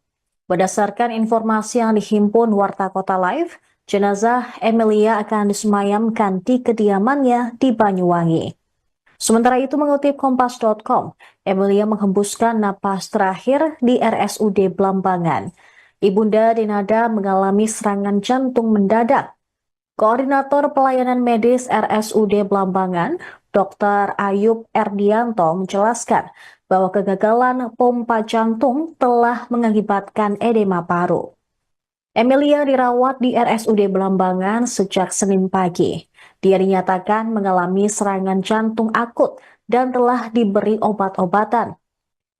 Berdasarkan informasi yang dihimpun Warta Kota Live, jenazah Emilia akan disemayamkan di kediamannya di Banyuwangi. Sementara itu mengutip Kompas.com, Emilia menghembuskan napas terakhir di RSUD Blambangan. Ibunda Denada mengalami serangan jantung mendadak. Koordinator Pelayanan Medis RSUD Blambangan, Dr. Ayub Erdianto menjelaskan bahwa kegagalan pompa jantung telah mengakibatkan edema paru. Emilia dirawat di RSUD Blambangan sejak Senin pagi. Dia dinyatakan mengalami serangan jantung akut dan telah diberi obat-obatan.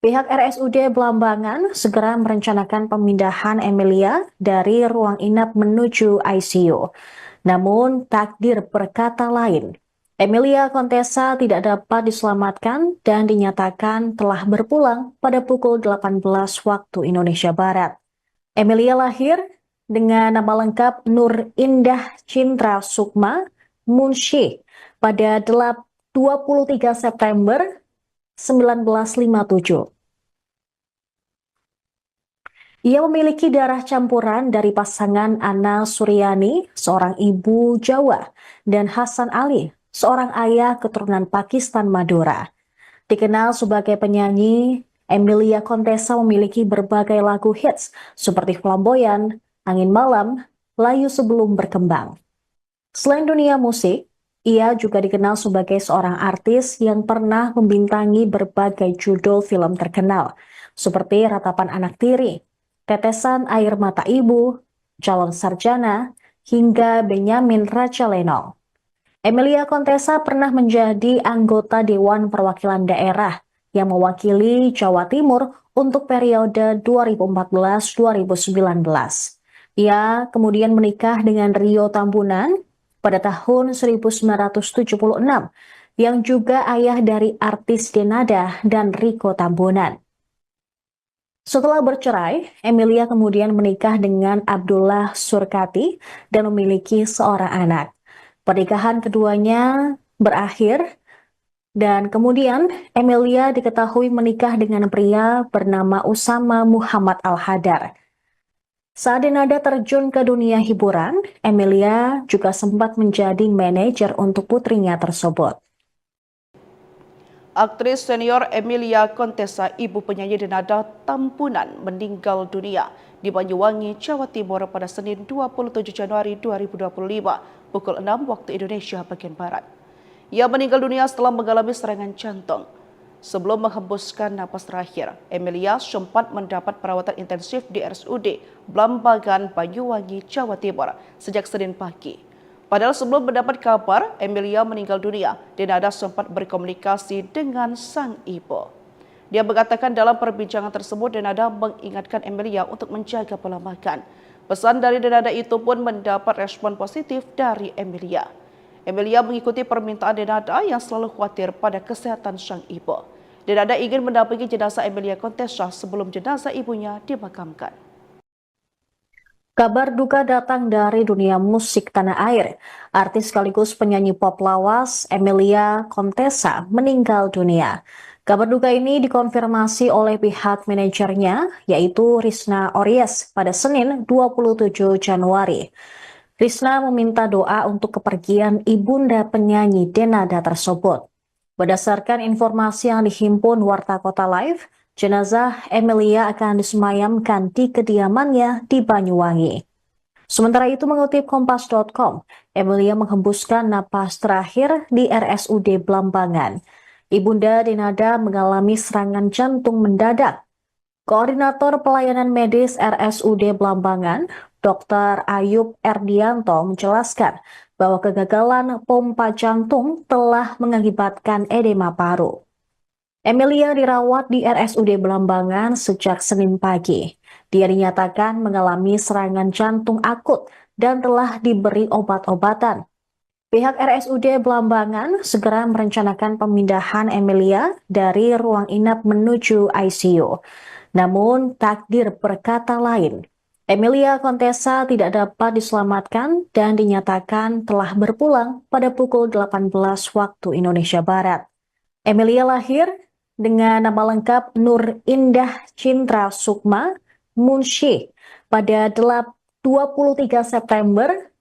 Pihak RSUD Blambangan segera merencanakan pemindahan Emilia dari ruang inap menuju ICU. Namun, takdir berkata lain. Emilia Contessa tidak dapat diselamatkan dan dinyatakan telah berpulang pada pukul 18 waktu Indonesia Barat. Emilia lahir dengan nama lengkap Nur Indah Cintra Sukma Munshi pada 23 September 1957. Ia memiliki darah campuran dari pasangan Ana Suryani, seorang ibu Jawa, dan Hasan Ali, seorang ayah keturunan Pakistan Madura. Dikenal sebagai penyanyi, Emilia Contessa memiliki berbagai lagu hits seperti Flamboyan, Angin Malam, Layu Sebelum Berkembang. Selain dunia musik, ia juga dikenal sebagai seorang artis yang pernah membintangi berbagai judul film terkenal, seperti Ratapan Anak Tiri, Tetesan Air Mata Ibu, Calon Sarjana, hingga Benyamin Raja Lenong. Emilia Contessa pernah menjadi anggota Dewan Perwakilan Daerah yang mewakili Jawa Timur untuk periode 2014-2019. Ia kemudian menikah dengan Rio Tambunan pada tahun 1976, yang juga ayah dari artis Denada dan Riko Tambunan. Setelah bercerai, Emilia kemudian menikah dengan Abdullah Surkati dan memiliki seorang anak. Pernikahan keduanya berakhir dan kemudian Emilia diketahui menikah dengan pria bernama Usama Muhammad Al-Hadar. Saat Denada terjun ke dunia hiburan, Emilia juga sempat menjadi manajer untuk putrinya tersebut. Aktris senior Emilia Contessa, ibu penyanyi Denada Tampunan, meninggal dunia di Banyuwangi, Jawa Timur pada Senin 27 Januari 2025 pukul 6 waktu Indonesia bagian Barat. Ia meninggal dunia setelah mengalami serangan jantung. Sebelum menghembuskan napas terakhir, Emilia sempat mendapat perawatan intensif di RSUD Blambangan, Banyuwangi, Jawa Timur sejak Senin pagi. Padahal sebelum mendapat kabar Emilia meninggal dunia, Denada sempat berkomunikasi dengan sang ibu. Dia mengatakan dalam perbincangan tersebut Denada mengingatkan Emilia untuk menjaga pola makan. Pesan dari Denada itu pun mendapat respon positif dari Emilia. Emilia mengikuti permintaan Denada yang selalu khawatir pada kesehatan sang ibu. Denada ingin mendampingi jenazah Emilia Contessa sebelum jenazah ibunya dimakamkan. Kabar duka datang dari dunia musik tanah air. Artis sekaligus penyanyi pop lawas Emilia Contessa meninggal dunia. Kabar duka ini dikonfirmasi oleh pihak manajernya, yaitu Risna Ories pada Senin 27 Januari. Risna meminta doa untuk kepergian ibunda penyanyi Denada tersebut. Berdasarkan informasi yang dihimpun Warta Kota Live, jenazah Emilia akan disemayamkan di kediamannya di Banyuwangi. Sementara itu mengutip Kompas.com, Emilia menghembuskan napas terakhir di RSUD Blambangan. Ibunda Denada mengalami serangan jantung mendadak. Koordinator Pelayanan Medis RSUD Blambangan, Dr. Ayub Erdianto menjelaskan bahwa kegagalan pompa jantung telah mengakibatkan edema paru. Emilia dirawat di RSUD Blambangan sejak Senin pagi. Dia dinyatakan mengalami serangan jantung akut dan telah diberi obat-obatan. Pihak RSUD Blambangan segera merencanakan pemindahan Emilia dari ruang inap menuju ICU. Namun, takdir berkata lain. Emilia Contessa tidak dapat diselamatkan dan dinyatakan telah berpulang pada pukul 18 waktu Indonesia Barat. Emilia lahir dengan nama lengkap Nur Indah Cintra Sukma Munshi pada 23 September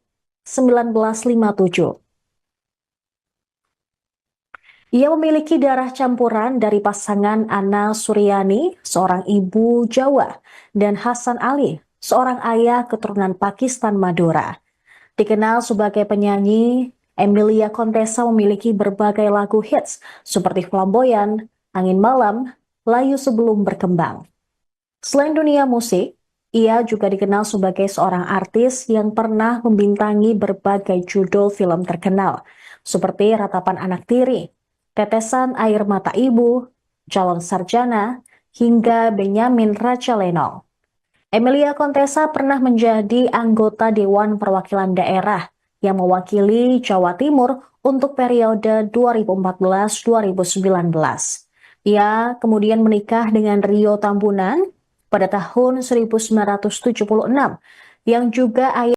1957. Ia memiliki darah campuran dari pasangan Ana Suryani, seorang ibu Jawa, dan Hasan Ali, seorang ayah keturunan Pakistan Madura. Dikenal sebagai penyanyi, Emilia Contessa memiliki berbagai lagu hits seperti Flamboyan, Angin Malam, Layu Sebelum Berkembang. Selain dunia musik, ia juga dikenal sebagai seorang artis yang pernah membintangi berbagai judul film terkenal, seperti Ratapan Anak Tiri, Tetesan Air Mata Ibu, Calon Sarjana, hingga Benyamin Raja Lenong. Emilia Contessa pernah menjadi anggota Dewan Perwakilan Daerah yang mewakili Jawa Timur untuk periode 2014-2019. Ia kemudian menikah dengan Rio Tambunan pada tahun 1976, yang juga ayah